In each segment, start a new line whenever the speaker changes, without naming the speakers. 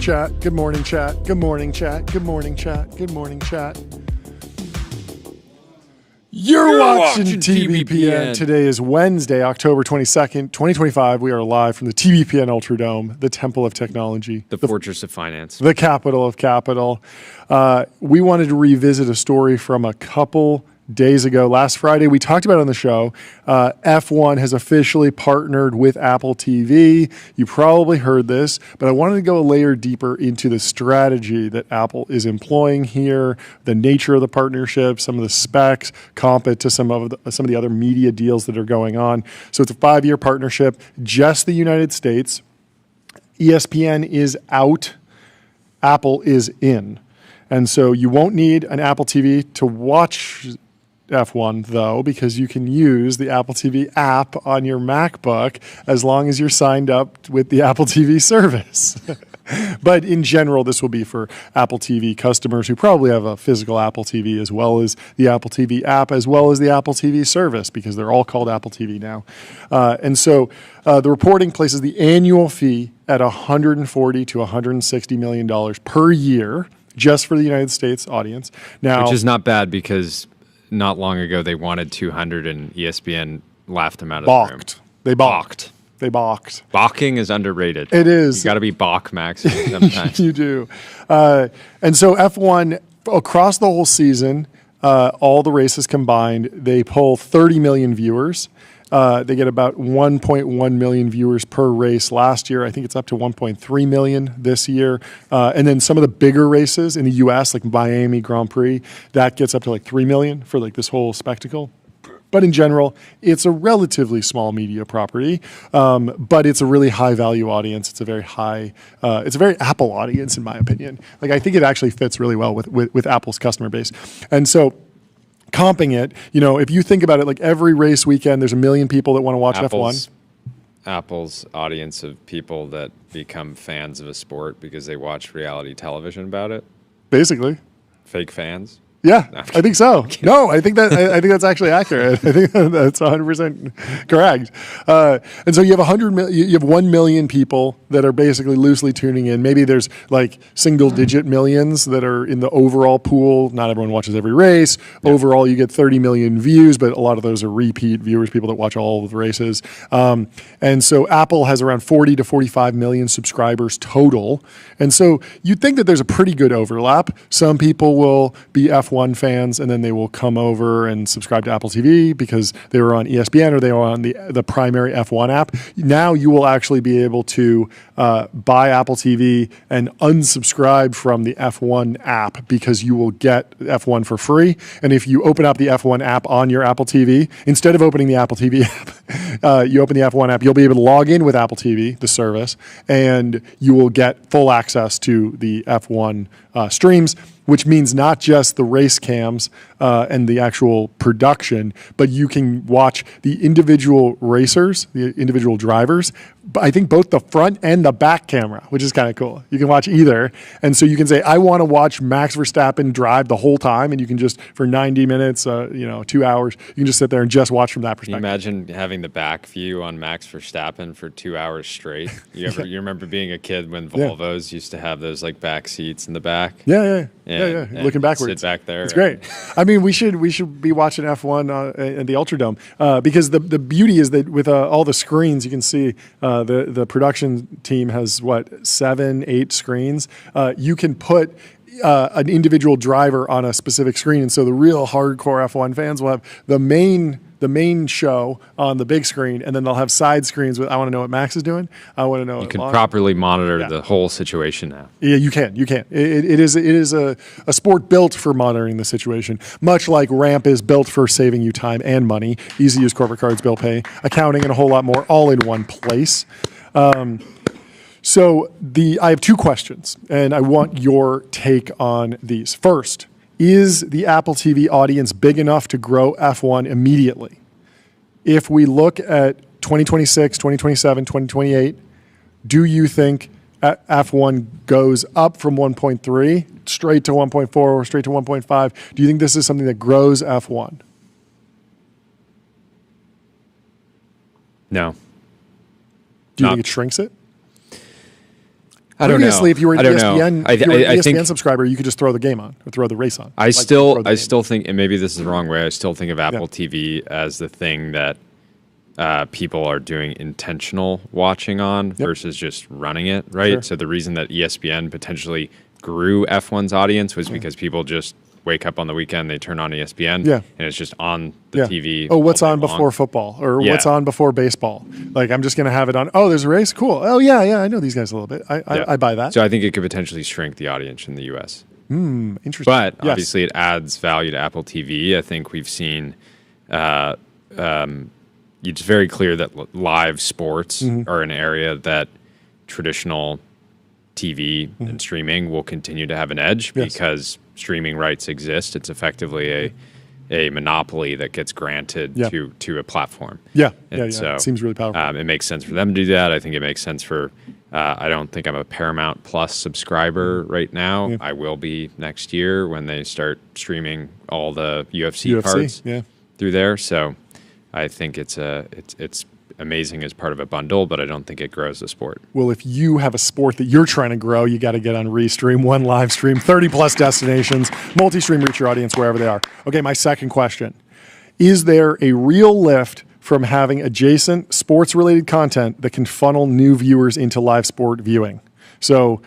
Chat. Good morning, chat. Good morning, chat. Good morning, chat. Good morning, chat. You're watching TBPN. Today is Wednesday, October 22nd, 2025. We are live from the TBPN Ultradome, the Temple of Technology.
The Fortress of Finance.
The capital of capital. We wanted to revisit a story from a couple days ago. Last Friday, we talked about it on the show. F1 has officially partnered with Apple TV. You probably heard this, but I wanted to go a layer deeper into the strategy that Apple is employing here, the nature of the partnership, some of the specs, comp it to some of the other media deals that are going on. So it's a 5-year partnership, just the United States. ESPN is out. Apple is in. And so you won't need an Apple TV to watch F1 though, because you can use the Apple TV app on your MacBook as long as you're signed up with the Apple TV service. But in general, this will be for Apple TV customers who probably have a physical Apple TV as well as the Apple TV app, as well as the Apple TV service, because they're all called Apple TV now. And so the reporting places the annual fee at $140 to $160 million per year, just for the United States audience. Now,
which is not bad, because not long ago they wanted 200 and ESPN laughed them out of the room.
They balked. They balked.
Balking is underrated.
It is.
You got to be balk max sometimes.
You do. And so F1, across the whole season, all the races combined, they pull 30 million viewers. They get about 1.1 million viewers per race last year. I think it's up to 1.3 million this year. And then some of the bigger races in the U.S., like Miami Grand Prix, that gets up to like 3 million for like this whole spectacle. But in general, it's a relatively small media property, but it's a really high value audience. It's a very Apple audience, in my opinion. Like, I think it actually fits really well with Apple's customer base. And so, comping it, if you think about it, like every race weekend, there's 1 million people that want to watch F1.
Apple's audience of people that become fans of a sport because they watch reality television about it.
Basically.
Fake fans.
Yeah, I think so. No, I think that's actually accurate. I think that's 100% correct. And so you have 1 million people that are basically loosely tuning in. Maybe there's like single-digit millions that are in the overall pool. Not everyone watches every race. Yeah. Overall, you get 30 million views, but a lot of those are repeat viewers, people that watch all of the races. And so Apple has around 40 to 45 million subscribers total. And so you'd think that there's a pretty good overlap. Some people will be F1 fans, and then they will come over and subscribe to Apple TV because they were on ESPN or they were on the primary F1 app. Now you will actually be able to buy Apple TV and unsubscribe from the F1 app, because you will get F1 for free. And if you open up the F1 app on your Apple TV, instead of opening the Apple TV app, you open the F1 app, you'll be able to log in with Apple TV, the service, and you will get full access to the F1 streams. which means not just the race cams and the actual production, but you can watch the individual racers, the individual drivers. But I think both the front and the back camera, which is kind of cool. You can watch either. And so you can say, I want to watch Max Verstappen drive the whole time. And you can just, for 90 minutes, 2 hours, you can just sit there and just watch from that perspective.
Can you imagine having the back view on Max Verstappen for 2 hours straight? You remember being a kid when Volvos used to have those like back seats in the back?
Yeah.
And
Looking backwards.
Sit back there.
It's great. I mean, we should be watching F1 at the Ultradome because the beauty is that with all the screens, you can see the production team has 7, 8 screens. You can put an individual driver on a specific screen, and so the real hardcore F1 fans will have the main show on the big screen, and then they'll have side screens with, I want to know what Max is doing. I want to know.
You can properly monitor the whole situation now.
Yeah, you can. It is a sport built for monitoring the situation, much like Ramp is built for saving you time and money, easy to use corporate cards, bill pay, accounting, and a whole lot more, all in one place. So I have 2 questions, and I want your take on these. First, is the Apple TV audience big enough to grow F1 immediately? If we look at 2026, 2027, 2028, do you think F1 goes up from 1.3 straight to 1.4 or straight to 1.5? Do you think this is something that grows F1?
No.
Do you think it shrinks it?
I don't
Previously,
know.
if you were an
I don't
ESPN,
know.
if you were an
I
ESPN
think,
subscriber, you could just throw the game on or throw the race on.
I still think, and maybe this is the wrong way, I still think of Apple TV as the thing that people are doing intentional watching on versus just running it, right?
Sure.
So the reason that ESPN potentially grew F1's audience was because people just wake up on the weekend, they turn on ESPN, and it's just on the TV.
Oh, what's on
long.
before football? Or what's on before baseball? Like, I'm just going to have it on. Oh, there's a race? Cool. Oh, yeah, I know these guys a little bit. I buy that.
So I think it could potentially shrink the audience in the U.S.
Interesting.
But obviously it adds value to Apple TV. I think we've seen it's very clear that live sports are an area that traditional TV and streaming will continue to have an edge because streaming rights exist. It's effectively a monopoly that gets granted to a platform. So,
it seems really powerful.
It makes sense for them to do that. I think it makes sense for, I don't think I'm a Paramount Plus subscriber right now.
Yeah.
I will be next year when they start streaming all the UFC cards through there. So I think it's amazing as part of a bundle, but I don't think it grows the sport.
Well, if you have a sport that you're trying to grow, you got to get on Restream, one live stream, 30 plus destinations, multi-stream, reach your audience wherever they are. Okay, my second question. Is there a real lift from having adjacent sports-related content that can funnel new viewers into live sport viewing? So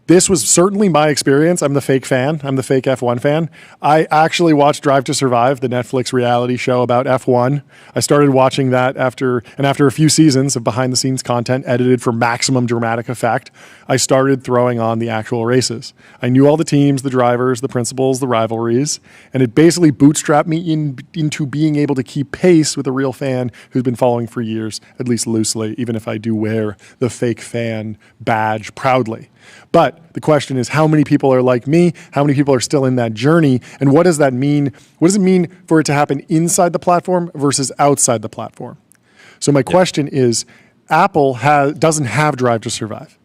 this was certainly my experience. I'm the fake fan. I'm the fake F1 fan. I actually watched Drive to Survive, the Netflix reality show about F1. I started watching that after a few seasons of behind-the-scenes content edited for maximum dramatic effect, I started throwing on the actual races. I knew all the teams, the drivers, the principals, the rivalries, and it basically bootstrapped me into being able to keep pace with a real fan who's been following for years, at least loosely, even if I do wear the fake fan badge proudly. But the question is, how many people are like me? How many people are still in that journey? And what does that mean? What does it mean for it to happen inside the platform versus outside the platform? So my question is, Apple doesn't have Drive to Survive.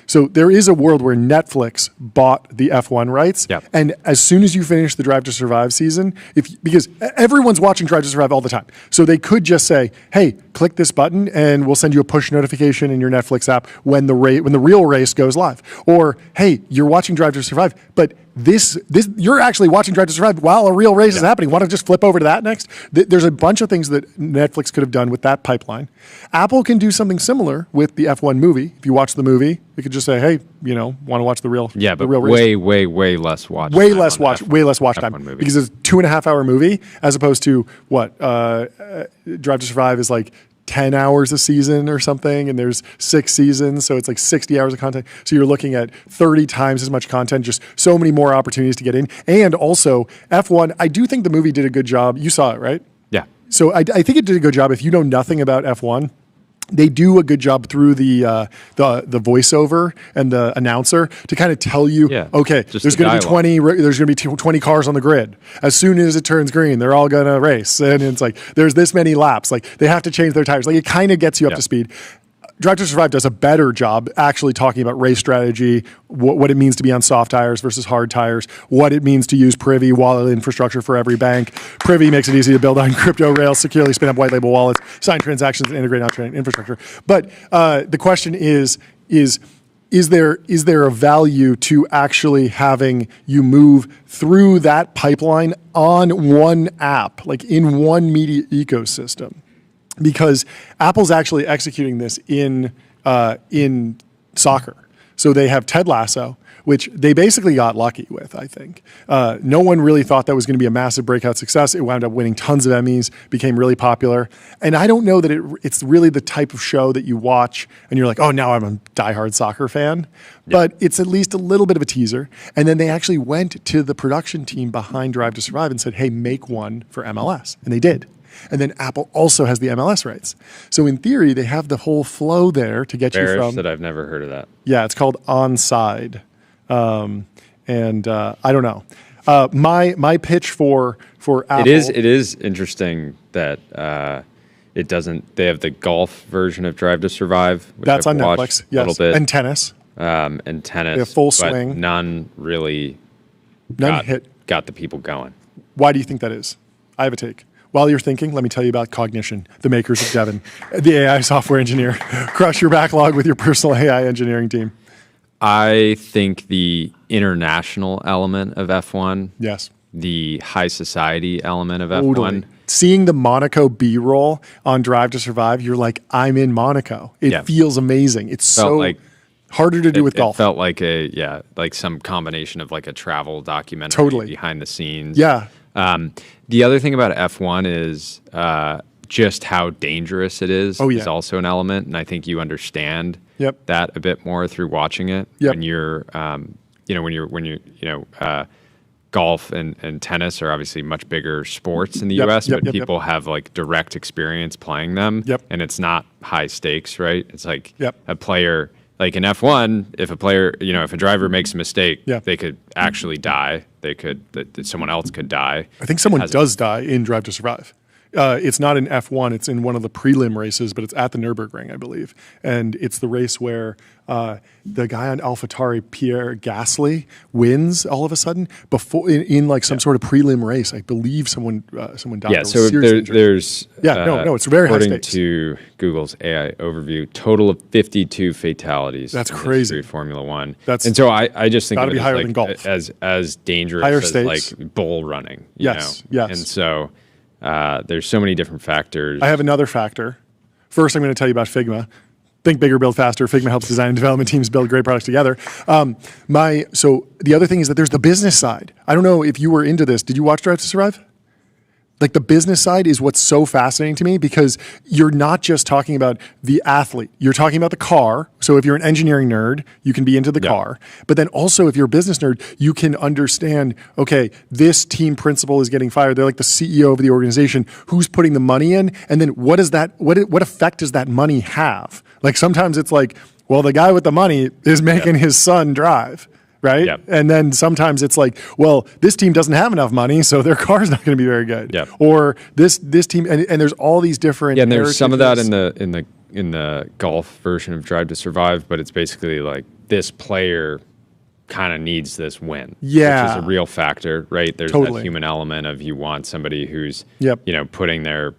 So there is a world where Netflix bought the F1 rights, and as soon as you finish the Drive to Survive season, because everyone's watching Drive to Survive all the time, so they could just say, "Hey, click this button, and we'll send you a push notification in your Netflix app when the real race goes live." Or, "Hey, you're watching Drive to Survive, but this you're actually watching Drive to Survive while a real race is happening. Want to just flip over to that next?" There's a bunch of things that Netflix could have done with that pipeline. Apple can do something similar with the F1 movie. If you watch the movie, you could just say, "Hey, want to watch the real
but
real race?"
way less watch
way
time
less watch time
movie.
because it's a 2.5 hour movie as opposed to Drive to Survive is like 10 hours a season or something, and there's 6 seasons, so it's like 60 hours of content. So you're looking at 30 times as much content, just so many more opportunities to get in. And also, F1, I do think the movie did a good job. You saw it, right?
Yeah.
So I think it did a good job. If you know nothing about F1, they do a good job through the voiceover and the announcer to kind of tell you, okay, there's going to be 20 cars on the grid. As soon as it turns green, they're all going to race, and it's like there's this many laps. Like they have to change their tires. Like it kind of gets you up to speed. Drive to Survive does a better job actually talking about race strategy, what it means to be on soft tires versus hard tires, what it means to use Privy wallet infrastructure for every bank. Privy makes it easy to build on crypto rails, securely spin up white label wallets, sign transactions, and integrate on infrastructure. But the question is there a value to actually having you move through that pipeline on one app, like in one media ecosystem? Because Apple's actually executing this in soccer. So they have Ted Lasso, which they basically got lucky with, I think. No one really thought that was going to be a massive breakout success. It wound up winning tons of Emmys, became really popular. And I don't know that it's really the type of show that you watch and you're like, oh, now I'm a diehard soccer fan. But it's at least a little bit of a teaser. And then they actually went to the production team behind Drive to Survive and said, hey, make one for MLS. And they did. And then Apple also has the MLS rights. So in theory, they have the whole flow there to get you from...
that I've never heard of that.
Yeah, it's called Onside. I don't know. My pitch for Apple...
It is interesting that it doesn't... They have the golf version of Drive to Survive, which
that's
I've
on Netflix, yes.
A little bit.
And tennis.
And tennis.
They have full swing.
None really got the people going.
Why do you think that is? I have a take. While you're thinking, let me tell you about Cognition, the makers of Devin, the AI software engineer. Crush your backlog with your personal AI engineering team.
I think the international element of F1,
yes,
the high society element of
totally.
F1.
Seeing the Monaco B-roll on Drive to Survive, you're like, I'm in Monaco. It feels amazing. It's so harder to do with golf.
It felt like some combination of like a travel documentary behind the scenes.
Yeah.
The other thing about F1 is just how dangerous it is. Is also an element, and I think you understand that a bit more through watching it. When you're, golf and tennis are obviously much bigger sports in the U.S., but people have like direct experience playing them, and it's not high stakes, right? It's like a player. Like in F1, if a driver makes a mistake, they could actually die. Someone else could die.
I think someone does die in Drive to Survive. It's not in F1. It's in one of the prelim races, but it's at the Nürburgring, I believe. And it's the race where the guy on AlphaTauri, Pierre Gasly, wins all of a sudden before in like some sort of prelim race. I believe someone died.
Yeah, so there's
it's very high stakes.
According to Google's AI overview, total of 52 fatalities.
That's crazy.
Formula One. And so I just think of it
higher than golf.
as dangerous
higher
as
stakes.
like bull running.
Yes.
And so there's so many different factors.
I have another factor. First, I'm going to tell you about Figma. Think bigger, build faster. Figma helps design and development teams build great products together. So the other thing is that there's the business side. I don't know if you were into this. Did you watch Drive to Survive? Like the business side is what's so fascinating to me because you're not just talking about the athlete. You're talking about the car. So if you're an engineering nerd, you can be into the car. But then also if you're a business nerd, you can understand, okay, this team principal is getting fired. They're like the CEO of the organization. Who's putting the money in? And then what effect does that money have? Like sometimes it's like, well, the guy with the money is making his son drive. Right? Yep. And then sometimes it's like, well, this team doesn't have enough money, so their car's not going to be very good.
Yep.
Or this team, and there's all these different.
Yeah, and there's some of that in the golf version of Drive to Survive, but it's basically like this player kind of needs this win.
Yeah,
which is a real factor, right? There's that human element of you want somebody who's putting their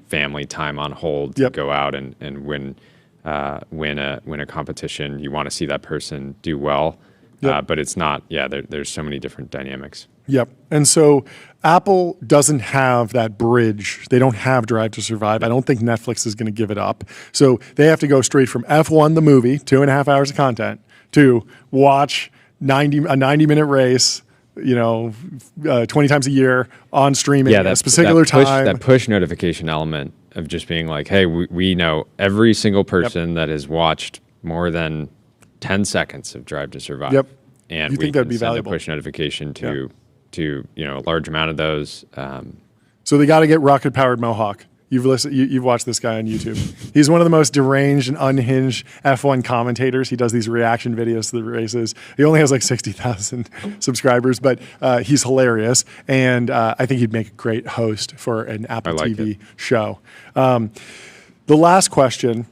family time on hold to go out and win a competition. You want to see that person do well. But it's not, there's so many different dynamics.
Yep. And so Apple doesn't have that bridge. They don't have Drive to Survive. I don't think Netflix is going to give it up. So they have to go straight from F1, the movie, 2.5 hours of content, to watch a 90-minute race, 20 times a year on streaming at a particular time.
That push notification element of just being like, hey, we know every single person that has watched more than 10 seconds of Drive to Survive.
Yep.
And
you
we
think that'd
can
be
send
valuable?
a push notification to a large amount of those.
So they got to get rocket-powered Mohawk. You've watched this guy on YouTube. He's one of the most deranged and unhinged F1 commentators. He does these reaction videos to the races. He only has like 60,000 subscribers, but he's hilarious. And I think he'd make a great host for an Apple TV show. The last question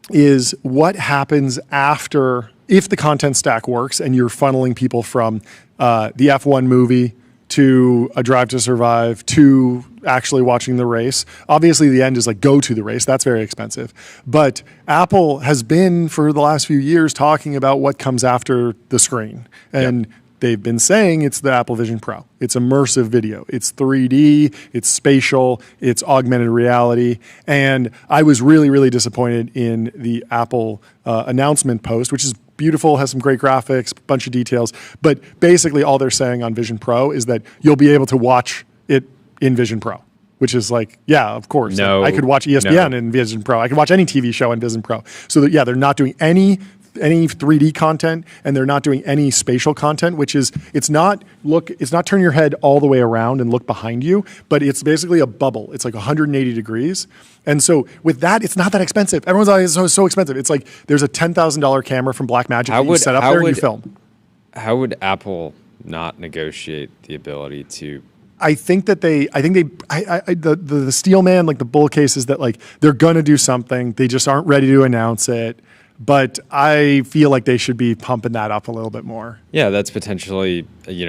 is, what happens if the content stack works and you're funneling people from the F1 movie to A Drive to Survive to actually watching the race? Obviously, the end is like go to the race. That's very expensive. But Apple has been, for the last few years, talking about what comes after the screen. And they've been saying it's the Apple Vision Pro. It's immersive video. It's 3D. It's spatial. It's augmented reality. And I was really, really disappointed in the Apple announcement post, which is beautiful, has some great graphics, bunch of details. But basically all they're saying on Vision Pro is that you'll be able to watch it in Vision Pro, which is like, yeah, of course.
No,
I could watch ESPN in Vision Pro. I could watch any TV show in Vision Pro. So that, they're not doing any 3D content, and they're not doing any spatial content, which is, it's not turn your head all the way around and look behind you, but it's basically a bubble. It's like 180 degrees. And so with that, it's not that expensive. Everyone's like, it's so expensive. It's like there's a $10,000 camera from Blackmagic that you set up there and you film.
How would Apple not negotiate the ability to?
I think the steel man, like the bull case, is that like they're gonna do something. They just aren't ready to announce it. But I feel like they should be pumping that up a little bit more.
Yeah, that's potentially,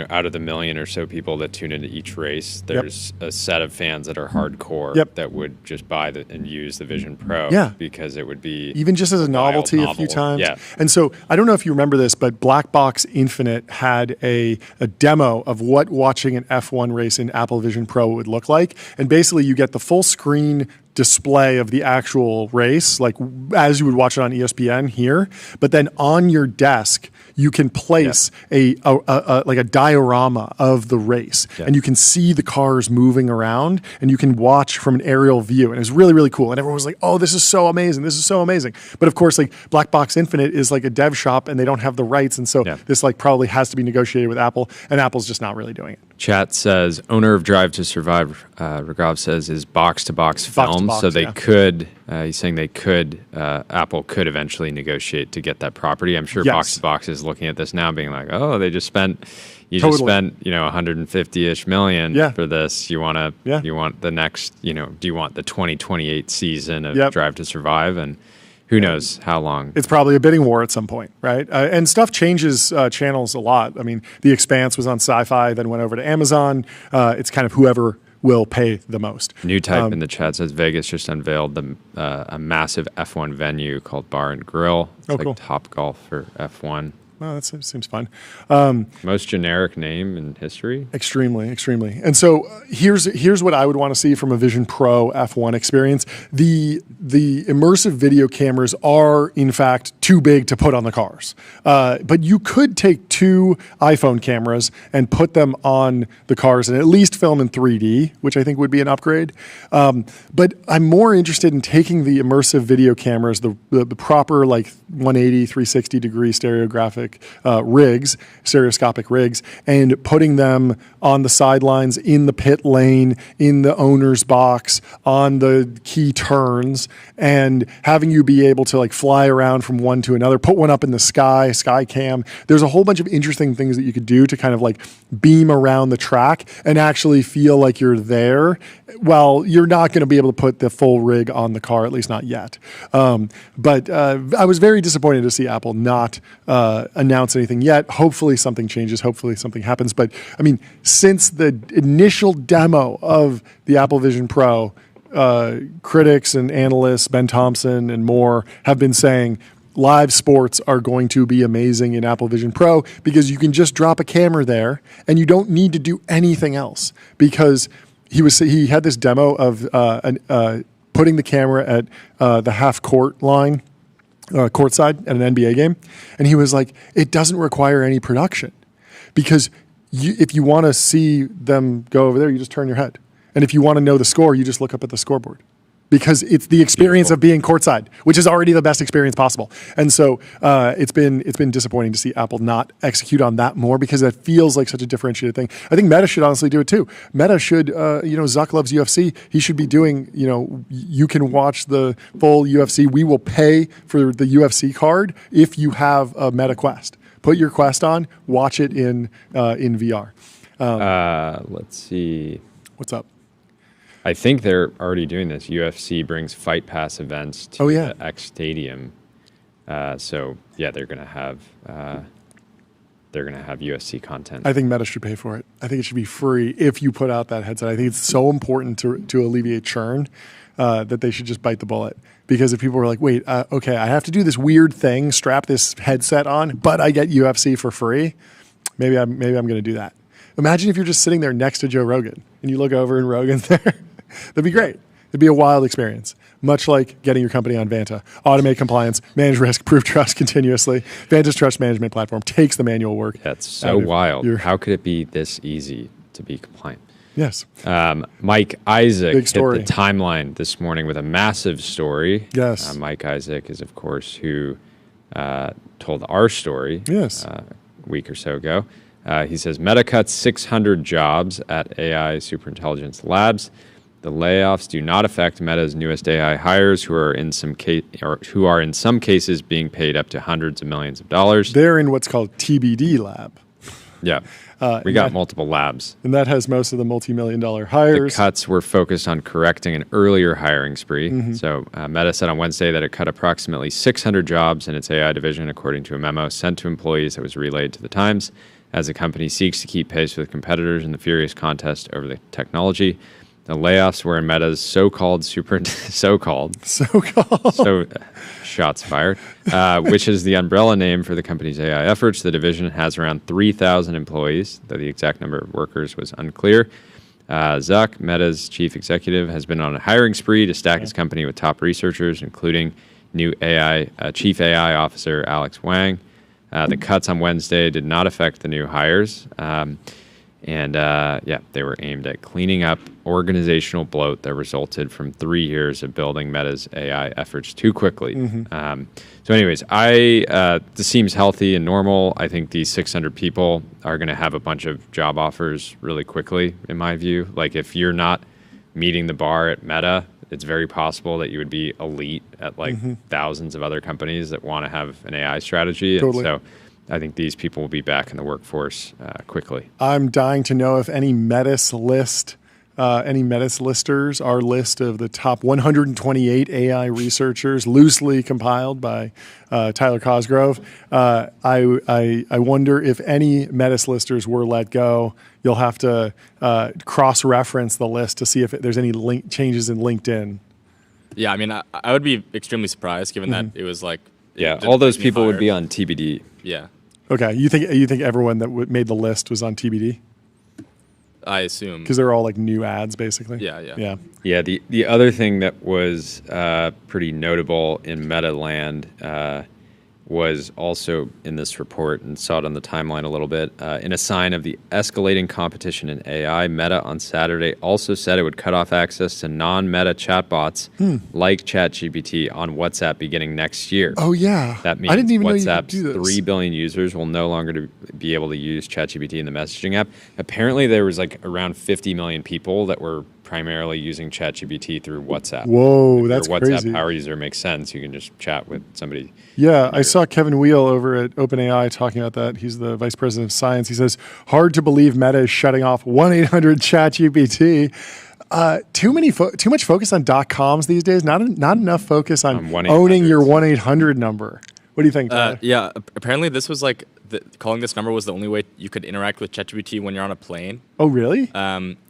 out of the million or so people that tune into each race, there's a set of fans that are hardcore that would just buy and use the Vision Pro because it would be
even just as a novelty a few times.
Yeah.
And so I don't know if you remember this, but Black Box Infinite had a demo of what watching an F1 race in Apple Vision Pro would look like. And basically you get the full screen display of the actual race, like as you would watch it on ESPN here, but then on your desk you can place like a diorama of the race, and you can see the cars moving around, and you can watch from an aerial view, and it's really, really cool. And everyone was like, "Oh, this is so amazing! This is so amazing!" But of course, like Black Box Infinite is like a dev shop, and they don't have the rights, and so this like probably has to be negotiated with Apple, and Apple's just not really doing it.
Chat says, owner of Drive to Survive, Raghav says, is box-to-box film, so they could, he's saying they could, Apple could eventually negotiate to get that property. I'm sure box-to-box is looking at this now being like, oh, they just spent, just spent, 150-ish million for this. You want the next, do you want the 2028 season of Drive to Survive? And who knows how long?
It's probably a bidding war at some point, right? And stuff changes channels a lot. I mean, The Expanse was on Sci-Fi, then went over to Amazon. It's kind of whoever will pay the most.
New type in the chat says Vegas just unveiled a massive F1 venue called Bar and Grill. It's like Top Golf for F1.
Well, that seems fun.
Most generic name in history.
Extremely, extremely. And so here's what I would want to see from a Vision Pro F1 experience. The immersive video cameras are, in fact, too big to put on the cars. But you could take 2 iPhone cameras and put them on the cars and at least film in 3D, which I think would be an upgrade. But I'm more interested in taking the immersive video cameras, the proper like 180, 360 degree stereoscopic rigs, and putting them on the sidelines, in the pit lane, in the owner's box, on the key turns, and having you be able to like fly around from one to another, put one up in the sky cam. There's a whole bunch of interesting things that you could do to kind of like beam around the track and actually feel like you're there. Well, you're not going to be able to put the full rig on the car, at least not yet. But I was very disappointed to see Apple not announce anything yet. Hopefully something changes. Hopefully something happens. But I mean, since the initial demo of the Apple Vision Pro, critics and analysts, Ben Thompson and more, have been saying live sports are going to be amazing in Apple Vision Pro because you can just drop a camera there and you don't need to do anything else. Because he had this demo of putting the camera at the half court line, courtside at an NBA game, and he was like, it doesn't require any production because if you want to see them go over there, you just turn your head, and if you want to know the score, you just look up at the scoreboard. because it's the experience of being courtside, which is already the best experience possible. And so it's been disappointing to see Apple not execute on that more, because that feels like such a differentiated thing. I think Meta should honestly do it too. Meta should, Zuck loves UFC. He should be doing, you can watch the full UFC. We will pay for the UFC card if you have a Meta Quest. Put your Quest on, watch it in VR.
Let's see.
What's up?
I think they're already doing this. UFC brings Fight Pass events to the X Stadium. So yeah, they're gonna have UFC content.
I think Meta should pay for it. I think it should be free if you put out that headset. I think it's so important to alleviate churn that they should just bite the bullet. Because if people were like, wait, okay, I have to do this weird thing, strap this headset on, but I get UFC for free, maybe I'm going to do that. Imagine if you're just sitting there next to Joe Rogan and you look over and Rogan's there. That'd be great. It'd be a wild experience, much like getting your company on Vanta. Automate compliance, manage risk, prove trust continuously. Vanta's trust management platform takes the manual work.
That's so wild. How could it be this easy to be compliant?
Yes.
Mike Isaac hit the timeline this morning with a massive story.
Yes.
Mike Isaac is, of course, who told our story a week or so ago. He says, Meta cuts 600 jobs at AI Superintelligence Labs. The layoffs do not affect Meta's newest AI hires, who are in some cases being paid up to hundreds of millions of dollars.
They're in what's called TBD lab.
Yeah. We got multiple labs.
And that has most of the multi-million-dollar hires.
The cuts were focused on correcting an earlier hiring spree. Mm-hmm. So Meta said on Wednesday that it cut approximately 600 jobs in its AI division, according to a memo sent to employees that was relayed to the Times, as the company seeks to keep pace with competitors in the furious contest over the technology. The layoffs were in Meta's so-called shots fired, which is the umbrella name for the company's AI efforts. The division has around 3,000 employees, though the exact number of workers was unclear. Zuck, Meta's chief executive, has been on a hiring spree to stack his company with top researchers, including new chief AI officer Alex Wang. The cuts on Wednesday did not affect the new hires. They were aimed at cleaning up organizational bloat that resulted from 3 years of building Meta's AI efforts too quickly. Mm-hmm. This seems healthy and normal. I think these 600 people are going to have a bunch of job offers really quickly, in my view. Like, if you're not meeting the bar at Meta, it's very possible that you would be elite at thousands of other companies that want to have an AI strategy.
Totally.
And so I think these people will be back in the workforce quickly.
I'm dying to know if any Metis listers, our list of the top 128 AI researchers, loosely compiled by Tyler Cosgrove. I wonder if any Metis listers were let go. You'll have to cross-reference the list to see if there's any changes in LinkedIn.
Yeah, I mean, I would be extremely surprised, given that it was like...
Yeah, all those people would be on TBD.
Yeah.
Okay, you think everyone that made the list was on TBD?
I assume.
Because they're all like new ads, basically.
Yeah.
Yeah, the other thing that was pretty notable in Meta land was also in this report, and saw it on the timeline a little bit. In a sign of the escalating competition in AI, Meta on Saturday also said it would cut off access to non-Meta chatbots like ChatGPT on WhatsApp beginning next year.
Oh, yeah.
That means
I didn't even
WhatsApp's
know you could do this.
3 billion users will no longer be able to use ChatGPT in the messaging app. Apparently, there was like around 50 million people that were primarily using ChatGPT through WhatsApp.
Whoa, that's
WhatsApp
crazy.
power user makes sense. You can just chat with somebody.
Yeah, I saw Kevin Wheel over at OpenAI talking about that. He's the vice president of science. He says, hard to believe Meta is shutting off 1-800-ChatGPT. Too much focus on .coms these days. Not enough focus on owning your 1-800 number. What do you think, Tyler?
Yeah, apparently this was like, calling this number was the only way you could interact with ChatGPT when you're on a plane.
Oh, really?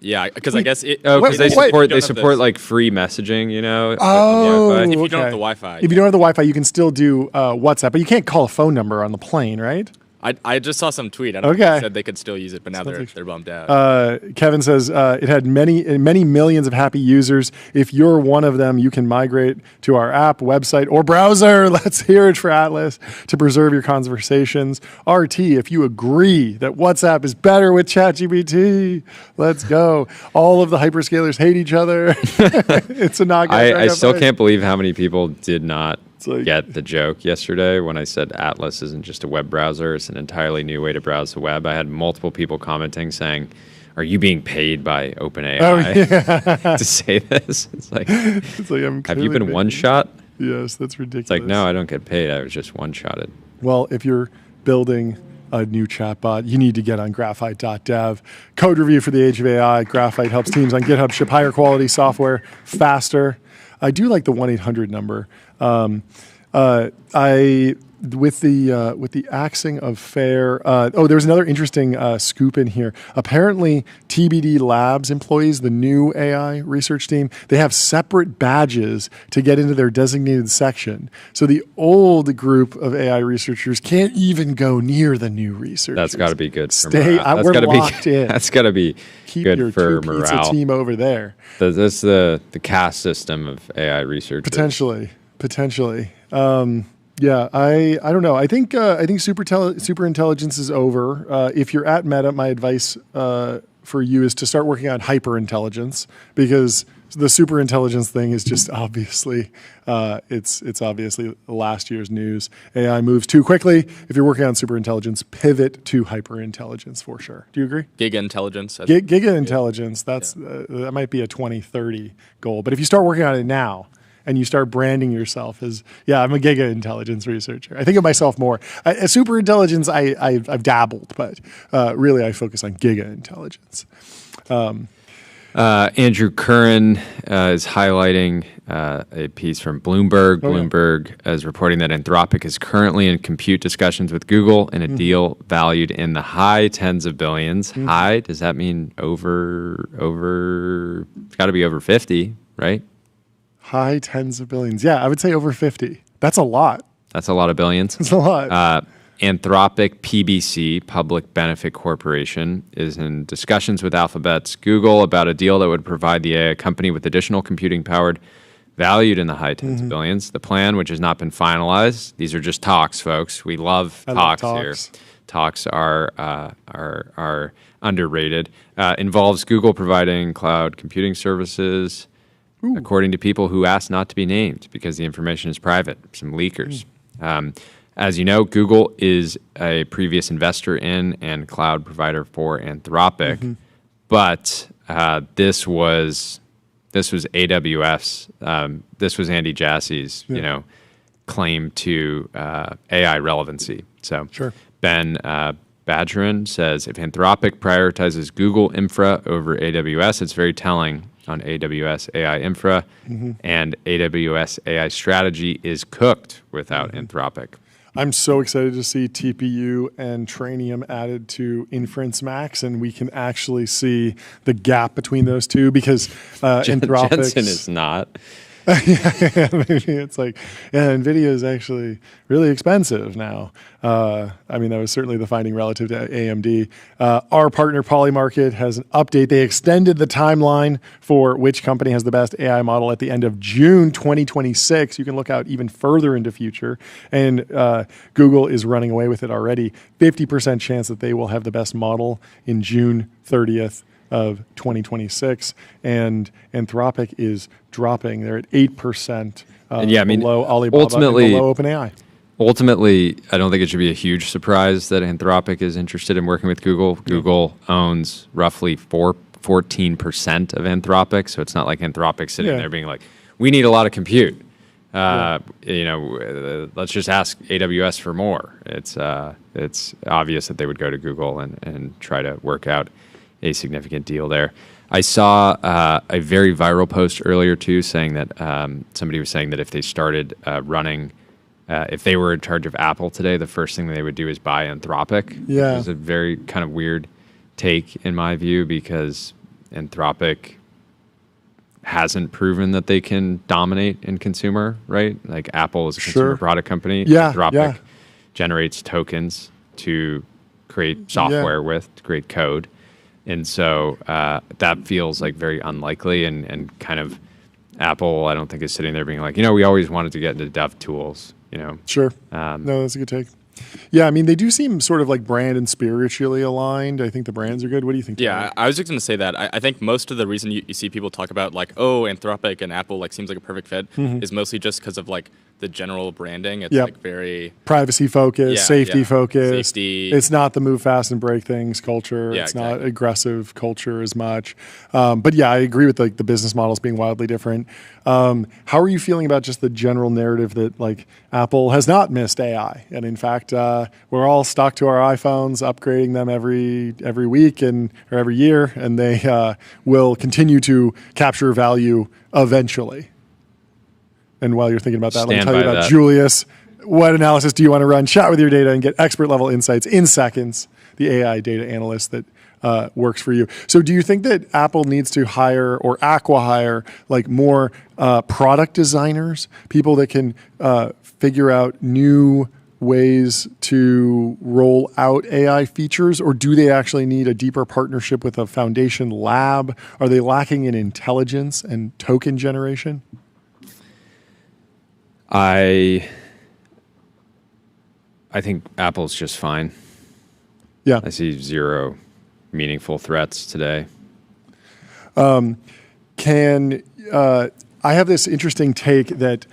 Yeah, because I guess it...
they support like free messaging, you know?
Oh,
if you
okay.
don't have the Wi-Fi.
If you don't have the Wi-Fi, you can still do WhatsApp, but you can't call a phone number on the plane, right?
I just saw some tweet. I don't know if they said they could still use it, but now they're bummed out.
Kevin says it had many millions of happy users. If you're one of them, you can migrate to our app, website, or browser. Let's hear it for Atlas to preserve your conversations. RT, if you agree that WhatsApp is better with ChatGPT, let's go. All of the hyperscalers hate each other. It's a knockout.
I still can't believe how many people did not get the joke yesterday when I said Atlas isn't just a web browser, it's an entirely new way to browse the web. I had multiple people commenting saying, are you being paid by OpenAI to say this? It's like have you been one-shot?
Yes, that's ridiculous.
It's like, no, I don't get paid. I was just one-shotted.
Well, if you're building a new chatbot, you need to get on graphite.dev. Code review for the age of AI. Graphite helps teams on GitHub ship higher quality software faster. I do like the 1-800 number. With the axing of fair. There's another interesting scoop in here. Apparently, TBD Labs employees, the new AI research team, they have separate badges to get into their designated section. So the old group of AI researchers can't even go near the new researchers.
That's got to be good.
We're locked in.
That's got to be
Keep
good
your
for
two
morale.
Pizza team over there.
That's the caste system of AI researchers.
Potentially. Yeah, I don't know. I think super intelligence is over. If you're at Meta, my advice for you is to start working on hyper intelligence, because the super intelligence thing is just obviously it's obviously last year's news. AI moves too quickly. If you're working on super intelligence, pivot to hyper intelligence for sure. Do you agree?
Giga intelligence.
Giga intelligence. That might be a 2030 goal. But if you start working on it now, and you start branding yourself as, I'm a giga intelligence researcher. I think of myself more. Super intelligence, I've dabbled, but really I focus on giga intelligence.
Andrew Curran is highlighting a piece from Bloomberg. Bloomberg is reporting that Anthropic is currently in compute discussions with Google in a deal valued in the high tens of billions. High, does that mean over? It's got to be over 50, right?
High tens of billions. Yeah, I would say over 50. That's a lot.
That's a lot of billions.
That's a lot.
Anthropic PBC, Public Benefit Corporation, is in discussions with Alphabet's Google about a deal that would provide the AI company with additional computing power valued in the high tens of billions. The plan, which has not been finalized, these are just talks, folks. We love talks here. Talks are underrated. Involves Google providing cloud computing services, according to people who asked not to be named because the information is private, some leakers. As you know, Google is a previous investor in and cloud provider for Anthropic, but this was AWS. This was Andy Jassy's, claim to AI relevancy. So Ben Badgerin says, if Anthropic prioritizes Google infra over AWS, it's very telling on AWS AI infra, and AWS AI strategy is cooked without Anthropic.
I'm so excited to see TPU and Trainium added to Inference Max, and we can actually see the gap between those two, because Anthropic
Jensen is not.
Maybe it's like, NVIDIA is actually really expensive now. That was certainly the finding relative to AMD. Our partner Polymarket has an update. They extended the timeline for which company has the best AI model at the end of June 2026. You can look out even further into future. And Google is running away with it already. 50% chance that they will have the best model in June 30th. Of 2026, and Anthropic is dropping. They're at 8% below Alibaba,
ultimately,
and below OpenAI.
Ultimately, I don't think it should be a huge surprise that Anthropic is interested in working with Google. Google owns roughly 14% of Anthropic, so it's not like Anthropic's sitting there being like, we need a lot of compute. Let's just ask AWS for more. It's obvious that they would go to Google and try to work out a significant deal there. I saw a very viral post earlier too, saying that somebody was saying that if they started running, if they were in charge of Apple today, the first thing they would do is buy Anthropic.
Yeah,
it was a very kind of weird take in my view, because Anthropic hasn't proven that they can dominate in consumer, right? Like Apple is a consumer product company.
Yeah,
Anthropic generates tokens to create software with, to create code. And so that feels like very unlikely, and kind of Apple, I don't think, is sitting there being like, we always wanted to get into dev tools,
Sure. No, that's a good take. Yeah, I mean, they do seem sort of like brand and spiritually aligned. I think the brands are good. What do you think?
Yeah, I was just going to say that. I think most of the reason you see people talk about like, oh, Anthropic and Apple like seems like a perfect fit is mostly just because of like the general branding. It's like very
privacy focused, safety focused.
Safety.
It's not the move fast and break things culture.
Yeah,
it's not aggressive culture as much. But yeah, I agree with like the business models being wildly different. How are you feeling about just the general narrative that like Apple has not missed AI, and in fact, we're all stuck to our iPhones, upgrading them every week or every year, and they will continue to capture value eventually. And while you're thinking about that, let me tell you about Julius. What analysis do you want to run? Chat with your data and get expert level insights in seconds. The AI data analyst that works for you. So do you think that Apple needs to hire or acqui-hire like more product designers, people that can figure out new ways to roll out AI features, or do they actually need a deeper partnership with a foundation lab? Are they lacking in intelligence and token generation?
I think Apple's just fine.
Yeah.
I see zero meaningful threats today.
I have this interesting take that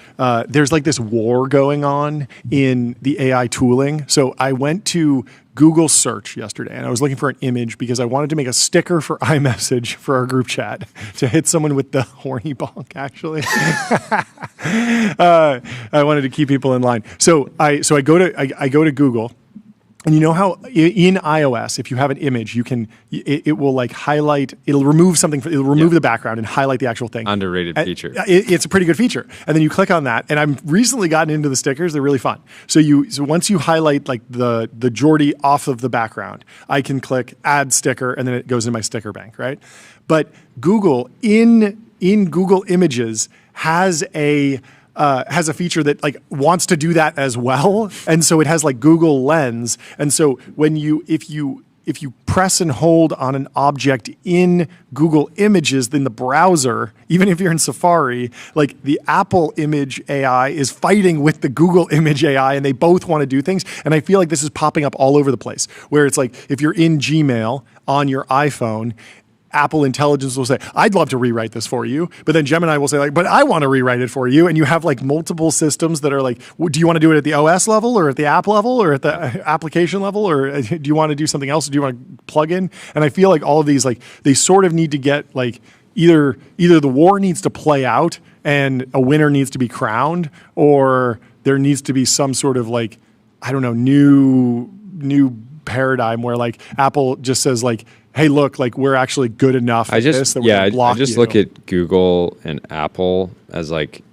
there's like this war going on in the AI tooling. So I went to Google search yesterday and I was looking for an image because I wanted to make a sticker for iMessage for our group chat to hit someone with the horny bonk, actually. I wanted to keep people in line. So I go to Google. And you know how in iOS, if you have an image, it will like highlight, it'll remove something, it'll remove the background and highlight the actual thing.
Underrated feature.
It's a pretty good feature. And then you click on that, and I've recently gotten into the stickers. They're really fun. So once you highlight like the Geordie off of the background, I can click add sticker, and then it goes in my sticker bank, right? But Google in Google Images has a feature that like wants to do that as well, and so it has like Google Lens, and so if you press and hold on an object in Google Images, then the browser, even if you're in Safari, like the Apple Image AI is fighting with the Google Image AI, and they both want to do things. And I feel like this is popping up all over the place, where it's like if you're in Gmail on your iPhone, Apple Intelligence will say, I'd love to rewrite this for you. But then Gemini will say, like, but I want to rewrite it for you. And you have like multiple systems that are like, do you want to do it at the OS level or at the app level or at the application level? Or do you want to do something else? Do you want to plug in? And I feel like all of these, like, they sort of need to get like either the war needs to play out and a winner needs to be crowned, or there needs to be some sort of like, I don't know, new paradigm where like Apple just says like, hey, look, like we're actually good enough at this that we're going to block you.
I just look at Google and Apple as like,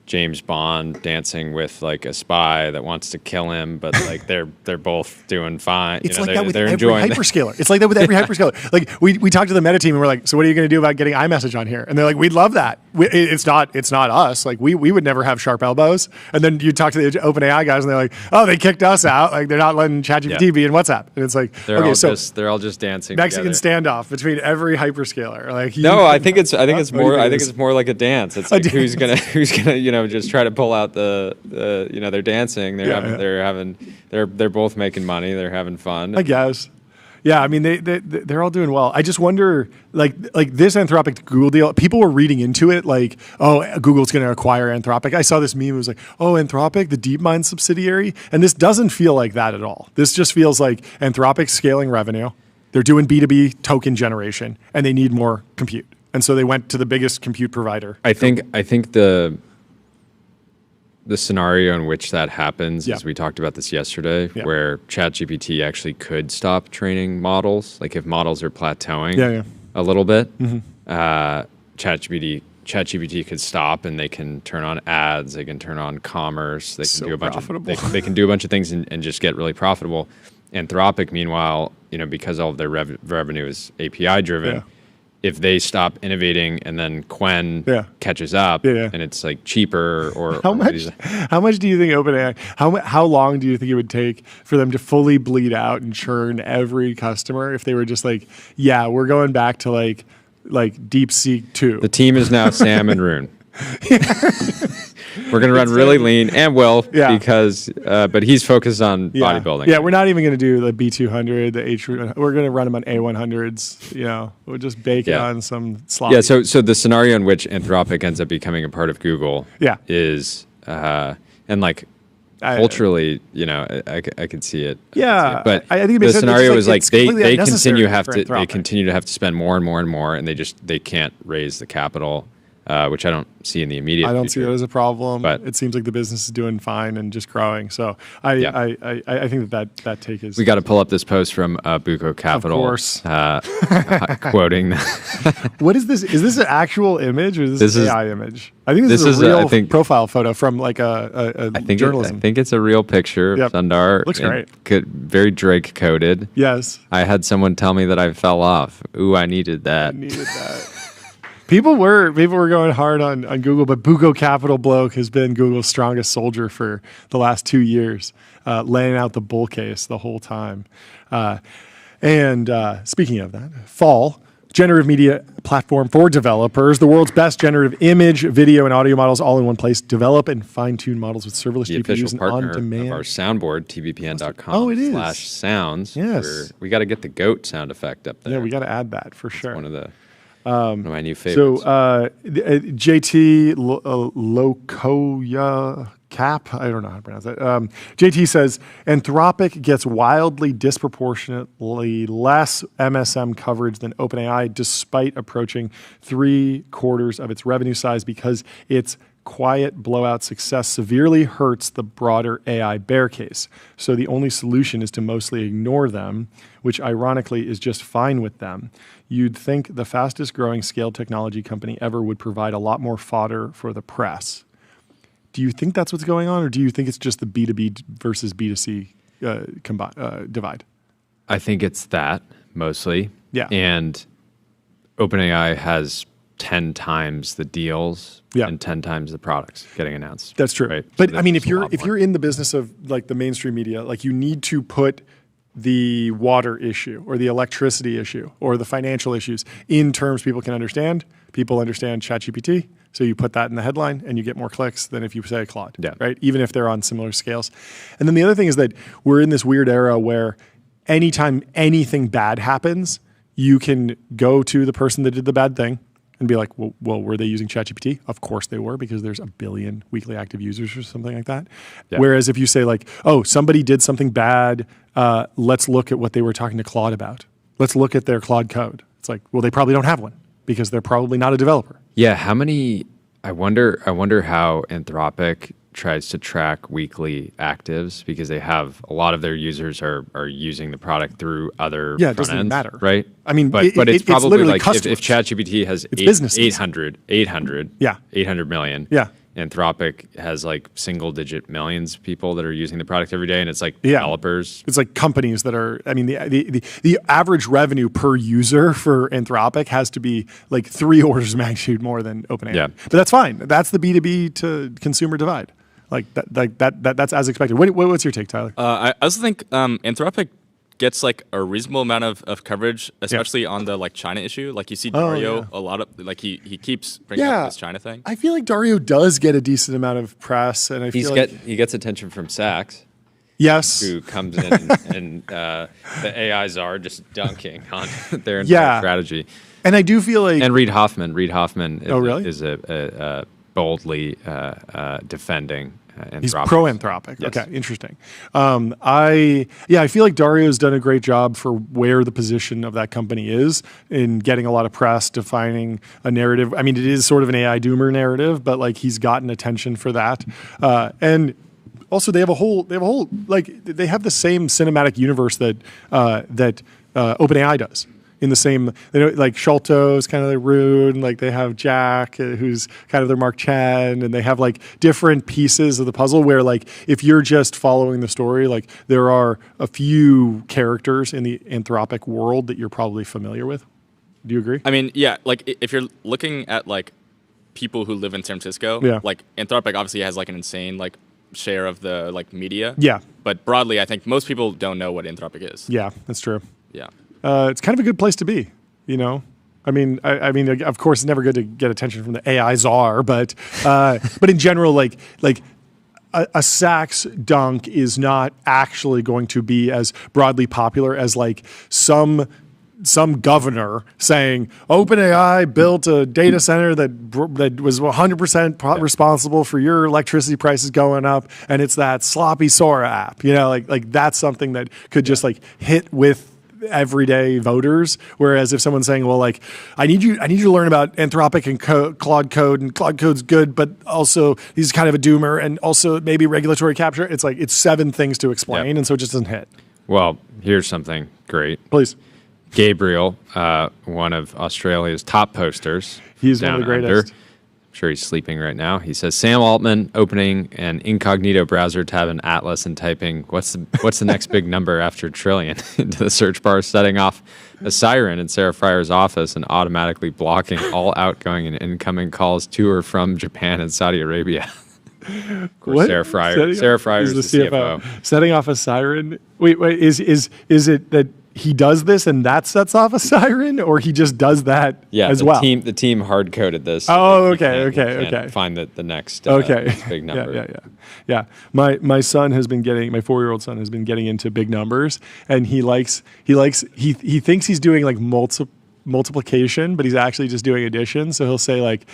James Bond dancing with like a spy that wants to kill him, but like they're both doing fine.
It's like that with every hyperscaler. It's like that with every hyperscaler. Like we talked to the Meta team and we're like, so what are you going to do about getting iMessage on here? And they're like, we'd love that. It's not us. Like we would never have sharp elbows. And then you talk to the OpenAI guys and they're like, oh, they kicked us out. Like they're not letting ChatGPT be in WhatsApp. And it's like, they're
all just dancing.
Mexican
together.
Standoff between every hyperscaler. Like
I think it's more like a dance. It's like who's gonna just try to pull out the they're dancing. They're both making money. They're having fun.
I guess. Yeah, I mean they're all doing well. I just wonder, like this Anthropic Google deal. People were reading into it like, oh, Google's going to acquire Anthropic. I saw this meme. It was like, oh, Anthropic, the DeepMind subsidiary, and this doesn't feel like that at all. This just feels like Anthropic scaling revenue. They're doing B2B token generation, and they need more compute, and so they went to the biggest compute provider.
I think the scenario in which that happens is we talked about this yesterday, where ChatGPT actually could stop training models. Like if models are plateauing a little bit, ChatGPT could stop and they can turn on ads, they can turn on commerce, they can do a bunch of they can do a bunch of things and just get really profitable. Anthropic, meanwhile, because all of their revenue is API driven, if they stop innovating and then Quen catches up and it's like cheaper or
how much do you think OpenAI, how long do you think it would take for them to fully bleed out and churn every customer if they were just like, yeah, we're going back to like DeepSeek 2?
The team is now Sam and Rune. We're going to run really lean and because, but he's focused on bodybuilding.
Yeah, we're not even going to do the B200, the H. We're going to run them on A100s. We'll just bake it on some slot.
Yeah. So the scenario in which Anthropic ends up becoming a part of Google, is and like culturally, I could see it.
Yeah,
but
I think
the scenario is like they continue
to
have to spend more and more and more, and they can't raise the capital. Which I don't see in the immediate
I don't
future.
see that as a problem.
But
it seems like the business is doing fine and just growing. So I think that take is...
We got to pull up this post from Buco Capital.
Of course.
Quoting that.
What is this? Is this an actual image or is this an AI image? I think this is a real profile photo from like a journalism.
I think it's a real picture of Sundar.
Looks great.
Very Drake coded.
Yes.
I had someone tell me that I fell off. Ooh, I needed that.
People were going hard on Google, but Buco Capital bloke has been Google's strongest soldier for the last 2 years, laying out the bull case the whole time. And speaking of that, Fall, generative media platform for developers, the world's best generative image, video, and audio models all in one place. Develop and fine-tune models with serverless GPUs and on-demand.
Of our soundboard, tbpn.com.
Oh, it is.
/sounds.
Yes.
We got to get the goat sound effect up there.
Yeah, we got to add that for sure.
One of my new favorites.
So JT Lokoya Cap, I don't know how to pronounce that. JT says, Anthropic gets wildly disproportionately less MSM coverage than OpenAI, despite approaching 3/4 of its revenue size, because its quiet blowout success severely hurts the broader AI bear case. So the only solution is to mostly ignore them, which ironically is just fine with them. You'd think the fastest growing scale technology company ever would provide a lot more fodder for the press. Do you think that's what's going on, or do you think it's just the B2B versus B2C divide?
I think it's that mostly.
Yeah.
And OpenAI has 10 times the deals and 10 times the products getting announced.
That's true.
Right?
But
So
I mean, if you're in the business of like the mainstream media, like you need to put the water issue or the electricity issue or the financial issues in terms people can understand. People understand ChatGPT, so you put that in the headline and you get more clicks than if you say Claude, right? Even if they're on similar scales. And then the other thing is that we're in this weird era where anytime anything bad happens, you can go to the person that did the bad thing and be like, well, were they using ChatGPT? Of course they were, because there's 1 billion weekly active users or something like that. Yeah. Whereas if you say like, oh, somebody did something bad, let's look at what they were talking to Claude about. Let's look at their Claude code. It's like, well, they probably don't have one because they're probably not a developer.
Yeah, how many? I wonder how Anthropic tries to track weekly actives, because they have a lot of their users are using the product through other
it doesn't even matter,
right?
I mean,
but it's probably like if ChatGPT has 800 million, Anthropic has like single-digit millions of people that are using the product every day, and it's like developers.
It's like companies that are. I mean, the average revenue per user for Anthropic has to be like 3 orders of magnitude more than OpenAI.
Yeah.
But that's fine. That's the B2B to consumer divide. That's as expected. What's your take, Tyler?
I also think Anthropic gets like a reasonable amount of coverage, especially on the like China issue. Like you see Dario a lot of like he keeps bringing up this China thing.
I feel like Dario does get a decent amount of press, and he
gets attention from Sachs.
Yes,
who comes in and the AIs are just dunking on their entire strategy.
And I do feel like
Reid Hoffman is,
is
a boldly defending Anthropic.
He's pro-Anthropic.
Yes.
Okay, interesting. I feel like Dario's done a great job for where the position of that company is in getting a lot of press, defining a narrative. I mean, it is sort of an AI doomer narrative, but like he's gotten attention for that. And also they have the same cinematic universe that OpenAI does. In the same, like Sholto's kind of like Rune, like they have Jack, who's kind of their Mark Chen, and they have like different pieces of the puzzle where like if you're just following the story, like there are a few characters in the Anthropic world that you're probably familiar with. Do you agree?
I mean, yeah, like if you're looking at like people who live in San Francisco, like Anthropic obviously has like an insane like share of the like media.
Yeah.
But broadly, I think most people don't know what Anthropic is.
Yeah, that's true.
Yeah.
It's kind of a good place to be, you know? I mean, of course, it's never good to get attention from the AI czar, but in general, like a sax dunk is not actually going to be as broadly popular as like some governor saying OpenAI built a data center that was 100% responsible for your electricity prices going up, and it's that sloppy Sora app. You know, like that's something that could just like hit with everyday voters. Whereas if someone's saying, well, like I need you to learn about Anthropic and Claude Code, and Claude Code's good, but also he's kind of a doomer, and also maybe regulatory capture. It's like it's 7 things to explain, and so it just doesn't hit.
Well, here's something great.
Please.
Gabriel, one of Australia's top posters.
He's one of the greatest.
I'm sure he's sleeping right now. He says, Sam Altman opening an incognito browser tab in Atlas and typing, what's the next big number after trillion into the search bar, setting off a siren in Sarah Fryer's office and automatically blocking all outgoing and incoming calls to or from Japan and Saudi Arabia. Of course, Sarah Fryer is the CFO.
Setting off a siren. Wait, is it that he does this and that sets off a siren, or he just does that as well?
The team hard coded this.
Oh, okay.
Find the next big number.
Yeah. My son has been getting, my 4-year-old son has been getting into big numbers, and he thinks he's doing like multiplication, but he's actually just doing addition. So he'll say like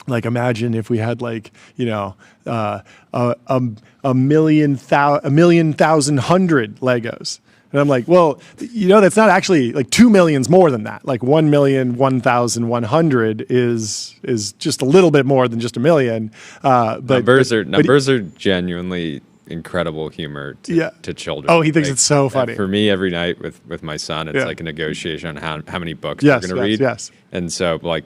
imagine if we had like, you know, a million thousand hundred Legos. And I'm like, well, you know, that's not actually like 2 million's more than that. Like 1,001,100 is just a little bit more than just a million. But
numbers are genuinely incredible humor to children.
Oh, he thinks it's so funny.
For me, every night with my son, it's like a negotiation on how many books we're going to read.
Yes.
And so like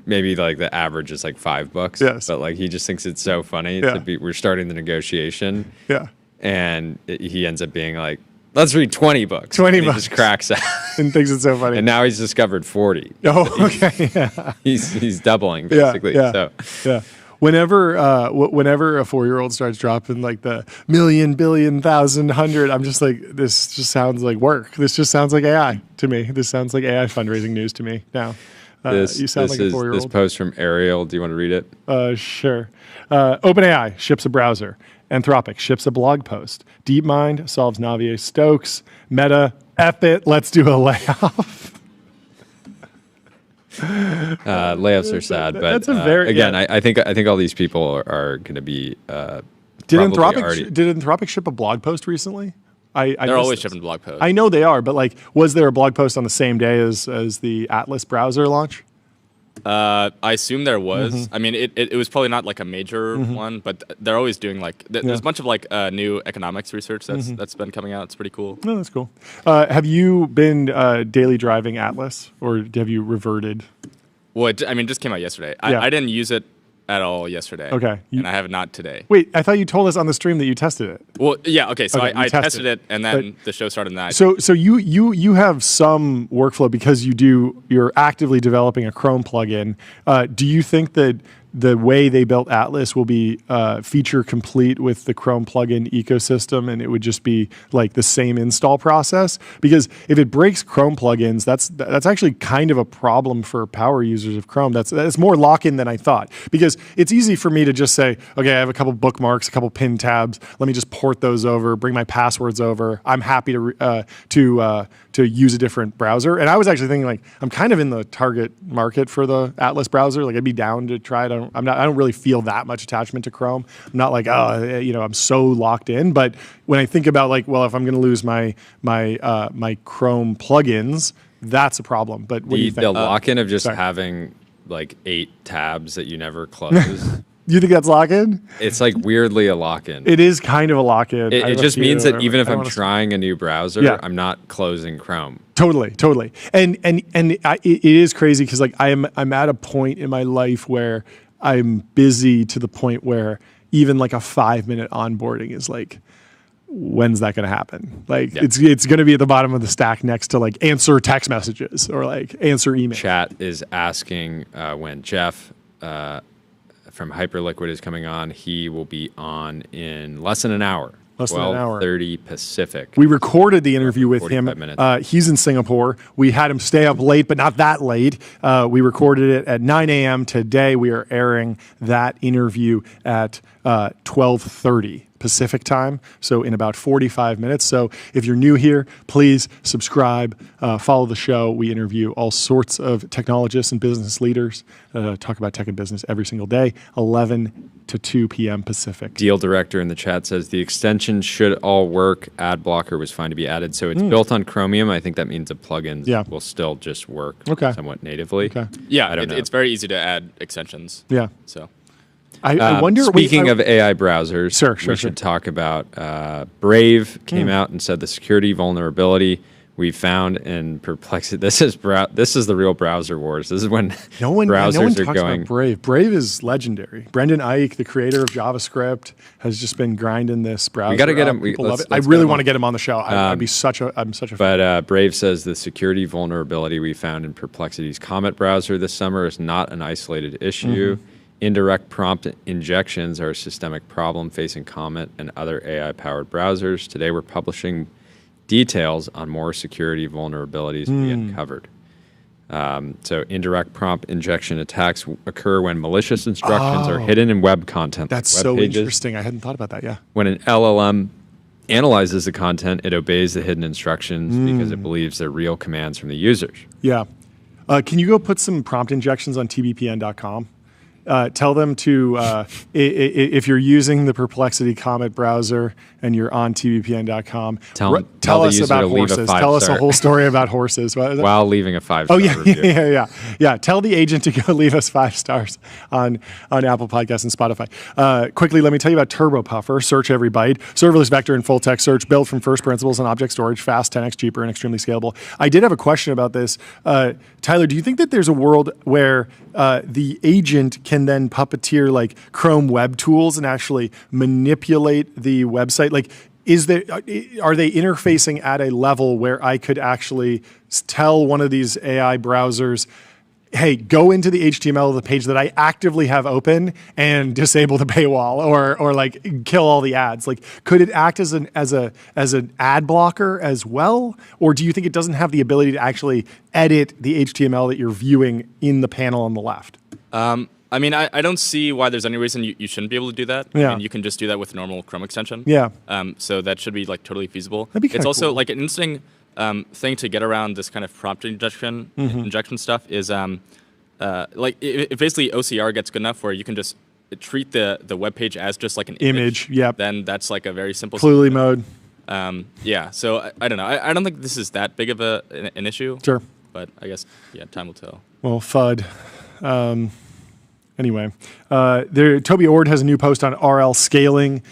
maybe like the average is like 5 books.
Yes.
But like he just thinks it's so funny we're starting the negotiation.
Yeah.
And he ends up being like, let's read 20 books.
20
books.
He
just cracks out.
And thinks it's so funny.
And now he's discovered 40.
Oh, okay. Yeah.
He's doubling, basically.
Yeah. Whenever a 4-year-old starts dropping like the million, billion, thousand, hundred, I'm just like, this just sounds like work. This just sounds like AI to me. This sounds like AI fundraising news to me now. You sound like a 4-year-old.
This post from Ariel. Do you want to read it?
Sure. OpenAI ships a browser. Anthropic ships a blog post. DeepMind solves Navier-Stokes. Meta, F it, let's do a layoff.
Layoffs are sad, but
that's a very,
I think all these people are going to be.
Did Anthropic ship a blog post recently?
They're always shipping blog posts.
I know they are, but like, was there a blog post on the same day as the Atlas browser launch?
I assume there was. Mm-hmm. I mean, it was probably not like a major one, but they're always doing like there's a bunch of like new economics research that's been coming out. It's pretty cool.
No, that's cool. Have you been daily driving Atlas, or have you reverted?
Well, I mean, it just came out yesterday. I didn't use it at all yesterday.
Okay.
And I have not today.
Wait, I thought you told us on the stream that you tested it.
Well, yeah, okay. So I tested it, and then the show started, and then
So you have some workflow because you're actively developing a Chrome plugin. Do you think that the way they built Atlas will be feature complete with the Chrome plugin ecosystem, and it would just be like the same install process? Because if it breaks Chrome plugins, that's actually kind of a problem for power users of Chrome. That's more lock-in than I thought, because it's easy for me to just say, okay, I have a couple bookmarks, a couple pin tabs. Let me just port those over, bring my passwords over. I'm happy to use a different browser. And I was actually thinking, like, I'm kind of in the target market for the Atlas browser. Like, I'd be down to try it. I don't really feel that much attachment to Chrome. I'm not like, I'm so locked in. But when I think about like, well, if I'm going to lose my Chrome plugins, that's a problem. But what do you think?
The lock-in of just having like 8 tabs that you never close.
You think that's lock-in?
It's like weirdly a lock-in.
It is kind of a lock-in.
It just means that even if I'm trying a new browser, I'm not closing Chrome.
Totally. And it is crazy because like I'm at a point in my life where I'm busy to the point where even like a 5-minute onboarding is like, when's that going to happen? Like it's going to be at the bottom of the stack next to like answer text messages or like answer email.
Chat is asking when Jeff from Hyperliquid is coming on. He will be on in less than an hour.
Less than an hour.
12:30 Pacific.
We recorded the interview with him.
Minutes.
He's in Singapore. We had him stay up late, but not that late. We recorded it at 9 a.m. today. We are airing that interview at 12:30 Pacific time, so in about 45 minutes. So if you're new here, please subscribe, follow the show. We interview all sorts of technologists and business leaders, talk about tech and business every single day, 11 to 2 p.m. Pacific.
Deal director in the chat says the extension should all work. Ad blocker was fine to be added. So it's built on Chromium. I think that means the plugins will still just work somewhat natively.
Okay.
Yeah, it's very easy to add extensions.
Yeah.
So
I wonder.
Speaking of AI browsers,
sure,
we should talk about Brave came out and said the security vulnerability we found in Perplexity. This is the real browser wars. This is when browsers
no one
are
talks
going.
About Brave. Brave is legendary. Brendan Eich, the creator of JavaScript, has just been grinding this browser.
We got to get him.
People love it. I really want to get him on the show. I'm such a fan.
But Brave says the security vulnerability we found in Perplexity's Comet browser this summer is not an isolated issue. Indirect prompt injections are a systemic problem facing Comet and other AI-powered browsers. Today, we're publishing details on more security vulnerabilities we uncovered. So indirect prompt injection attacks occur when malicious instructions are hidden in web content.
That's
web
so
pages.
interesting. I hadn't thought about that, yeah.
When an LLM analyzes the content, it obeys the hidden instructions because it believes they're real commands from the users.
Yeah. Can you go put some prompt injections on TBPN.com? Tell them to, if you're using the Perplexity Comet browser and you're on TBPN.com, tell us about horses. Tell us a whole story about horses.
While leaving a 5-star
review. Yeah. Tell the agent to go leave us 5 stars on Apple Podcasts and Spotify. Quickly, let me tell you about Turbo Puffer. Search every byte. Serverless vector and full text search built from first principles and object storage. Fast, 10x cheaper, and extremely scalable. I did have a question about this. Tyler, do you think that there's a world where the agent can then puppeteer like Chrome web tools and actually manipulate the website? Like, are they interfacing at a level where I could actually tell one of these AI browsers, hey, go into the HTML of the page that I actively have open and disable the paywall, or like kill all the ads? Like, could it act as an ad blocker as well? Or do you think it doesn't have the ability to actually edit the HTML that you're viewing in the panel on the left?
I mean, I don't see why there's any reason you shouldn't be able to do that.
Yeah.
I mean, you can just do that with normal Chrome extension.
Yeah.
So that should be like totally feasible.
That'd be
it's also
cool.
like an interesting thing to get around this kind of prompt injection stuff is like if basically OCR gets good enough where you can just treat the web page as just like an image.
Yep.
Then that's like a very simple
Cluely mode.
Yeah. So I don't know. I don't think this is that big of an issue.
Sure.
But I guess time will tell.
Well, FUD. Anyway, Toby Ord has a new post on RL scaling.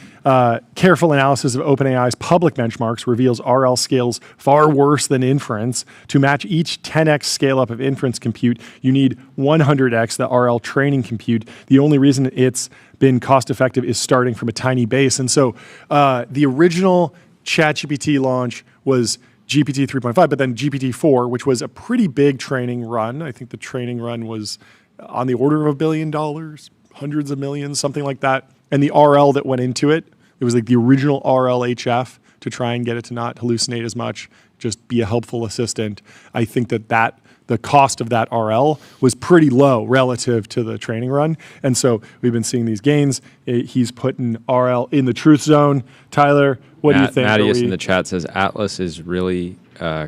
Careful analysis of OpenAI's public benchmarks reveals RL scales far worse than inference. To match each 10x scale up of inference compute, you need 100x the RL training compute. The only reason it's been cost effective is starting from a tiny base. And so the original ChatGPT launch was GPT 3.5, but then GPT-4, which was a pretty big training run. I think the training run was on the order of $1 billion, hundreds of millions, something like that. And the RL that went into it, it was like the original RLHF to try and get it to not hallucinate as much, just be a helpful assistant. I think that the cost of that RL was pretty low relative to the training run. And so we've been seeing these gains. He's putting RL in the truth zone. Tyler, what do you think?
Mattias in the chat says Atlas is really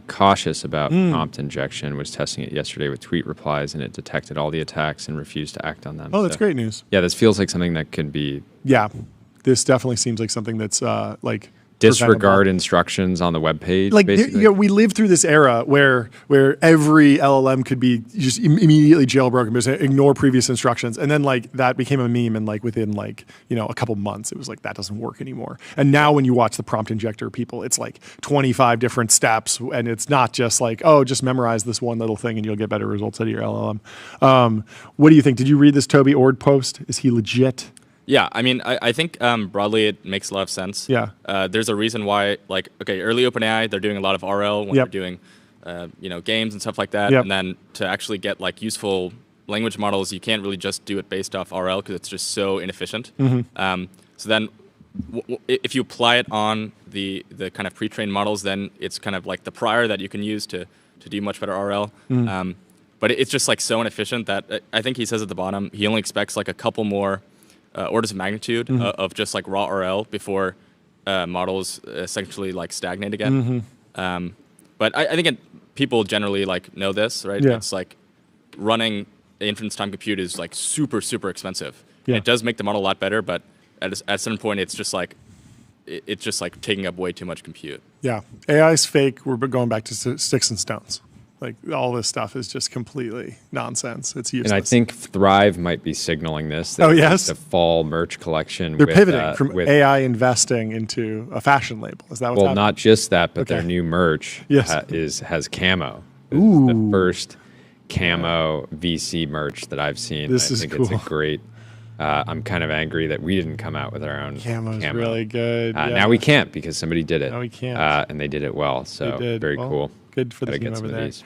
cautious about prompt injection, was testing it yesterday with tweet replies, and it detected all the attacks and refused to act on them.
Oh, that's great news.
Yeah, this feels like something that could be...
Yeah, this definitely seems like something that's like...
disregard instructions on the web page.
Like,
basically.
we live through this era where every LLM could be just immediately jailbroken, because ignore previous instructions, and then like that became a meme, and like within like a couple months, it was like that doesn't work anymore. And now when you watch the prompt injector people, it's like 25 different steps, and it's not just like, oh, just memorize this one little thing and you'll get better results out of your LLM. What do you think? Did you read this Toby Ord post? Is he legit?
Yeah, I mean, I think broadly it makes a lot of sense.
Yeah.
There's a reason why, like, okay, early OpenAI, they're doing a lot of RL when they're doing, games and stuff like that.
Yep.
And then to actually get like useful language models, you can't really just do it based off RL because it's just so inefficient. So then, if you apply it on the kind of pre-trained models, then it's kind of like the prior that you can use to do much better RL. But it's just like so inefficient that I think he says at the bottom he only expects like a couple more orders of magnitude of just like raw RL before models essentially like stagnate again. But I think people generally like know this, right?
Yeah.
It's like running inference time compute is like super, super expensive.
Yeah.
It does make the model a lot better, but at a certain point, it's just like taking up way too much compute.
Yeah. AI's fake. We're going back to sticks and stones. Like all this stuff is just completely nonsense. It's useless.
And I think Thrive might be signaling this.
Oh, yes?
The fall merch collection.
They're pivoting from AI investing into a fashion label. Is that what's happening?
Not just that, but their new merch has camo. Ooh. The first camo VC merch that I've seen.
This is cool.
It's a great... I'm kind of angry that we didn't come out with our own
Camo's
camo.
really good.
Now we can't because somebody did it.
No, we can't.
And they did it well. So very cool.
Good for the team over there.
These.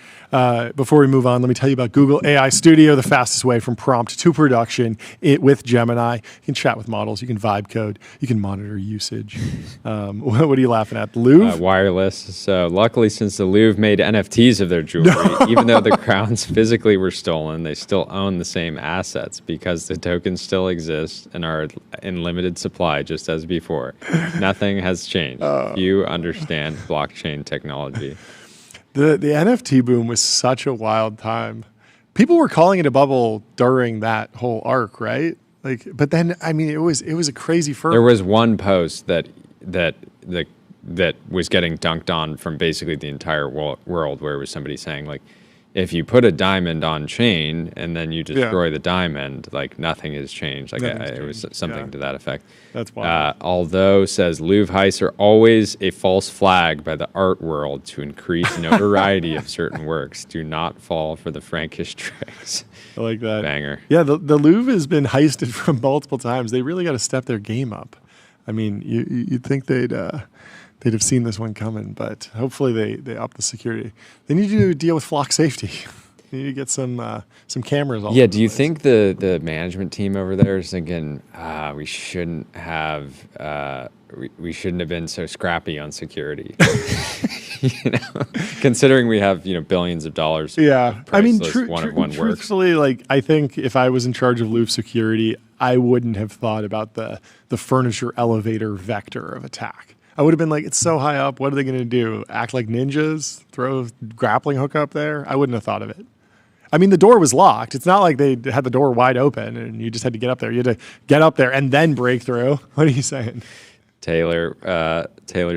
Before we move on, let me tell you about Google AI Studio, the fastest way from prompt to production with Gemini. You can chat with models. You can vibe code. You can monitor usage. What are you laughing at? The Louvre?
Wireless. So luckily, since the Louvre made NFTs of their jewelry, even though the crowns physically were stolen, they still own the same assets because the tokens still exist and are in limited supply, just as before. Nothing has changed. You understand blockchain technology.
The NFT boom was such a wild time. People were calling it a bubble during that whole arc, right? Like, but then I mean, it was a crazy firm.
There was one post that was getting dunked on from basically the entire world, where it was somebody saying like, if you put a diamond on chain and then you destroy the diamond, like nothing has changed. Like it was something to that effect.
That's wild.
Although, says Louvre heists are always a false flag by the art world to increase notoriety of certain works. Do not fall for the Frankish tricks.
I like that.
Banger.
Yeah, the Louvre has been heisted from multiple times. They really got to step their game up. I mean, you'd think they'd have seen this one coming, but hopefully they up the security. They need to deal with flock safety. They need to get some cameras all over
do you
place.
think the management team over there is thinking we shouldn't have been so scrappy on security? Considering we have billions of dollars.
Yeah, I mean,
one
truthfully, like I think if I was in charge of Louvre security, I wouldn't have thought about the furniture elevator vector of attack. I would have been like, it's so high up. What are they going to do? Act like ninjas? Throw a grappling hook up there? I wouldn't have thought of it. I mean, the door was locked. It's not like they had the door wide open and you just had to get up there. You had to get up there and then break through. What are you saying?
Taylor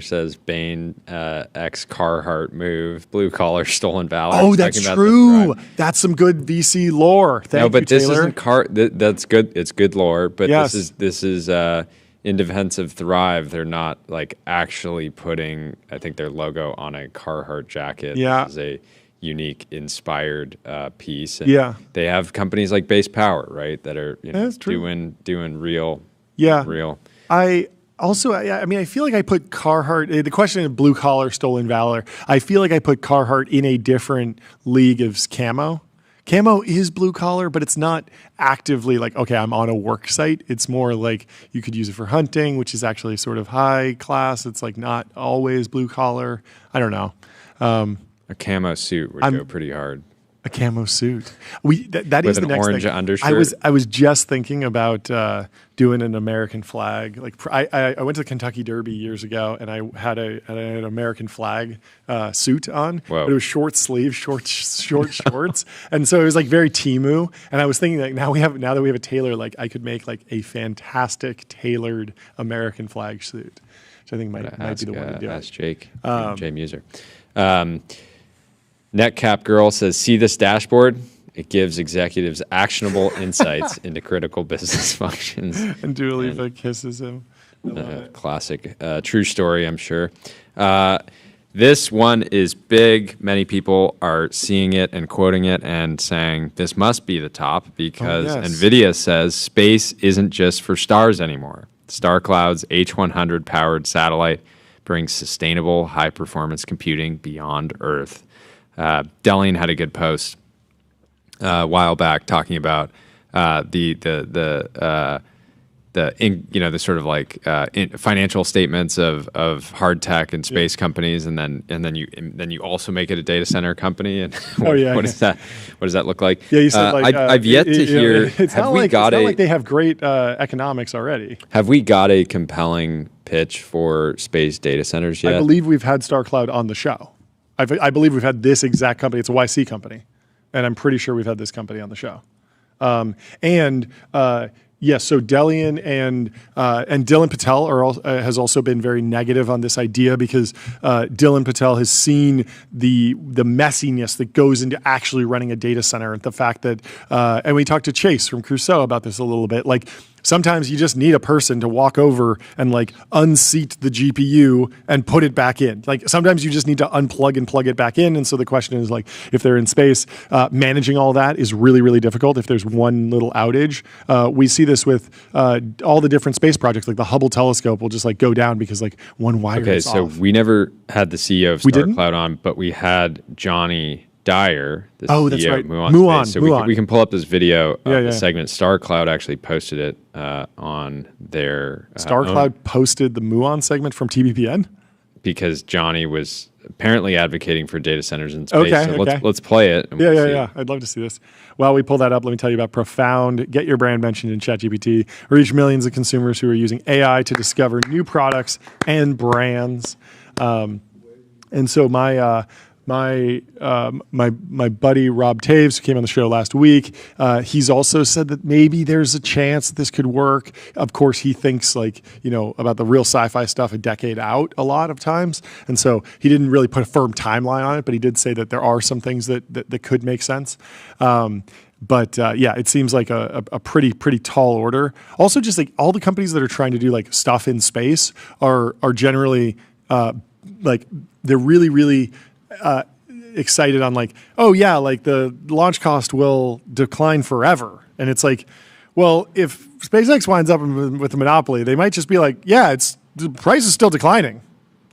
says Bain X Carhartt move, blue collar stolen valor.
Oh, that's true. That's some good VC lore. Thank you,
this
Taylor.
isn't that's good. It's good lore, but this is in defense of Thrive. They're not like actually putting, I think, their logo on a Carhartt jacket.
Yeah,
this is a unique, inspired piece. And they have companies like Base Power, right, that are doing real. Yeah, real.
I mean, I feel like I put Carhartt, the question of blue collar stolen valor, I feel like I put Carhartt in a different league of camo. Camo is blue collar, but it's not actively like, okay, I'm on a work site. It's more like you could use it for hunting, which is actually sort of high class. It's like not always blue collar. I don't know.
A camo suit would go pretty hard.
A camo suit. That is the next
orange
thing.
Undershirt.
I was just thinking about doing an American flag. Like I went to the Kentucky Derby years ago, and I had an American flag suit on.
Whoa.
But it was short sleeves, short shorts, and so it was like very Temu. And I was thinking like now that we have a tailor, like I could make like a fantastic tailored American flag suit, which I think might be the one to do.
Ask Jake, Jay Muser. Netcap Girl says, see this dashboard? It gives executives actionable insights into critical business functions.
And Dua Lipa kisses him.
Classic. True story, I'm sure. This one is big. Many people are seeing it and quoting it and saying this must be the top because NVIDIA says space isn't just for stars anymore. StarCloud's H100 powered satellite brings sustainable high-performance computing beyond Earth. Delian had a good post a while back talking about the sort of like financial statements of hard tech and space companies, and then you also make it a data center company. And what does that look like?
Yeah, you said like
I've yet to hear.
It's not like they have great economics already.
Have we got a compelling pitch for space data centers yet?
I believe we've had StarCloud on the show. I believe we've had this exact company. It's a YC company, and I'm pretty sure we've had this company on the show. Yes, so Delian and Dylan Patel has also been very negative on this idea because Dylan Patel has seen the messiness that goes into actually running a data center, and the fact that and we talked to Chase from Crusoe about this a little bit. Like, sometimes you just need a person to walk over and like unseat the GPU and put it back in. Like, sometimes you just need to unplug and plug it back in. And so the question is, like, if they're in space, managing all that is really, really difficult if there's one little outage. We see this with all the different space projects, like the Hubble telescope will just like go down because like one wire is off.
Okay, so we never had the CEO of StarCloud on, but we had Johnny Dyer, the CEO
that's right.
of Muon. So
Muon.
we can pull up this video of the segment. StarCloud actually posted it on their
StarCloud posted the Muon segment from TBPN
because Johnny was apparently advocating for data centers in space.
Okay,
so let's play it. And
yeah. I'd love to see this. While we pull that up, let me tell you about Profound. Get your brand mentioned in ChatGPT. Reach millions of consumers who are using AI to discover new products and brands. And so my buddy Rob Taves, who came on the show last week, he's also said that maybe there's a chance this could work. Of course, he thinks about the real sci-fi stuff a decade out a lot of times, and so he didn't really put a firm timeline on it. But he did say that there are some things that could make sense. But it seems like a pretty tall order. Also, just like all the companies that are trying to do like stuff in space are generally like they're really excited on like, oh yeah, like the launch cost will decline forever. And it's like, well, if SpaceX winds up with a monopoly, they might just be like, yeah, the price is still declining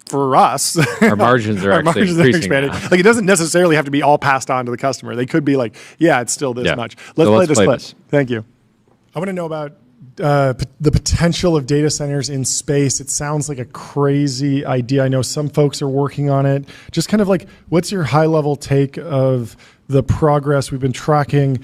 for us.
Our margins are actually expanding.
Like, it doesn't necessarily have to be all passed on to the customer. They could be like, yeah, it's still this much. Let's play this clip. Thank you. I want to know about the potential of data centers in space. It sounds like a crazy idea. I know some folks are working on it. Just kind of like, what's your high level take of the progress we've been tracking?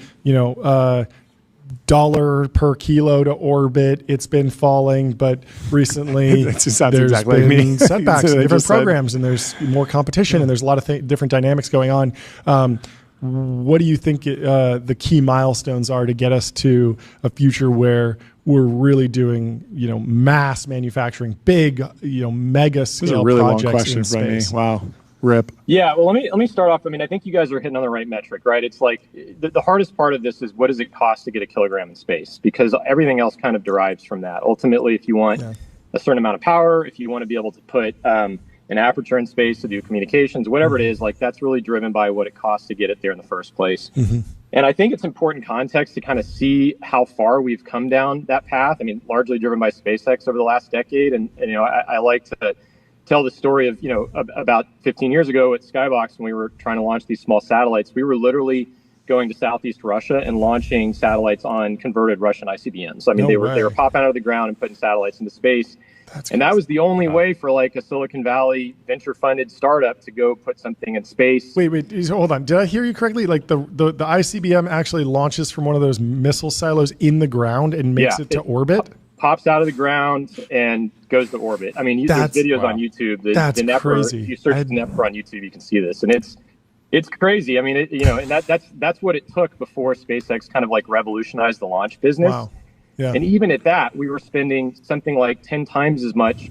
Dollar per kilo to orbit. It's been falling, but recently there's exactly been setbacks in different programs, and there's more competition, and there's a lot of different dynamics going on. What do you think the key milestones are to get us to a future where we're really doing, mass manufacturing, big, mega scale projects? This is a really long question from me. Wow. Rip.
Yeah, well, let me start off. I mean, I think you guys are hitting on the right metric, right? It's like the hardest part of this is what does it cost to get a kilogram in space? Because everything else kind of derives from that. Ultimately, if you want a certain amount of power, if you want to be able to put an aperture in space to do communications, whatever it is, like that's really driven by what it costs to get it there in the first place. Mm-hmm. And I think it's important context to kind of see how far we've come down that path. I mean, largely driven by SpaceX over the last decade. And I like to tell the story of, about 15 years ago at Skybox when we were trying to launch these small satellites. We were literally going to Southeast Russia and launching satellites on converted Russian ICBMs. I mean, they were popping out of the ground and putting satellites into space. That was the only way for like a Silicon Valley venture-funded startup to go put something in space.
Wait, hold on. Did I hear you correctly? Like the ICBM actually launches from one of those missile silos in the ground and makes it to orbit?
Pops out of the ground and goes to orbit. I mean, there's videos on YouTube.
That's crazy.
If you search the NEPR on YouTube, you can see this, and it's crazy. I mean, and that's what it took before SpaceX kind of like revolutionized the launch business.
Wow. Yeah.
And even at that, we were spending something like 10 times as much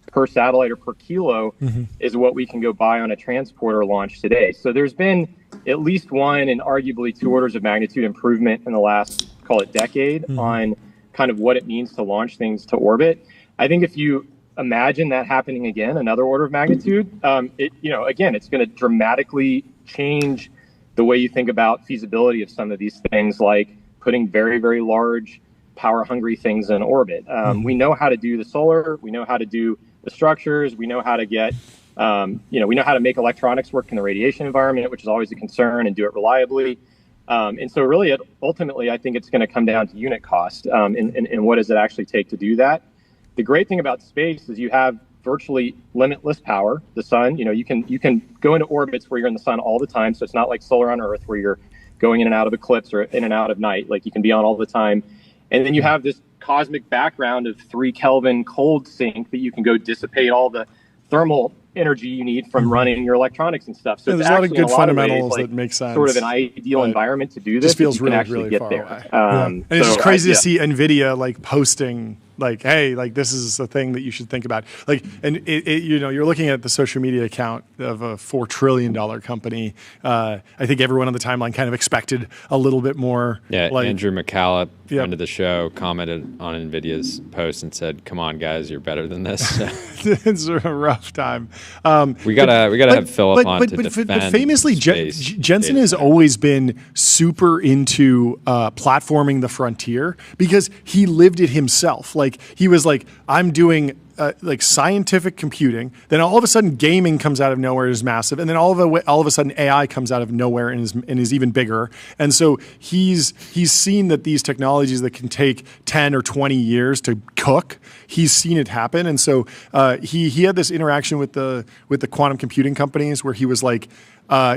per satellite or per kilo is what we can go buy on a transporter launch today. So there's been at least one and arguably 2 orders of magnitude improvement in the last, call it decade, on kind of what it means to launch things to orbit. I think if you imagine that happening again, another order of magnitude, again, it's going to dramatically change the way you think about feasibility of some of these things, like putting very, very large, power-hungry things in orbit. We know how to do the solar. We know how to do the structures. We know how to get, we know how to make electronics work in the radiation environment, which is always a concern, and do it reliably. And so really, ultimately, I think it's going to come down to unit cost and what does it actually take to do that. The great thing about space is you have virtually limitless power. The sun, you can go into orbits where you're in the sun all the time. So it's not like solar on Earth where you're going in and out of eclipse or in and out of night. Like you can be on all the time. And then you have this cosmic background of 3 Kelvin cold sink that you can go dissipate all the thermal energy you need from running your electronics and stuff. So
there's a lot of good fundamentals that make sense.
Sort of an ideal environment to do this.
Just feels really,
actually
really
get
far
there.
away. And it's just crazy to see NVIDIA like posting like, hey, like this is a thing that you should think about. Like, and you're looking at the social media account of a $4 trillion company. I think everyone on the timeline kind of expected a little bit more.
Yeah, Andrew McCallum, friend of the show, commented on NVIDIA's post and said, "Come on, guys, you're better than this."
It's a rough time.
We gotta have Philip on to defend.
But famously, Jensen has always been super into platforming the frontier because he lived it himself. Like he was like, I'm doing like scientific computing. Then all of a sudden, gaming comes out of nowhere and is massive, and then all of a sudden, AI comes out of nowhere and is even bigger. And so he's seen that these technologies that can take 10 or 20 years to cook, he's seen it happen. And so he had this interaction with the quantum computing companies where he was like.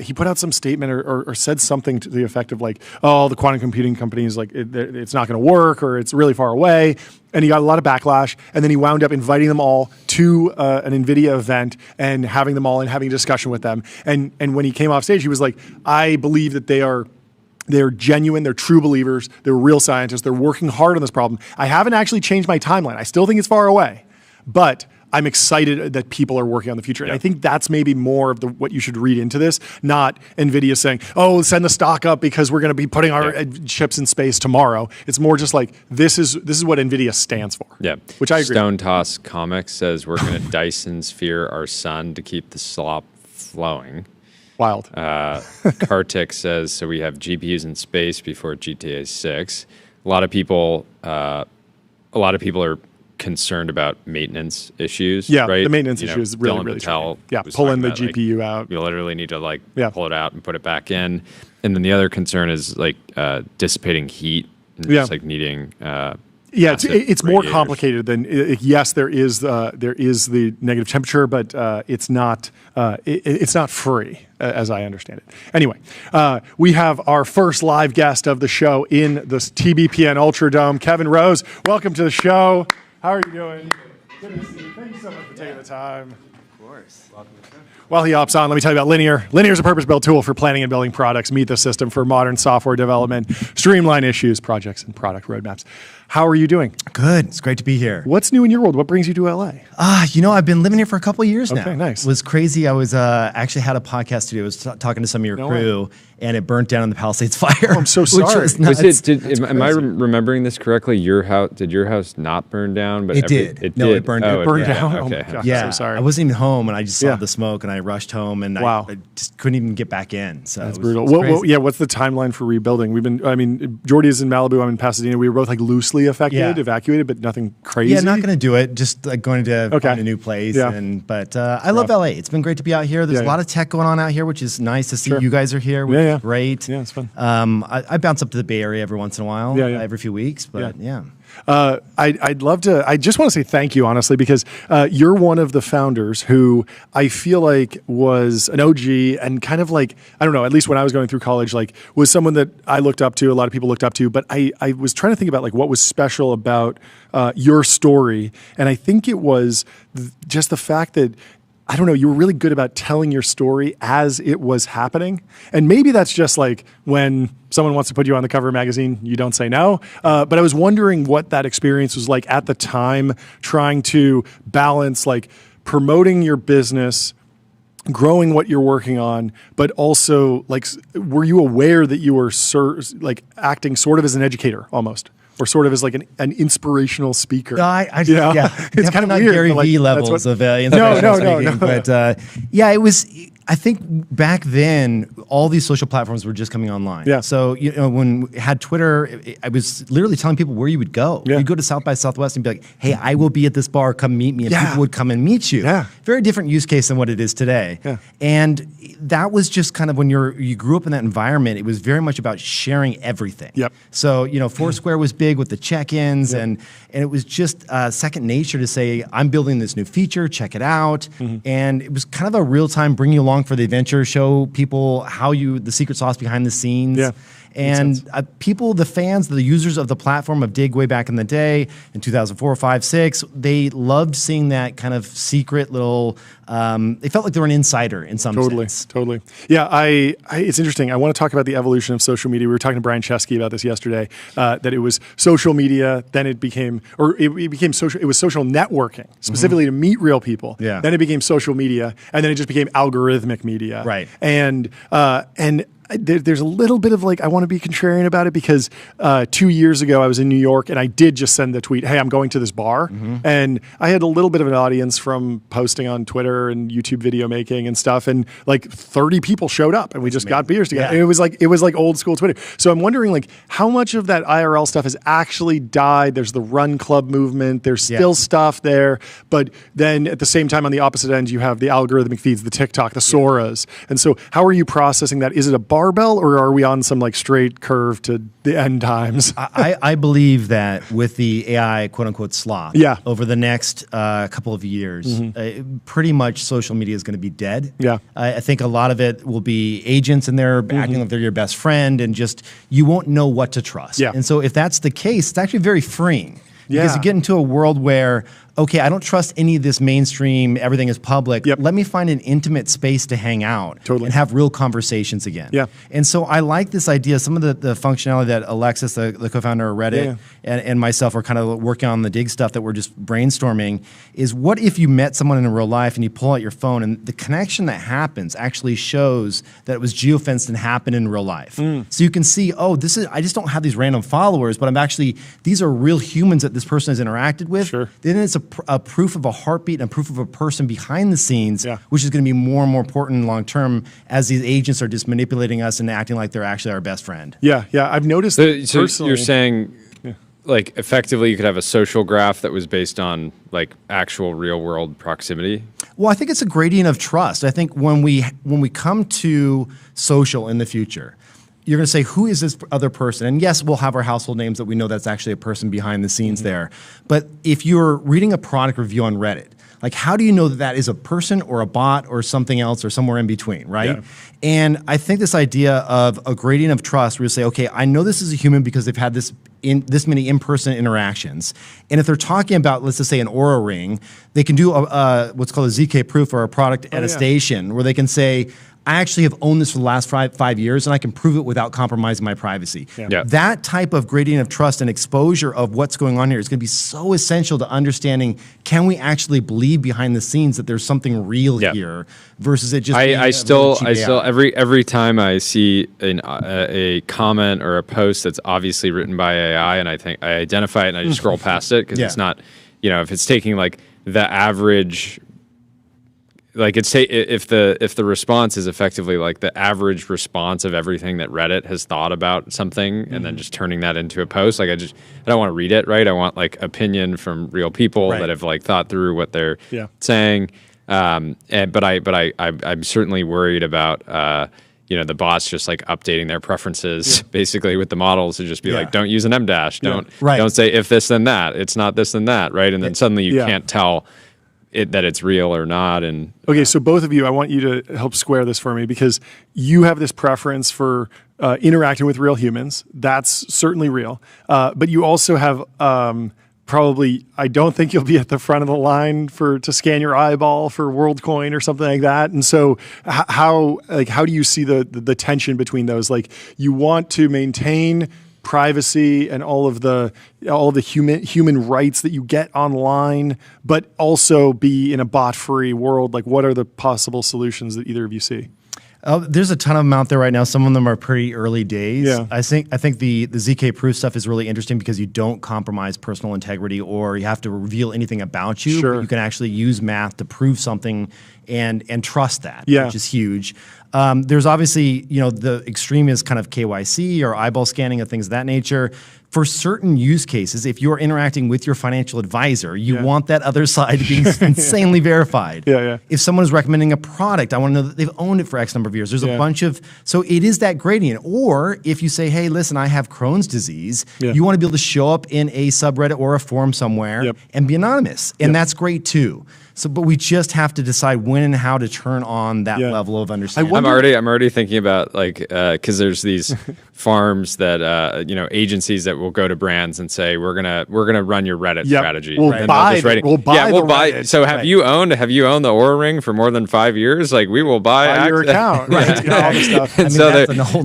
He put out some statement or said something to the effect of like, oh, the quantum computing companies, like it's not going to work or it's really far away. And he got a lot of backlash. And then he wound up inviting them all to an NVIDIA event and having them all and having a discussion with them. And when he came off stage, he was like, I believe that they're genuine. They're true believers. They're real scientists. They're working hard on this problem. I haven't actually changed my timeline. I still think it's far away, but I'm excited that people are working on the future. And I think that's maybe more of what you should read into this, not NVIDIA saying, oh, send the stock up because we're going to be putting our chips in space tomorrow. It's more just like, this is what NVIDIA stands for.
Yeah.
Which I agree.
Stone Toss Comics says we're going to Dyson sphere our sun to keep the slop flowing.
Wild.
Kartik says, so we have GPUs in space before GTA 6. A lot of people are concerned about maintenance issues.
Yeah,
right?
The maintenance issue is really tricky. Yeah, pulling the GPU out.
You literally need to pull it out and put it back in. And then the other concern is like dissipating heat and just like needing.
It's more complicated than yes. There is the negative temperature, but it's not free as I understand it. Anyway, we have our first live guest of the show in the TBPN Ultra Dome, Kevin Rose. Welcome to the show. How are you doing? Good to see you. Thank you so much for taking the time.
Of course. Welcome to the show.
While he hops on, let me tell you about Linear. Linear is a purpose-built tool for planning and building products. Meet the system for modern software development, streamline issues, projects, and product roadmaps. How are you doing?
Good. It's great to be here.
What's new in your world? What brings you to LA?
I've been living here for a couple of years now.
Okay, nice.
It was crazy. I was actually had a podcast studio. I was talking to some of your crew, and it burnt down in the Palisades fire.
Oh, I'm so sorry.
Am I remembering this correctly? Did your house not burn down? But
it did.
It
burned
down. It burned down?
Okay.
Oh my gosh,
yeah.
I'm so sorry.
I wasn't even home, and I just saw the smoke, and I rushed home, and I just couldn't even get back in. So
that's brutal. What's the timeline for rebuilding? Jordy is in Malibu. I'm in Pasadena. We were both like loosely affected, evacuated, but nothing crazy.
Yeah, not going to do it. Just like going to find a new place.
Yeah.
But I love LA. It's been great to be out here. There's a lot of tech going on out here, which is nice to see. You guys are here, which is great.
Yeah, it's fun.
I bounce up to the Bay Area every once in a while, every few weeks, but
I'd love to. I just want to say thank you, honestly, because you're one of the founders who I feel like was an OG and kind of like, I don't know, at least when I was going through college, like was someone that I looked up to, a lot of people looked up to, but I was trying to think about like what was special about your story. And I think it was just the fact that, I don't know, you were really good about telling your story as it was happening. And maybe that's just like when someone wants to put you on the cover of a magazine, you don't say no. But I was wondering what that experience was like at the time, trying to balance like promoting your business, growing what you're working on, but also like, were you aware that you were like acting sort of as an educator almost? or sort of as like an inspirational speaker.
It's kind of weird. Gary Vee levels of inspirational speaking. But it was. I think back then, all these social platforms were just coming online.
Yeah.
So, when we had Twitter, I was literally telling people where you would go.
Yeah.
You'd go to South by Southwest and be like, hey, I will be at this bar, come meet me. And people would come and meet you.
Yeah.
Very different use case than what it is today.
Yeah.
And that was just kind of when you grew up in that environment, it was very much about sharing everything.
Yep.
So, Foursquare was big with the check-ins, and it was just second nature to say, I'm building this new feature, check it out. And it was kind of a real-time bring you along for the adventure, show people how the secret sauce behind the scenes.
Yeah.
And people, the fans, the users of the platform of Dig way back in the day, in 2004, 5, 6, they loved seeing that kind of secret little, they felt like they were an insider in some sense.
Totally. Yeah, it's interesting. I want to talk about the evolution of social media. We were talking to Brian Chesky about this yesterday, that it was social media, then it became social, it was social networking, specifically to meet real people.
Yeah.
Then it became social media, and then it just became algorithmic media.
Right.
And there's a little bit of I want to be contrarian about it because 2 years ago I was in New York and I did just send the tweet, hey, I'm going to this bar. And I had a little bit of an audience from posting on Twitter and YouTube video making and stuff. And 30 people showed up and we just got beers together.
Yeah.
And it was like old school Twitter. So I'm wondering how much of that IRL stuff has actually died. There's the Run Club movement. There's still stuff there. But then at the same time on the opposite end, you have the algorithmic feeds, the TikTok, the Soras. And so how are you processing that? Is it a barbell, or are we on some straight curve to the end times?
I believe that with the AI quote unquote slop, over the next couple of years, pretty much social media is going to be dead.
Yeah.
I think a lot of it will be agents in there acting like they're your best friend, and just you won't know what to trust.
Yeah.
And so if that's the case, it's actually very freeing. Because
Yeah.
you get into a world where, okay, I don't trust any of this mainstream, everything is public.
Yep.
Let me find an intimate space to hang out
Totally.
and have real conversations again.
Yeah.
And so I like this idea. Some of the functionality that Alexis, the co-founder of Reddit, and myself are kind of working on the Dig stuff that we're just brainstorming is, what if you met someone in real life and you pull out your phone and the connection that happens actually shows that it was geofenced and happened in real life. So you can see, I just don't have these random followers, but these are real humans that this person has interacted with.
Sure.
Then it's a proof of a heartbeat and a proof of a person behind the scenes,
Yeah.
which is going to be more and more important long term as these agents are just manipulating us and acting like they're actually our best friend.
Yeah. I've noticed
So
personally.
you're saying, effectively, you could have a social graph that was based on actual real world proximity.
Well, I think it's a gradient of trust. I think when we come to social in the future, you're going to say, who is this other person? And yes, we'll have our household names that we know that's actually a person behind the scenes there. But if you're reading a product review on Reddit, how do you know that that is a person or a bot or something else or somewhere in between, right?
Yeah.
And I think this idea of a gradient of trust where you say, okay, I know this is a human because they've had this many in-person interactions. And if they're talking about, let's just say, an Oura Ring, they can do what's called a ZK proof or a product attestation where they can say, I actually have owned this for the last 5 years, and I can prove it without compromising my privacy.
Yeah.
That type of gradient of trust and exposure of what's going on here is going to be so essential to understanding, can we actually believe behind the scenes that there's something real here versus it just being
I still every time I see a comment or a post that's obviously written by AI, and I think I identify it and I just scroll past it because it's not, if it's taking the average. If the response is effectively the average response of everything that Reddit has thought about something, and then just turning that into a post, I don't want to read it, right? I want opinion from real people that have thought through what they're saying. But I'm certainly worried about the bots just updating their preferences basically with the models to just be don't use an M dash, don't say if this then that, it's not this then that, right? And then suddenly you can't tell that it's real or not. And
okay, so both of you, I want you to help square this for me, because you have this preference for interacting with real humans. That's certainly real. But you also have probably, I don't think you'll be at the front of the line to scan your eyeball for WorldCoin or something like that. And so how do you see the tension between those? You want to maintain privacy and all of the human rights that you get online, but also be in a bot-free world. What are the possible solutions that either of you see?
There's a ton of them out there right now. Some of them are pretty early days.
Yeah.
I think the ZK proof stuff is really interesting because you don't compromise personal integrity or you have to reveal anything about you.
Sure.
But you can actually use math to prove something and trust that,
Yeah.
which is huge. There's obviously, the extreme is kind of KYC or eyeball scanning and things of that nature. For certain use cases, if you're interacting with your financial advisor, you want that other side to be insanely verified.
Yeah.
If someone is recommending a product, I want to know that they've owned it for X number of years. There's a bunch of, so it is that gradient. Or if you say, hey, listen, I have Crohn's disease, you want to be able to show up in a subreddit or a forum somewhere and be anonymous. And that's great too. So, but we just have to decide when and how to turn on that level of understanding.
I'm already thinking about because there's these farms that agencies that will go to brands and say we're gonna run your Reddit strategy.
We'll buy. We'll buy.
Reddit. So have you owned the Oura Ring for more than 5 years? Like we will buy
your account, right? All this stuff.
And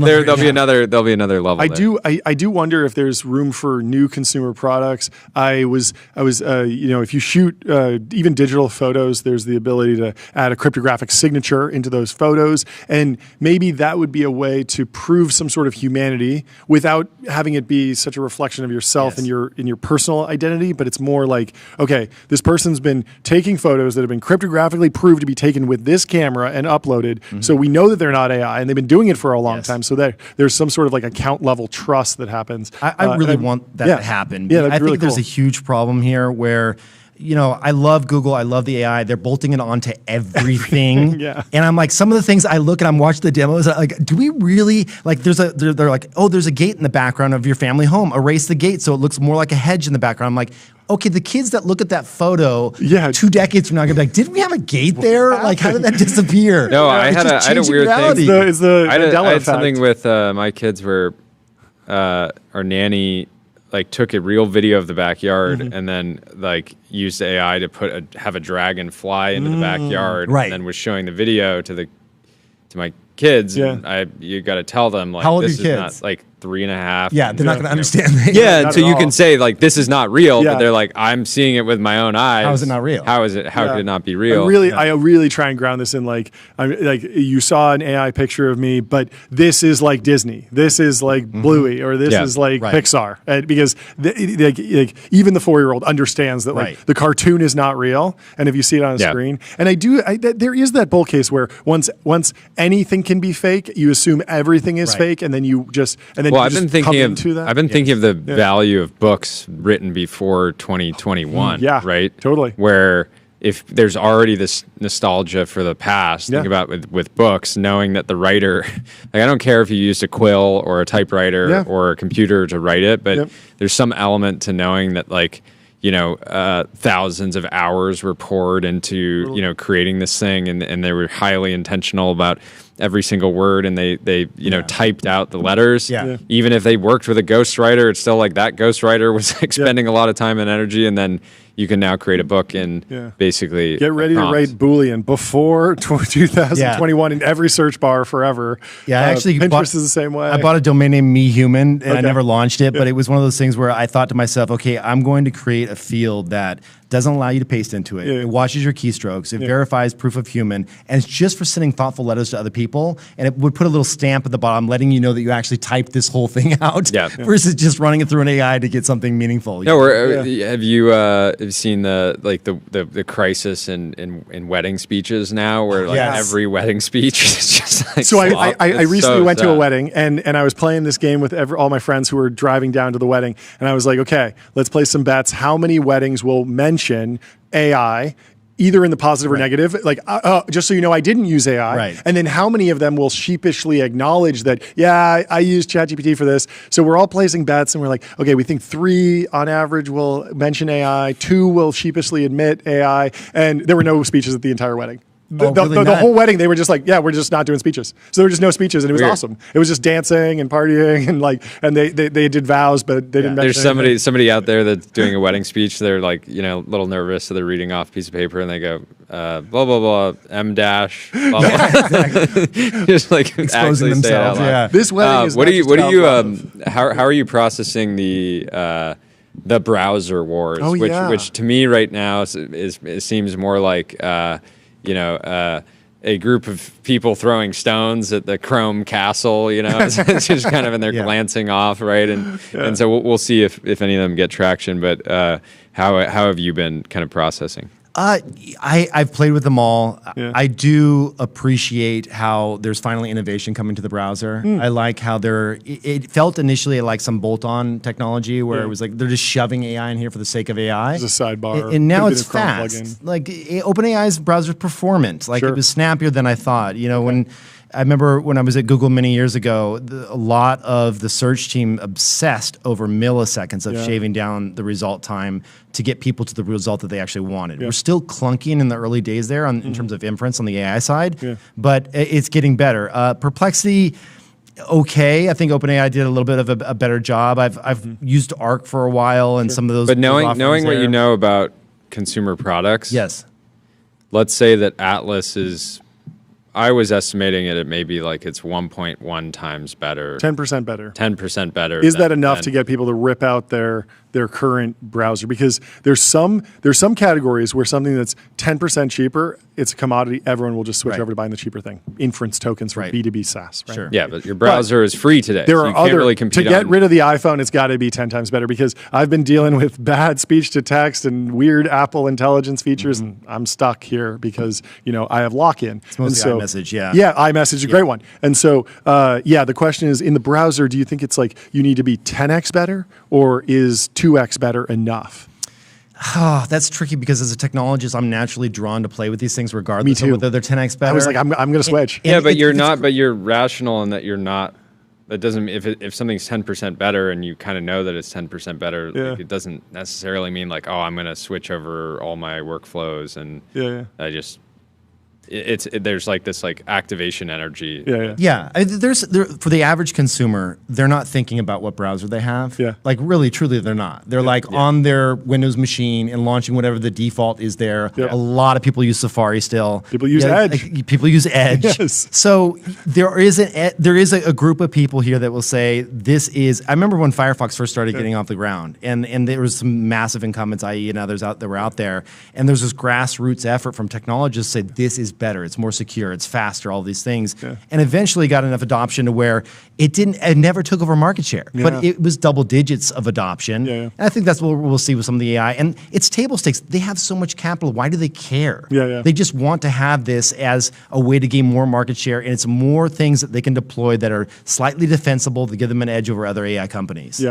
there'll be another level.
I do wonder if there's room for new consumer products. I was if you shoot even digital photos, there's the ability to add a cryptographic signature into those photos, and maybe that would be a way to prove some sort of humanity without having it be such a reflection of yourself and your personal identity. But it's more like, okay, this person's been taking photos that have been cryptographically proved to be taken with this camera and uploaded, so we know that they're not AI, and they've been doing it for a long time. So there's some sort of like account level trust that happens.
I really want that to happen.
Yeah,
I think there's
cool.
a huge problem here where, I love Google, I love the AI. They're bolting it onto everything. And I'm like, some of the things I look and I'm watching the demos, like, do we really, like, they're like, oh, there's a gate in the background of your family home. Erase the gate so it looks more like a hedge in the background. I'm like, okay, the kids that look at that photo 2 decades from now are going to be like, didn't we have a gate there? Like, how did that disappear?
No, I had a weird thing. I had something with my kids where our nanny took a real video of the backyard and then used AI to have a dragon fly into the backyard, and then was showing the video to my kids. And you got to tell them
how old
this
are your
is
kids?
not 3.5.
Yeah, they're not going to understand that.
Yeah, so you can say this is not real, but they're like, I'm seeing it with my own eyes.
How is it not real?
How could it not be real?
I really try and ground this in you saw an AI picture of me, but this is like Disney. This is like Bluey, or this is like Pixar, because even the 4-year-old understands that the cartoon is not real, and if you see it on a screen, and there is that bull case where once anything can be fake, you assume everything is fake, and then I've been thinking
of the value of books written before 2021. Right?
Totally.
Where if there's already this nostalgia for the past, think about with books, knowing that the writer, I don't care if you used a quill or a typewriter or a computer to write it, but there's some element to knowing that thousands of hours were poured into creating this thing, and they were highly intentional about every single word, and they typed out the letters. Even if they worked with a ghostwriter, it's still like that ghostwriter was spending a lot of time and energy, and then you can now create a book in basically
get ready to write Boolean before 2021 in every search bar forever. Pinterest is the same way.
I bought a domain name MeHuman, and I never launched it, but it was one of those things where I thought to myself, okay, I'm going to create a field that doesn't allow you to paste into it. It watches your keystrokes. It verifies proof of human, and it's just for sending thoughtful letters to other people. And it would put a little stamp at the bottom, letting you know that you actually typed this whole thing out, versus just running it through an AI to get something meaningful.
Have you seen the crisis in wedding speeches now, where every wedding speech is just
so I recently went to a wedding, and I was playing this game with all my friends who were driving down to the wedding, and I was like, okay, let's play some bets. How many weddings will mention AI, either in the positive or negative, just so you know, I didn't use AI. And then how many of them will sheepishly acknowledge that, I used ChatGPT for this. So we're all placing bets, and we're like, okay, we think 3 on average will mention AI, 2 will sheepishly admit AI, and there were no speeches at the entire wedding. The whole wedding, they were just like, we're just not doing speeches. So there were just no speeches, and it was awesome. It was just dancing and partying, and they did vows, but they didn't mention
There's somebody out there that's doing a wedding speech. They're a little nervous, so they're reading off a piece of paper, and they go, blah, blah, blah, M dash, blah, blah. Just
exposing themselves.
This wedding is
how are you processing the browser wars, which to me right now is seems more like a group of people throwing stones at the Chrome castle, it's just kind of, and they're glancing off, right? And so we'll see if any of them get traction. But how have you been kind of processing?
I've played with them all. Yeah. I do appreciate how there's finally innovation coming to the browser. I like how it felt initially like some bolt-on technology where it was like they're just shoving AI in here for the sake of AI.
It's a sidebar.
And now it's fast. Like OpenAI's browser is performant. Like it was snappier than I thought. When I remember when I was at Google many years ago, a lot of the search team obsessed over milliseconds of shaving down the result time to get people to the result that they actually wanted. We're still clunking in the early days there in terms of inference on the AI side, but it's getting better. Perplexity, okay. I think OpenAI did a little bit of a better job. I've used Arc for a while and some of those.
But knowing what you know about consumer products,
yes.
Let's say that Atlas is. I was estimating it at maybe like it's 1.1 times better.
10% better.
10% better.
Is that enough to get people to rip out their current browser? Because there's some categories where something that's 10% cheaper, it's a commodity. Everyone will just switch over to buying the cheaper thing. Inference tokens for B2B SaaS. Right?
Sure.
Yeah, but your browser is free today.
There
so
are
you can't really compete
to get rid of the iPhone, it's got to be 10 times better because I've been dealing with bad speech to text and weird Apple intelligence features, and I'm stuck here because I have lock-in.
It's mostly iMessage, yeah.
Yeah, iMessage is a great one. And so, the question is, in the browser, do you think it's like you need to be 10x better, or is 2x better enough?
Oh, that's tricky because as a technologist, I'm naturally drawn to play with these things regardless of whether they're 10x better.
I was like, I'm going to switch.
But you're not. But you're rational in that you're not. That doesn't. If something's 10% better and you kind of know that it's 10% better, like, it doesn't necessarily mean like, oh, I'm going to switch over all my workflows and I just. There's like this like activation energy.
Yeah. There's for the average consumer, they're not thinking about what browser they have.
Yeah.
Like really, truly, they're not. They're like on their Windows machine and launching whatever the default is there. A lot of people use Safari still.
People use Edge.
People use Edge.
Yes.
So there is a group of people here that will say this is. I remember when Firefox first started getting off the ground, and there was some massive incumbents, IE and others that were out there, and there's this grassroots effort from technologists to say this is better, it's more secure, it's faster, all these things, and eventually got enough adoption to where it never took over market share, but it was double digits of adoption. And I think that's what we'll see with some of the AI, and it's table stakes. They have so much capital. Why do they care? They just want to have this as a way to gain more market share, and it's more things that they can deploy that are slightly defensible to give them an edge over other AI companies.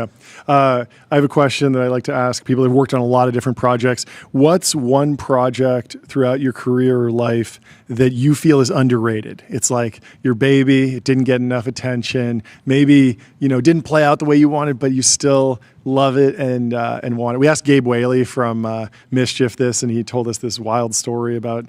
I have a question that I like to ask people who've worked on a lot of different projects. What's one project throughout your career or life that you feel is underrated? It's like your baby, it didn't get enough attention, maybe didn't play out the way you wanted, but you still love it and want it. We asked Gabe Whaley from Mischief this, and he told us this wild story about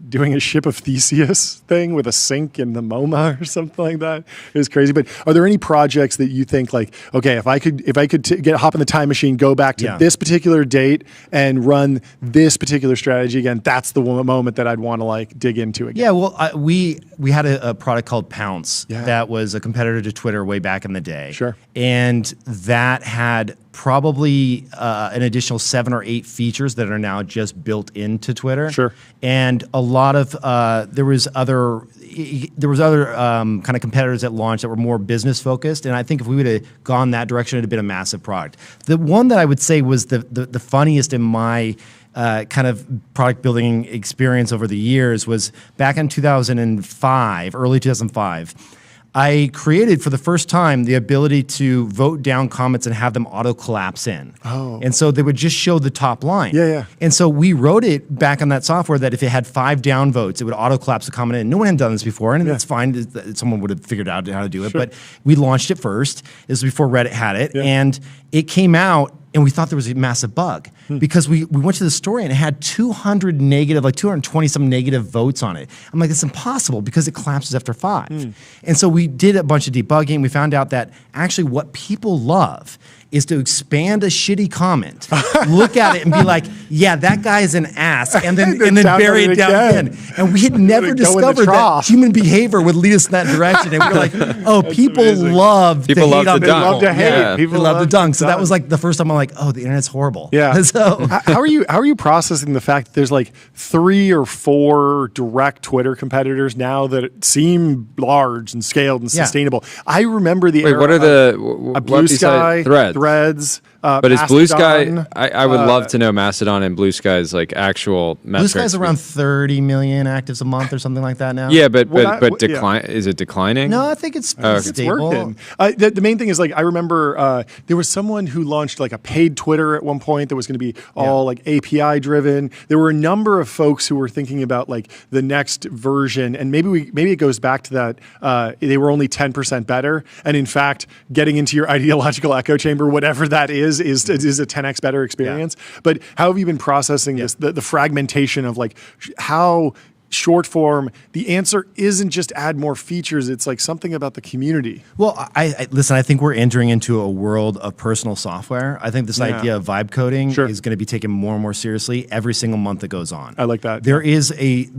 doing a Ship of Theseus thing with a sink in the MoMA or something like that. It was crazy. But are there any projects that you think like, okay, if I could hop in the time machine, go back to this particular date and run this particular strategy again, that's the moment that I'd want to like dig into again?
Yeah, well, we had a product called Pounce that was a competitor to Twitter way back in the day.
Sure.
And that had probably an additional 7 or 8 features that are now just built into Twitter.
Sure.
And a lot of there was other kind of competitors that launched that were more business focused, and I think if we would have gone that direction, it would have been a massive product. The one that I would say was the funniest in my kind of product building experience over the years was back in 2005, early 2005. I created for the first time the ability to vote down comments and have them auto collapse in.
Oh.
And so they would just show the top line.
Yeah.
And so we wrote it back on that software that if it had 5 down votes, it would auto collapse the comment in. No one had done this before, and it's fine. Someone would have figured out how to do it. Sure. But we launched it first. This was before Reddit had it. And it came out, and we thought there was a massive bug because we went to the story and it had 220 some negative votes on it. I'm like, it's impossible because it collapses after 5. And so we did a bunch of debugging. We found out that actually what people love is to expand a shitty comment, look at it and be like, yeah, that guy is an ass, and then bury it down again. And we had never discovered that human behavior would lead us in that direction. And we were like, oh, people love to hate on people.
Love to hate.
People love to dunk. So that was like the first time I'm like, oh, the internet's horrible.
Yeah.
So
how are you processing the fact that there's like 3 or 4 direct Twitter competitors now that seem large and scaled and sustainable? I remember the era
what are the
Blue Sky,
Threads. But is Blue Sky? I would love to know Mastodon and Blue Sky's like actual metrics.
Blue Sky's around 30 million actives a month or something like that now.
Yeah, but decline. Yeah. Is it declining?
No, I think it's stable.
It's working. The main thing is like I remember there was someone who launched like a paid Twitter at one point that was going to be all like API driven. There were a number of folks who were thinking about like the next version, and maybe it goes back to that they were only 10% better, and in fact, getting into your ideological echo chamber, whatever that is a 10x better experience. Yeah. But how have you been processing this, the fragmentation of like how short form, the answer isn't just add more features, it's like something about the community.
Well, I listen, I think we're entering into a world of personal software. I think this idea of vibe coding is going to be taken more and more seriously every single month that goes on.
I like that.
There is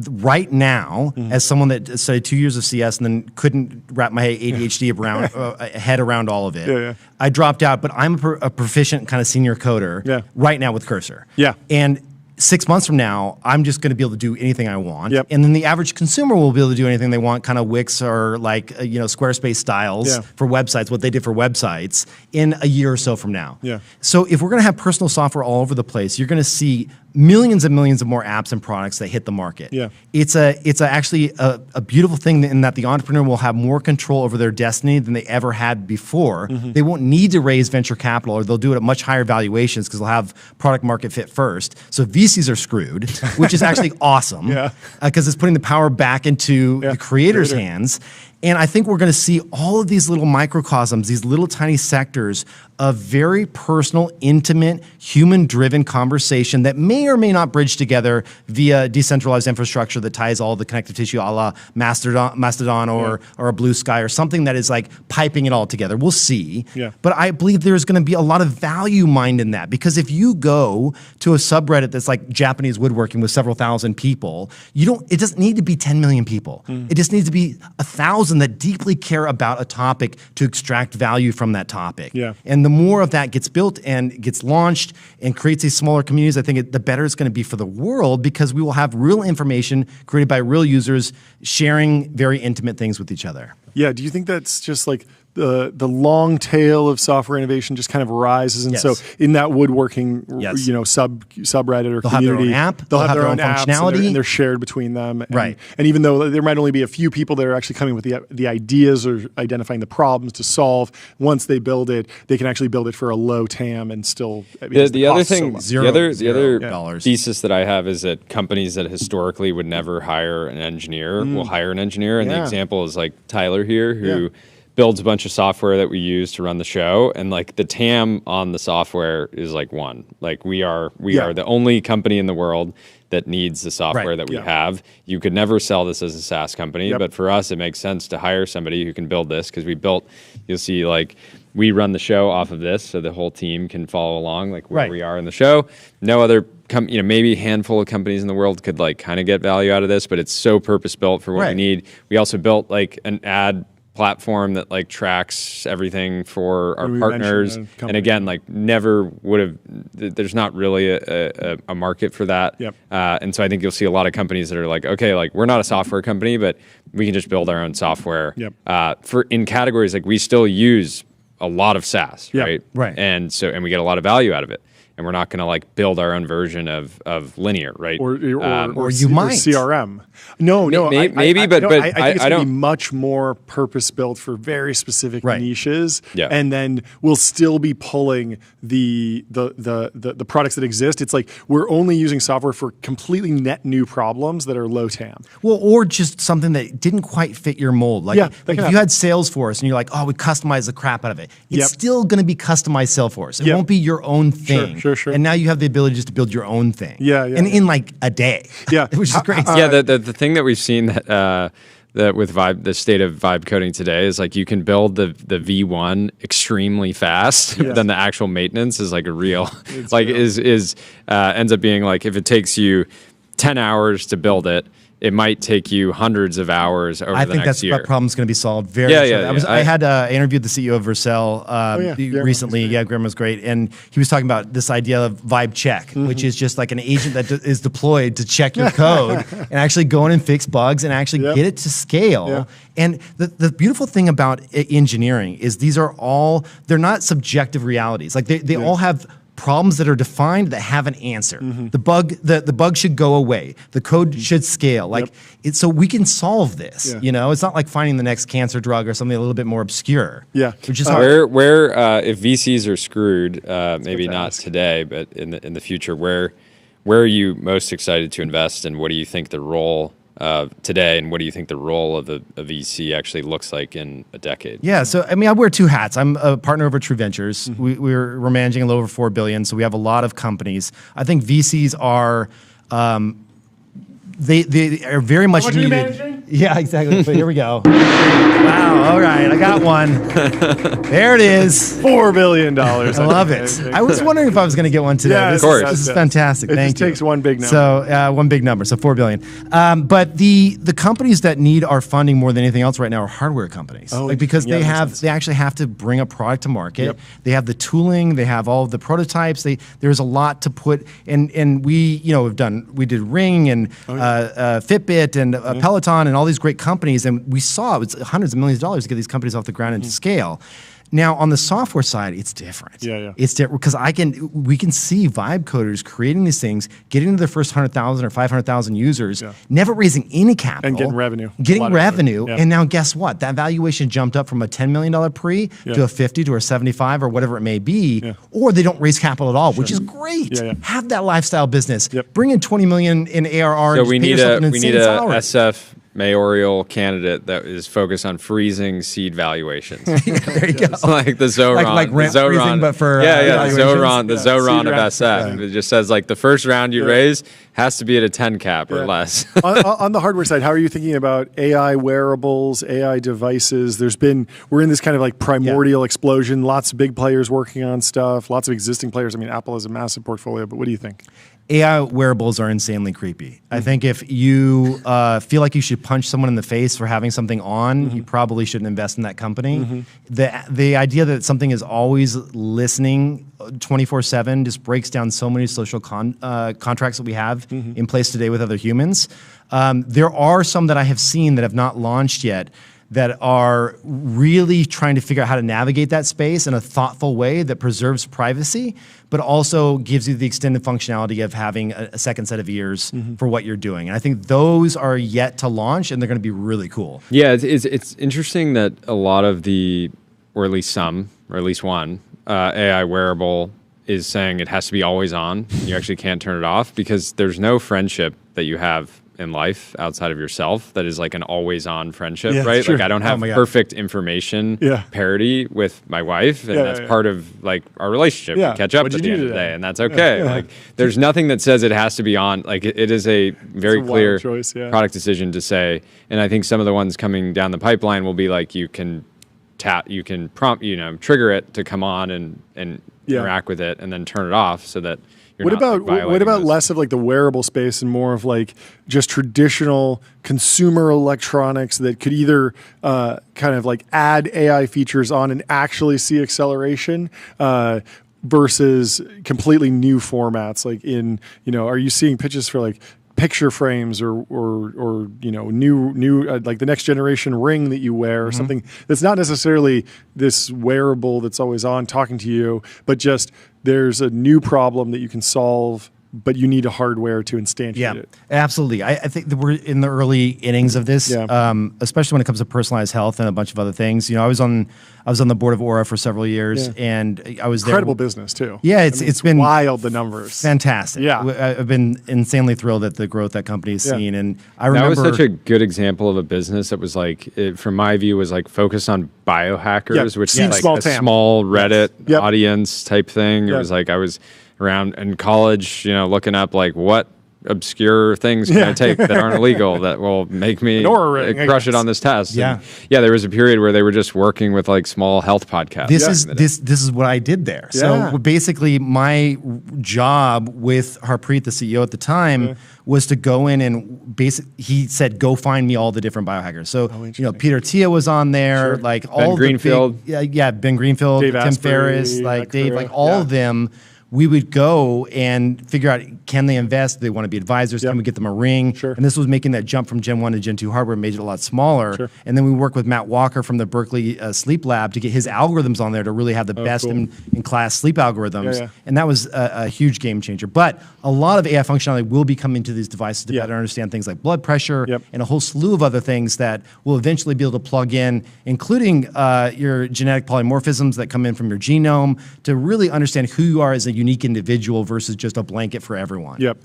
right now, as someone that studied 2 years of CS and then couldn't wrap my ADHD head around all of it, I dropped out, but I'm a proficient kind of senior coder right now with Cursor.
Yeah.
And 6 months from now, I'm just going to be able to do anything I want.
Yep.
And then the average consumer will be able to do anything they want, kind of Wix or like, Squarespace styles for websites, what they did for websites in a year or so from now.
Yeah.
So if we're going to have personal software all over the place, you're going to see millions and millions of more apps and products that hit the market.
Yeah.
It's actually a beautiful thing in that the entrepreneur will have more control over their destiny than they ever had before. Mm-hmm. They won't need to raise venture capital, or they'll do it at much higher valuations because they'll have product market fit first. So VCs are screwed, which is actually awesome because it's putting the power back into the creator's hands. And I think we're going to see all of these little microcosms, these little tiny sectors of very personal, intimate, human-driven conversation that may or may not bridge together via decentralized infrastructure that ties all the connective tissue, a la Mastodon or a Blue Sky or something that is like piping it all together. We'll see.
Yeah.
But I believe there's going to be a lot of value mined in that, because if you go to a subreddit that's like Japanese woodworking with several thousand people, it doesn't need to be 10 million people. It just needs to be 1,000 that deeply care about a topic to extract value from that topic.
Yeah.
And the more of that gets built and gets launched and creates these smaller communities, I think the better it's going to be for the world, because we will have real information created by real users sharing very intimate things with each other.
Yeah. Do you think that's just like the long tail of software innovation just kind of rises, and so in that woodworking, subreddit or
they'll
community,
they'll have their own functionality,
and they're shared between them,
right?
And even though there might only be a few people that are actually coming with the ideas or identifying the problems to solve, once they build it, they can actually build it for a low TAM and still.
The other thing, the other
dollars.
thesis that I have is that companies that historically would never hire an engineer will hire an engineer, and the example is like Tyler here, who builds a bunch of software that we use to run the show, and like the TAM on the software is like 1. Like we are the only company in the world that needs the software that we have. You could never sell this as a SaaS company, but for us, it makes sense to hire somebody who can build this, because you'll see like we run the show off of this, so the whole team can follow along like where we are in the show. No other maybe a handful of companies in the world could like kind of get value out of this, but it's so purpose built for what we need. We also built like an ad platform that like tracks everything for our partners, and again, like never would have. There's not really a market for that, and so I think you'll see a lot of companies that are like, okay, like we're not a software company, but we can just build our own software. For in categories like we still use a lot of SaaS, right? And we get a lot of value out of it. And we're not going to like build our own version of linear, right?
Or you might
CRM. No,
maybe, but
I think it's
I
going to
don't.
be much more purpose built for very specific niches.
Yeah.
And then we'll still be pulling the products that exist. It's like we're only using software for completely net new problems that are low TAM.
Well, or just something that didn't quite fit your mold. Like if you had Salesforce and you're like, oh, we customize the crap out of it. It's still going to be customized Salesforce. It won't be your own thing.
Sure.
And now you have the ability just to build your own thing.
And
in like a day.
Yeah.
Which is great.
The thing that we've seen that that with the state of vibe coding today is like you can build the V1 extremely fast, but then the actual maintenance is like a real, ends up being like if it takes you 10 hours to build it, it might take you hundreds of hours over the next year. I think that problem's
going to be solved very soon. I interviewed the CEO of Vercel recently. Yeah, Graham was great. And he was talking about this idea of vibe check, which is just like an agent that is deployed to check your code and actually go in and fix bugs and actually get it to scale. Yeah. And the beautiful thing about engineering is they're not subjective realities. Like they all have problems that are defined that have an answer. The bug should go away. The code should scale. So we can solve this. You know, it's not like finding the next cancer drug or something a little bit more obscure.
Yeah,
which is
where if VCs are screwed, maybe not today, but in the future, where are you most excited to invest, and what do you think the role today, and what do you think the role of a VC actually looks like in a decade?
Yeah, so I mean, I wear 2 hats. I'm a partner over at True Ventures. We're managing a little over $4 billion, so we have a lot of companies. I think VCs are they are very much needed.
Managing?
Yeah, exactly. So here we go. Wow. All right, I got one. There it is.
$4 billion. I
love it. I was wondering if I was going to get one today.
Yeah,
of course. This is fantastic. Thank you.
It takes one big number.
So one big number. So $4 billion. But the companies that need our funding more than anything else right now are hardware companies. Because they actually have to bring a product to market. Yep. They have the tooling. They have all of the prototypes. There's a lot to put. And we did Ring and Fitbit and Peloton and all these great companies, and we saw it was hundreds of millions of dollars to get these companies off the ground and to scale. Now on the software side, it's different. It's different because we can see vibe coders creating these things, getting to their first 100,000 or 500,000 users, never raising any capital,
and getting revenue.
And now guess what? That valuation jumped up from a $10 million pre to a 50 to a 75 or whatever it may be, or they don't raise capital at all, which is great. Have that lifestyle business. Bring in 20 million in ARR.
So
and
we need a SF mayoral candidate that is focused on freezing seed valuations.
There you go.
It's like the Zoran,
like rent freezing, but for
the Zoran of SF. It just says like the first round you raise has to be at a 10 cap or less.
on the hardware side, how are you thinking about AI wearables, AI devices? We're in this kind of like primordial explosion. Lots of big players working on stuff. Lots of existing players. I mean, Apple has a massive portfolio, but what do you think?
AI wearables are insanely creepy. I think if you feel like you should punch someone in the face for having something on, you probably shouldn't invest in that company. The idea that something is always listening 24/7 just breaks down so many social contracts that we have in place today with other humans. There are some that I have seen that have not launched yet that are really trying to figure out how to navigate that space in a thoughtful way that preserves privacy, but also gives you the extended functionality of having a second set of ears for what you're doing. And I think those are yet to launch, and they're going to be really cool.
Yeah, it's interesting that a lot of or at least some, or at least one, AI wearable is saying it has to be always on. You actually can't turn it off because there's no friendship that you have in life outside of yourself that is like an always on friendship, right? Like I don't have perfect information parity with my wife, and that's part of like our relationship. We catch up at the end of the day, and that's okay. Like there's nothing that says it has to be on. Like it is a very clear choice, product decision to say, and I think some of the ones coming down the pipeline will be like you can prompt, trigger it to come on and interact with it and then turn it off so that what
about less of like the wearable space and more of like just traditional consumer electronics that could either kind of like add AI features on and actually see acceleration versus completely new formats? Like are you seeing pitches for like picture frames or new like the next generation ring that you wear or something that's not necessarily this wearable that's always on talking to you, but just there's a new problem that you can solve, but you need a hardware to instantiate it.
Absolutely. I think that we're in the early innings of this, especially when it comes to personalized health and a bunch of other things. I was on the board of Aura for several years, and I was
incredible business too.
Yeah, it's been
wild, the numbers.
Fantastic. Yeah, I've been insanely thrilled at the growth that company's seen, and I remember
that was such a good example of a business that was like, from my view, was like focused on biohackers, which is like a small Reddit audience type thing. It was like I was around in college, looking up like what obscure things can I take that aren't illegal that will make me
Oura ring,
crush it on this test?
Yeah.
And yeah, there was a period where they were just working with like small health podcasts.
This is what I did there.
Yeah.
So basically, my job with Harpreet, the CEO at the time, was to go in and he said, "Go find me all the different biohackers." So Peter Tia was on there, like all
Greenfield.
the big, Ben Greenfield,
Dave
Tim
Asprey,
Ferriss, like Dave,
crew.
like all of them. We would go and figure out, can they invest? Do they want to be advisors? Can we get them a ring?
Sure.
And this was making that jump from Gen 1 to Gen 2 hardware, made it a lot smaller.
Sure.
And then we worked with Matt Walker from the Berkeley Sleep Lab to get his algorithms on there to really have the best
cool.
in class sleep algorithms.
Yeah.
And that was a huge game changer. But a lot of AI functionality will be coming to these devices to better understand things like blood pressure and a whole slew of other things that will eventually be able to plug in, including your genetic polymorphisms that come in from your genome, to really understand who you are as a unique individual versus just a blanket for everyone.
Yep.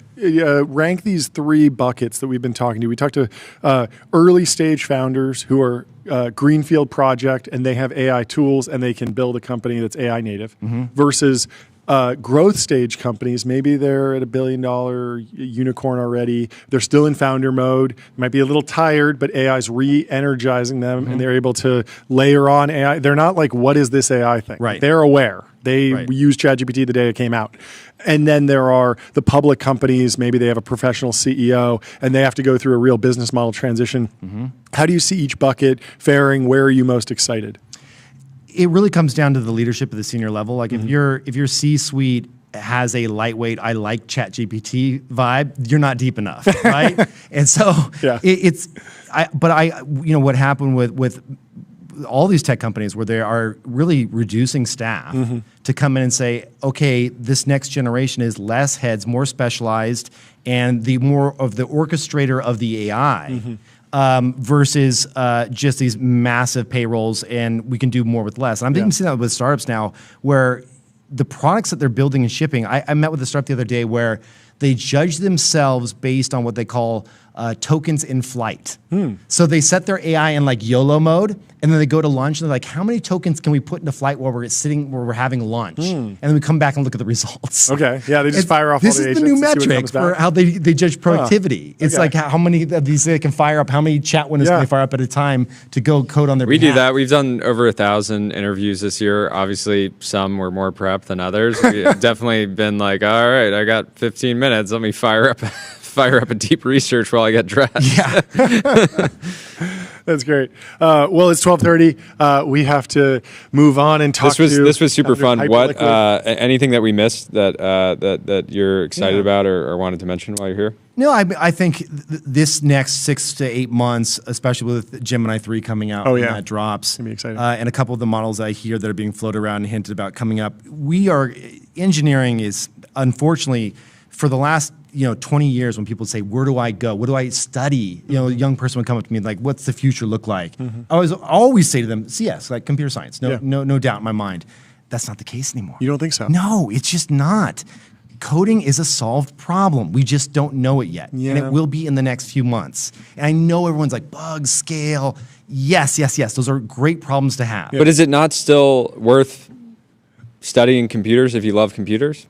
Rank these 3 buckets that we've been talking to. We talked to early stage founders who are greenfield project and they have AI tools and they can build a company that's AI native versus growth stage companies. Maybe they're at $1 billion unicorn already. They're still in founder mode. Might be a little tired, but AI is re-energizing them and they're able to layer on AI. They're not like, what is this AI thing?
Right.
They're aware. They used ChatGPT the day it came out. And then there are the public companies, maybe they have a professional CEO and they have to go through a real business model transition. How do you see each bucket faring? Where are you most excited?
It really comes down to the leadership at the senior level. Like if your C-suite has a lightweight, I like ChatGPT vibe, you're not deep enough, right? And so what happened with all these tech companies where they are really reducing staff to come in and say, okay, this next generation is less heads, more specialized, and the more of the orchestrator of the AI versus just these massive payrolls, and we can do more with less. And I'm even seeing that with startups now where the products that they're building and shipping, I met with a startup the other day where they judge themselves based on what they call tokens in flight. So they set their AI in like YOLO mode, and then they go to lunch and they're like, how many tokens can we put into flight while we're sitting, where we're having lunch? And then we come back and look at the results.
Okay, yeah, they just fire off all the agents.
This is the new metric for how they judge productivity. It's like how many of these they can fire up, how many chat windows can they fire up at a time to go code on their behalf.
We do that. We've done over 1,000 interviews this year. Obviously, some were more prep than others. We've definitely been like, all right, I got 15 minutes. Let me fire up a deep research while I get dressed.
Yeah.
That's great. Well, it's 12:30. We have to move on and talk.
This was super fun. What anything that we missed that you're excited about or wanted to mention while you're here?
No, I think this next 6 to 8 months, especially with Gemini 3 coming out when that drops,
gonna be exciting.
And a couple of the models I hear that are being floated around and hinted about coming up, engineering is unfortunately for the last 20 years when people say, where do I go? What do I study? A young person would come up to me like, what's the future look like? I always say to them, CS, like computer science. No doubt in my mind. That's not the case anymore.
You don't think so?
No, it's just not. Coding is a solved problem. We just don't know it yet. And it will be in the next few months. And I know everyone's like, bugs, scale. Yes. Those are great problems to have.
But is it not still worth studying computers if you love computers?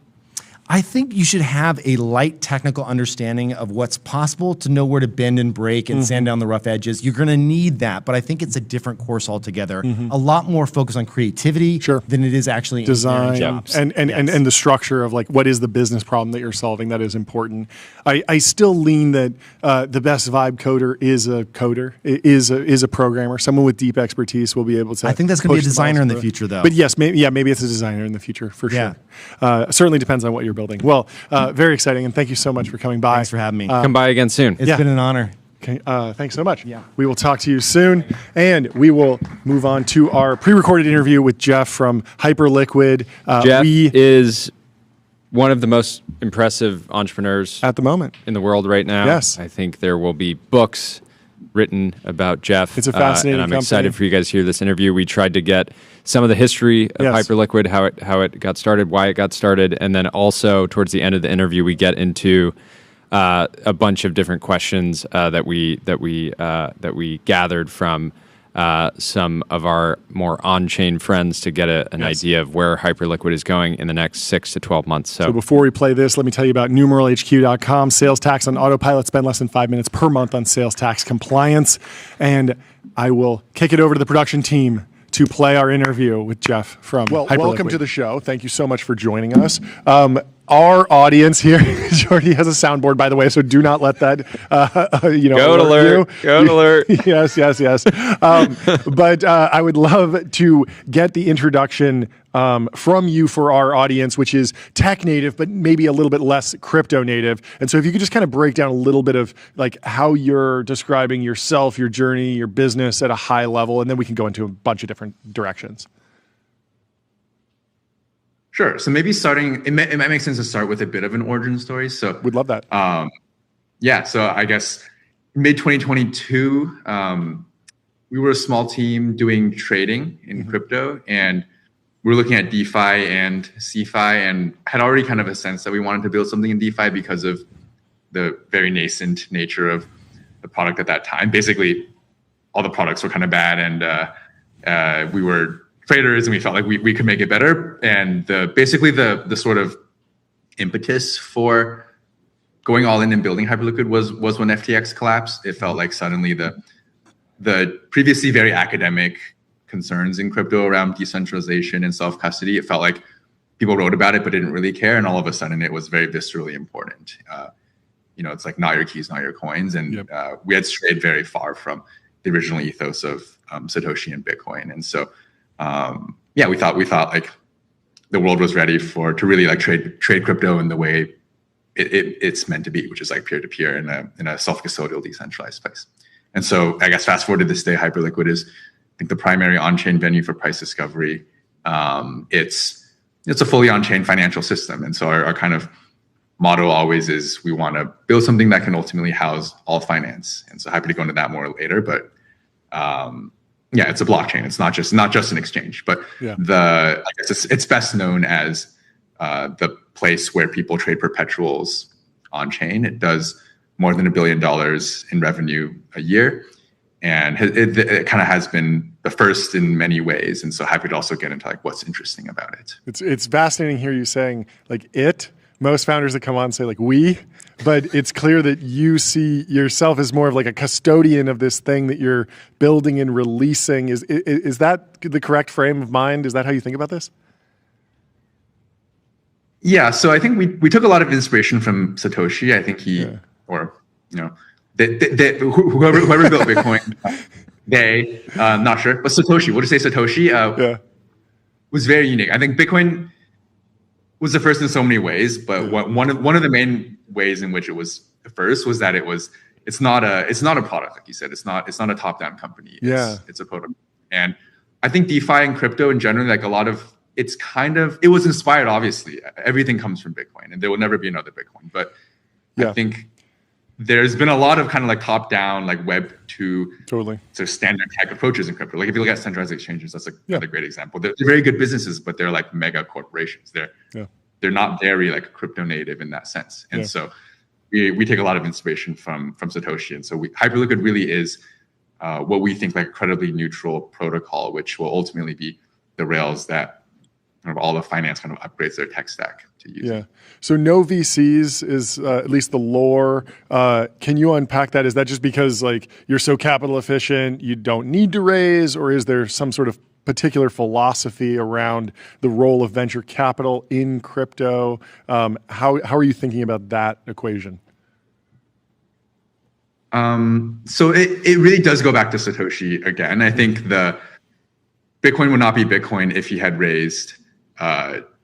I think you should have a light technical understanding of what's possible to know where to bend and break and sand down the rough edges. You're going to need that, but I think it's a different course altogether. A lot more focus on creativity than it is actually
design
jobs.
and the structure of like what is the business problem that you're solving that is important. I still lean that the best vibe coder is a coder, is a programmer. Someone with deep expertise will be able to.
I think that's going to be a designer in the future, though.
But yes, maybe it's a designer in the future for sure. Certainly depends on what you're building. Well, very exciting, and thank you so much for coming by.
Thanks for having me.
Come by again soon.
It's been an honor.
Okay, thanks so much. We will talk to you soon, and we will move on to our pre-recorded interview with Jeff from Hyperliquid.
Jeff is one of the most impressive entrepreneurs
at the moment
in the world right now.
Yes.
I think there will be books written about Jeff.
It's a fascinating
and I'm
company.
excited for you guys to hear this interview. We tried to get some of the history of Hyperliquid, how it got started, why it got started, and then also towards the end of the interview, we get into a bunch of different questions that we gathered from some of our more on-chain friends to get an idea of where Hyperliquid is going in the next 6 to 12 months.
So before we play this, let me tell you about numeralhq.com. Sales tax on autopilot. Spend less than 5 minutes per month on sales tax compliance. And I will kick it over to the production team to play our interview with Jeff from Hyperliquid. Welcome to the show. Thank you so much for joining us. Our audience here, Jordy has a soundboard, by the way, so do not let that,
Goat alert. Goat alert.
Yes. But I would love to get the introduction from you for our audience, which is tech native, but maybe a little bit less crypto native. And so if you could just kind of break down a little bit of like how you're describing yourself, your journey, your business at a high level, and then we can go into a bunch of different directions.
Sure. So maybe starting, it might make sense to start with a bit of an origin story. So
we'd love that.
So I guess mid 2022, we were a small team doing trading in crypto, and we were looking at DeFi and CeFi, and had already kind of a sense that we wanted to build something in DeFi because of the very nascent nature of the product at that time. Basically, all the products were kind of bad, and we were traders, and we felt like we could make it better. And the sort of impetus for going all in and building Hyperliquid was when FTX collapsed. It felt like suddenly the previously very academic concerns in crypto around decentralization and self-custody, it felt like people wrote about it but didn't really care, and all of a sudden it was very viscerally important. It's like not your keys, not your coins, and we had strayed very far from the original ethos of Satoshi and Bitcoin. And so we thought like the world was ready to really like trade crypto in the way it's meant to be, which is like peer-to-peer in a self-custodial decentralized place. And so I guess fast forward to this day, Hyperliquid is, I think, the primary on-chain venue for price discovery. It's a fully on-chain financial system. And so our kind of motto always is we want to build something that can ultimately house all finance. And so happy to go into that more later, but it's a blockchain. It's not just an exchange, but I guess it's best known as the place where people trade perpetuals on chain. It does more than $1 billion in revenue a year, and it kind of has been the first in many ways. And so happy to also get into like what's interesting about it.
It's fascinating to hear you saying like it. Most founders that come on say like we, but it's clear that you see yourself as more of like a custodian of this thing that you're building and releasing. Is that the correct frame of mind? Is that how you think about this?
Yeah. So I think we took a lot of inspiration from Satoshi. I think whoever built Bitcoin, not sure, but Satoshi, we'll just say Satoshi, was very unique. I think Bitcoin was the first in so many ways, but one of the main ways in which it was the first was that it's not a product, like you said. It's not a top-down company. It's a protocol. And I think DeFi and crypto in general, like a lot of it was inspired, obviously. Everything comes from Bitcoin, and there will never be another Bitcoin. But I think there's been a lot of kind of like top-down, like Web 2, sort of standard tech approaches in crypto. Like if you look at centralized exchanges, that's another great example. They're very good businesses, but they're like mega corporations. They're not very like crypto native in that sense. And so we take a lot of inspiration from Satoshi. And so Hyperliquid really is what we think like incredibly neutral protocol, which will ultimately be the rails that kind of all of finance kind of upgrades their tech stack to use.
Yeah. So no VCs is at least the lore. Can you unpack that? Is that just because like you're so capital efficient, you don't need to raise, or is there some sort of particular philosophy around the role of venture capital in crypto? How are you thinking about that equation?
So it really does go back to Satoshi again. I think the Bitcoin would not be Bitcoin if he had raised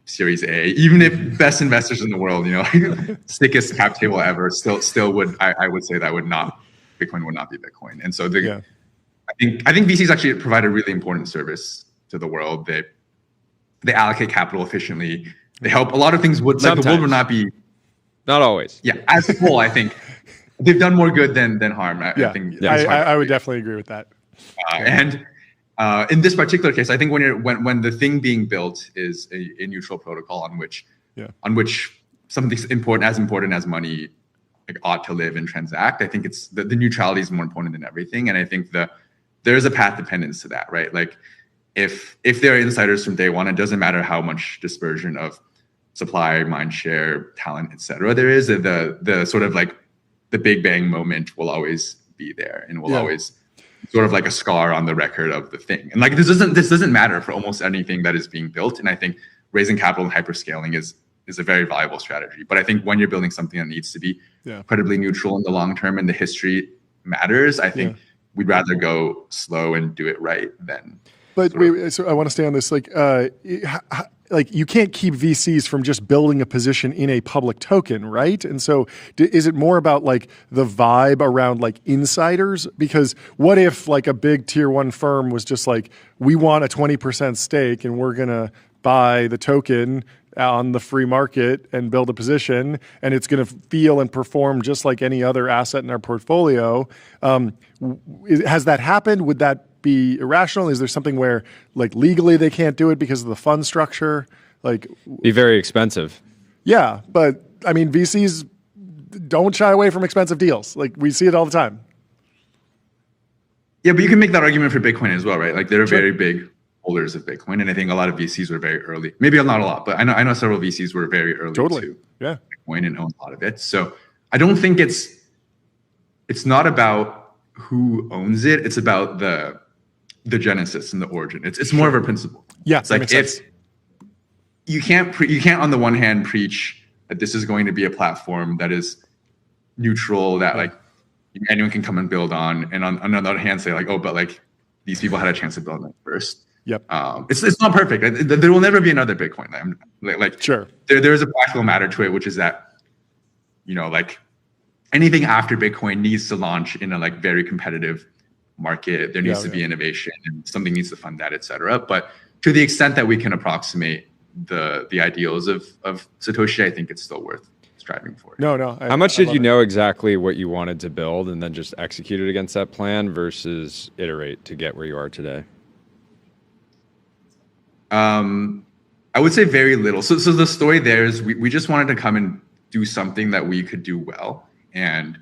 Series A, even if best investors in the world, sickest cap table ever, still would, I would say that Bitcoin would not be Bitcoin. And so I think VCs actually provide a really important service to the world. They allocate capital efficiently. They help a lot of things. The world would not be.
Not always.
Yeah, as a whole, I think they've done more good than harm. I
would definitely agree with that.
And in this particular case, I think when the thing being built is a neutral protocol on which something important as money like ought to live and transact, I think it's the neutrality is more important than everything. And I think the there's a path dependence to that, right? Like if there are insiders from day one, it doesn't matter how much dispersion of supply, mind share, talent, et cetera, there is, the sort of like the big bang moment will always be there and will always sort of like a scar on the record of the thing. And like this doesn't matter for almost anything that is being built. And I think raising capital and hyperscaling is a very viable strategy. But I think when you're building something that needs to be incredibly neutral in the long term and the history matters, I think we'd rather go slow and do it right than.
But wait, so I want to stay on this. Like you can't keep VCs from just building a position in a public token, right? And so is it more about like the vibe around like insiders? Because what if like a big tier one firm was just like, we want a 20% stake and we're going to buy the token on the free market and build a position, and it's going to feel and perform just like any other asset in our portfolio. Has that happened? Would that be irrational? Is there something where like legally they can't do it because of the fund structure? Like,
be very expensive.
Yeah, but I mean, VCs don't shy away from expensive deals. Like we see it all the time.
Yeah, but you can make that argument for Bitcoin as well, right? Like they're very big holders of Bitcoin, and I think a lot of VCs were very early. Maybe not a lot, but I know several VCs were very early to Bitcoin and own a lot of it. So I don't think it's not about who owns it. It's about the genesis and the origin. It's more of a principle.
Yeah,
it's like if you can't on the one hand preach that this is going to be a platform that is neutral, that like anyone can come and build on, and on the other hand say like, oh, but like these people had a chance to build on it first.
Yep.
It's not perfect. There will never be another Bitcoin. Like
sure.
There is a practical matter to it, which is that, like anything after Bitcoin needs to launch in a like very competitive market. There needs to be innovation, and something needs to fund that, et cetera. But to the extent that we can approximate the ideals of Satoshi, I think it's still worth striving for.
No.
How much did you know exactly what you wanted to build and then just execute it against that plan versus iterate to get where you are today?
I would say very little. So the story there is we just wanted to come and do something that we could do well. And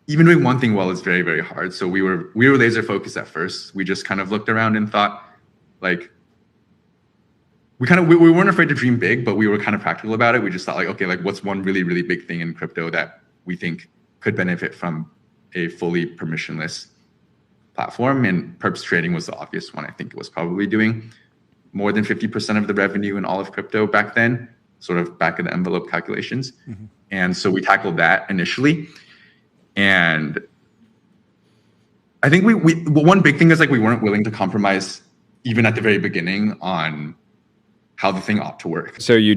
even doing one thing well is very, very hard. So we were laser focused at first. We just kind of looked around and thought, like, we weren't afraid to dream big, but we were kind of practical about it. We just thought like, okay, like what's one really, really big thing in crypto that we think could benefit from a fully permissionless platform? And perps trading was the obvious one. I think it was probably doing more than 50% of the revenue in all of crypto back then, sort of back of the envelope calculations. Mm-hmm. And so we tackled that initially. And I think we one big thing is like we weren't willing to compromise even at the very beginning on how the thing ought to work.
So you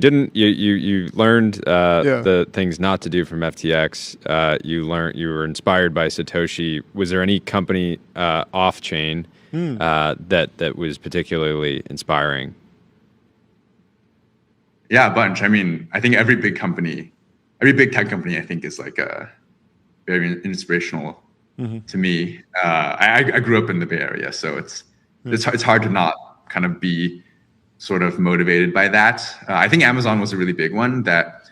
learned the things not to do from FTX. You were inspired by Satoshi. Was there any company off chain that was particularly inspiring?
Yeah, a bunch. I mean, I think every big tech company, I think is like a very inspirational to me. I grew up in the Bay Area, so it's hard to not kind of be sort of motivated by that. I think Amazon was a really big one. That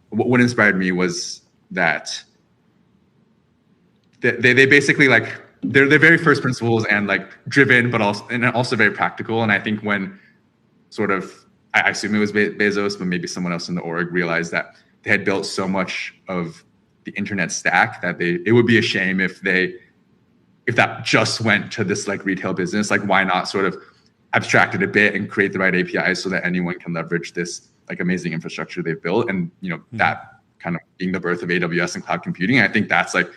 what inspired me was that they basically like they're very first principles and like driven, but also very practical. And I think when sort of I assume it was Bezos, but maybe someone else in the org realized that they had built so much of the internet stack that it would be a shame if that just went to this like retail business. Like why not sort of abstract it a bit and create the right APIs so that anyone can leverage this like amazing infrastructure they've built. And that kind of being the birth of AWS and cloud computing, I think that's like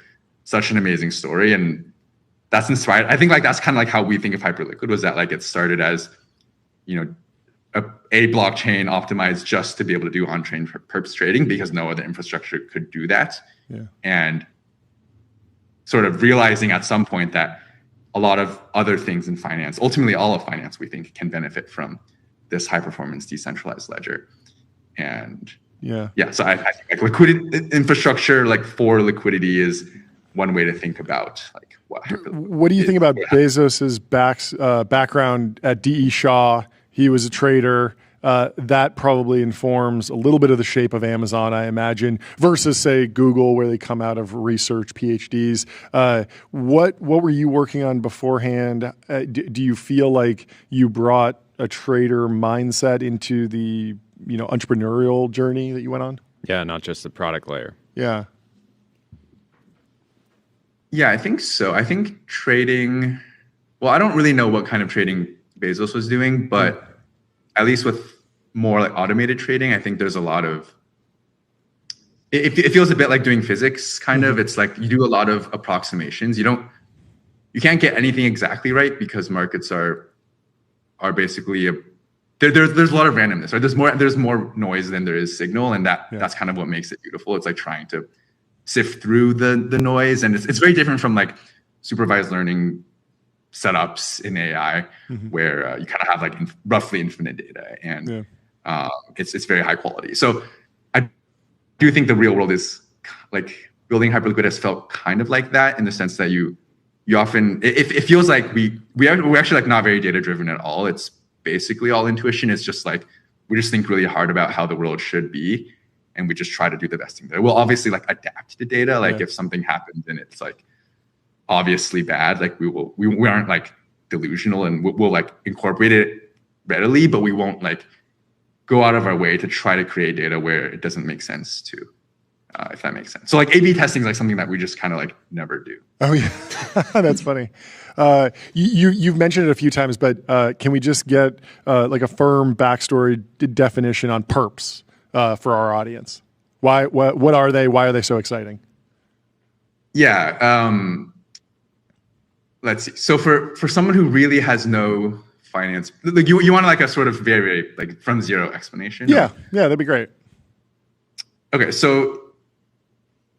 such an amazing story. And that's inspired. I think like that's kind of like how we think of Hyperliquid, was that like it started as, a blockchain optimized just to be able to do on-chain perps trading because no other infrastructure could do that. Yeah. And sort of realizing at some point that a lot of other things in finance, ultimately all of finance, we think can benefit from this high-performance decentralized ledger. And so I think like liquidity infrastructure, like for liquidity, is one way to think about like
what do you think about Bezos's background at D.E. Shaw? He was a trader. that probably informs a little bit of the shape of Amazon, I imagine, versus say Google, where they come out of research PhDs. What were you working on beforehand? Do you feel like you brought a trader mindset into the entrepreneurial journey that you went on?
Yeah, not just the product layer.
Yeah.
Yeah, I think so. I think trading, well, I don't really know what kind of trading Bezos was doing, but at least with more like automated trading, I think there's a lot of, it feels a bit like doing physics kind of. It's like you do a lot of approximations. You can't get anything exactly right because markets are basically there's a lot of randomness, right? There's more noise than there is signal, and that's kind of what makes it beautiful. It's like trying to sift through the noise, and it's very different from like supervised learning setups in AI, where you kind of have like roughly infinite data, and it's very high quality. So I do think the real world is like building Hyperliquid has felt kind of like that, in the sense that you often it feels like we're actually like not very data driven at all. It's basically all intuition. It's just like we just think really hard about how the world should be, and we just try to do the best thing there. We'll obviously like adapt to data. Like if something happens and it's like obviously bad, like we aren't like delusional, and we'll like incorporate it readily, but we won't like go out of our way to try to create data where it doesn't make sense to, if that makes sense. So like A/B testing is like something that we just kind of like never do.
Oh yeah, that's funny. You've mentioned it a few times, but can we just get like a firm backstory definition on perps for our audience? What are they? Why are they so exciting?
Yeah. Let's see. So for someone who really has no finance, like you want like a sort of very, very like from zero explanation?
Yeah, that'd be great.
Okay, so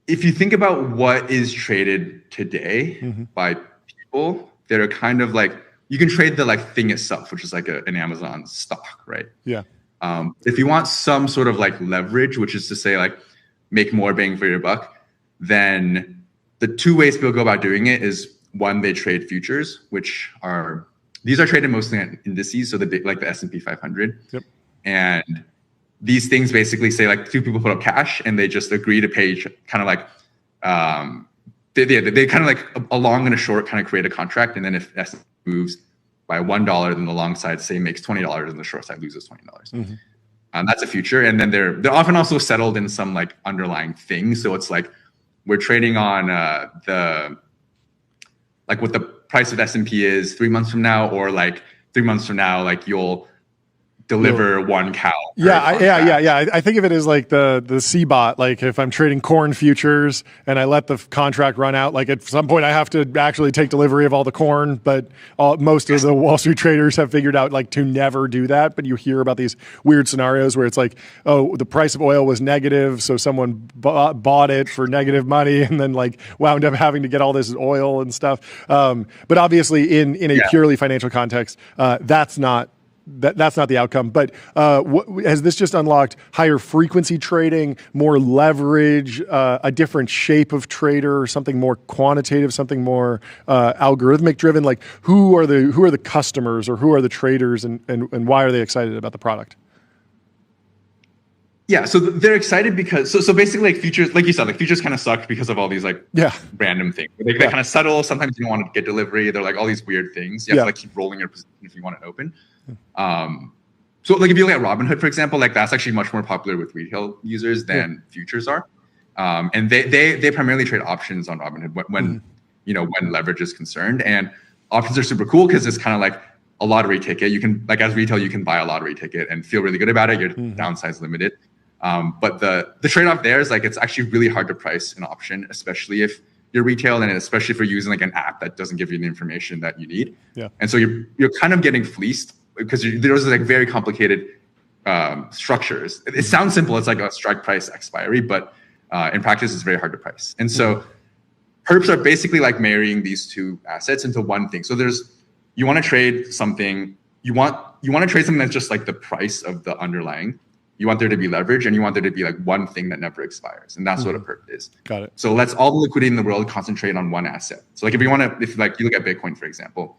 if you think about what is traded today by people, that are kind of like, you can trade the like thing itself, which is like an Amazon stock, right?
Yeah.
If you want some sort of like leverage, which is to say like make more bang for your buck, then the two ways people go about doing it is, one, they trade futures, which are, these are traded mostly on indices, so like the S&P 500.
Yep.
And these things basically say like two people put up cash and they just agree to pay kind of like, they kind of like a long and a short kind of create a contract. And then if S&P moves by $1, then the long side say makes $20 and the short side loses $20. That's a future. And then they're often also settled in some like underlying thing. So it's like we're trading on what the price of S&P is 3 months from now, or like 3 months from now, like you'll deliver one cow.
Yeah. I think of it as like the CBOT. Like if I'm trading corn futures and I let the contract run out, like at some point I have to actually take delivery of all the corn. But most of the Wall Street traders have figured out like to never do that. But you hear about these weird scenarios where it's like, oh, the price of oil was negative, so someone bought it for negative money and then like wound up having to get all this oil and stuff. But obviously in a purely financial context, that's not the outcome. But has this just unlocked higher frequency trading, more leverage, a different shape of trader, something more quantitative, something more algorithmic driven? Like who are the customers, or who are the traders, and why are they excited about the product?
Yeah, so they're excited because so basically like futures, like you said, like futures kind of sucked because of all these like random things. They kind of settle. Sometimes you don't want to get delivery. They're like all these weird things. You have to like keep rolling your position if you want it open. So like if you look at Robinhood, for example, like that's actually much more popular with retail users than futures are. And they primarily trade options on Robinhood when leverage is concerned. And options are super cool because it's kind of like a lottery ticket. You can, like as retail, you can buy a lottery ticket and feel really good about it. Your downside's limited. But the trade-off there is like it's actually really hard to price an option, especially if you're retail, and especially if you're using like an app that doesn't give you the information that you need. Yeah. And so you're kind of getting fleeced because there's like very complicated structures. It sounds simple. It's like a strike price expiry, but in practice, it's very hard to price. And so perps are basically like marrying these two assets into one thing. So you want to trade something. You want to trade something that's just like the price of the underlying. You want there to be leverage, and you want there to be like one thing that never expires, and that's what a perp is. Got it. So let's all the liquidity in the world concentrate on one asset. So like if you like you look at Bitcoin, for example,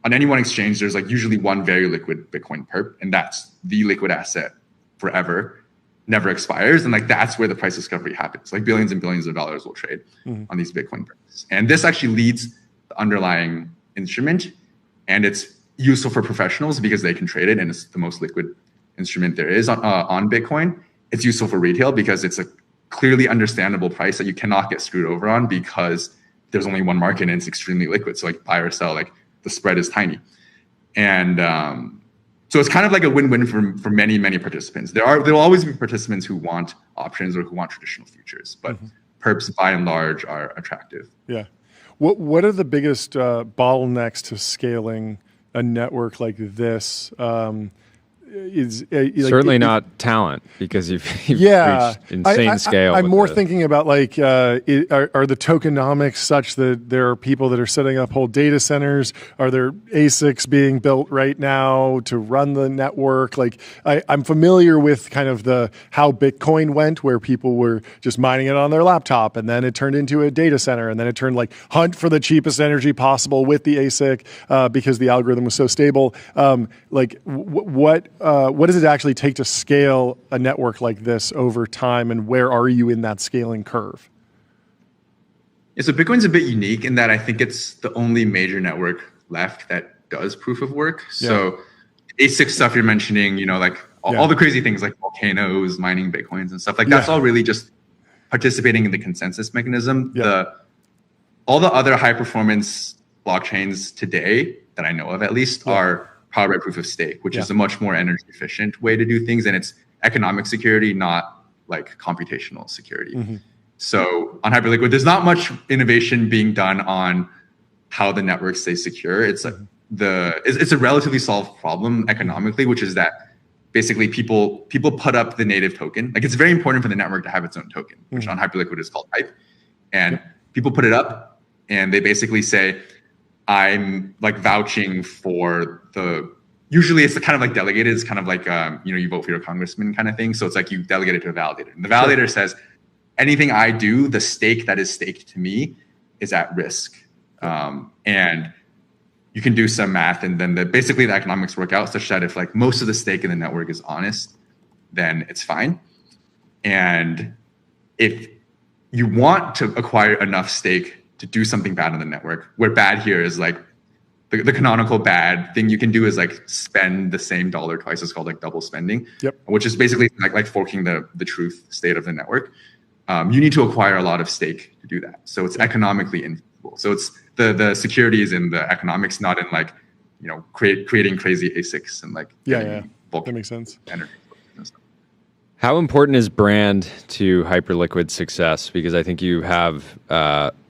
on any one exchange, there's like usually one very liquid Bitcoin perp, and that's the liquid asset forever, never expires. And like that's where the price discovery happens. Like billions and billions of dollars will trade on these Bitcoin perps. And this actually leads the underlying instrument, and it's useful for professionals because they can trade it, and it's the most liquid instrument there is on Bitcoin. It's useful for retail because it's a clearly understandable price that you cannot get screwed over on because there's only one market and it's extremely liquid. So like buy or sell, like the spread is tiny. And so it's kind of like a win-win for many, many participants. There will always be participants who want options or who want traditional futures, but perps by and large are attractive.
Yeah. What are the biggest bottlenecks to scaling a network like this?
Certainly not talent, because you've reached insane scale.
I'm more thinking about like, are the tokenomics such that there are people that are setting up whole data centers? Are there ASICs being built right now to run the network? Like, I'm familiar with kind of how Bitcoin went, where people were just mining it on their laptop, and then it turned into a data center, and then it turned like hunt for the cheapest energy possible with the ASIC because the algorithm was so stable. What does it actually take to scale a network like this over time, and where are you in that scaling curve?
Yeah, so Bitcoin's a bit unique in that I think it's the only major network left that does proof of work. Yeah. So ASIC stuff you're mentioning, like all the crazy things like volcanoes, mining Bitcoins and stuff, like that's all really just participating in the consensus mechanism. Yeah. All the other high performance blockchains today that I know of at least are powered by proof of stake, which is a much more energy efficient way to do things. And it's economic security, not like computational security. So on Hyperliquid, there's not much innovation being done on how the network stays secure. It's like it's a relatively solved problem economically, which is that basically people put up the native token. Like it's very important for the network to have its own token, which on Hyperliquid is called Hype. And people put it up and they basically say, I'm like vouching for usually it's kind of like delegated. It's kind of like, you vote for your congressman kind of thing. So it's like you delegate it to a validator. And the validator says, anything I do, the stake that is staked to me is at risk. And you can do some math, and then basically the economics work out such that if like most of the stake in the network is honest, then it's fine. And if you want to acquire enough stake to do something bad on the network, where bad here is like the canonical bad thing you can do is like spend the same dollar twice. It's called like double spending, which is basically like forking the truth state of the network. You need to acquire a lot of stake to do that. So it's economically infeasible. So it's the security is in the economics, not in like, creating crazy ASICs and like
that makes sense.
Energy.
How important is brand to Hyperliquid success? Because I think you have.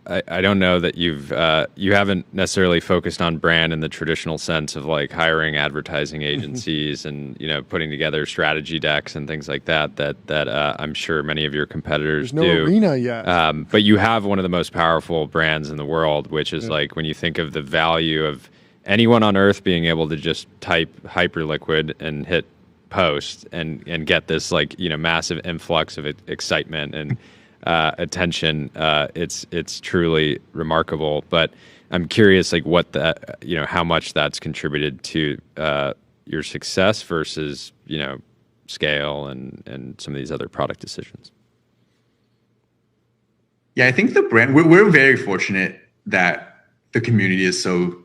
I don't know that you haven't necessarily focused on brand in the traditional sense of like hiring advertising agencies and putting together strategy decks and things like that I'm sure many of your competitors do.
There's no arena yet.
But you have one of the most powerful brands in the world, which is like when you think of the value of anyone on earth being able to just type Hyperliquid and hit post and get this like massive influx of excitement and attention. It's truly remarkable. But I'm curious, like how much that's contributed to your success versus scale and some of these other product decisions.
Yeah, I think the brand. We're very fortunate that the community is so.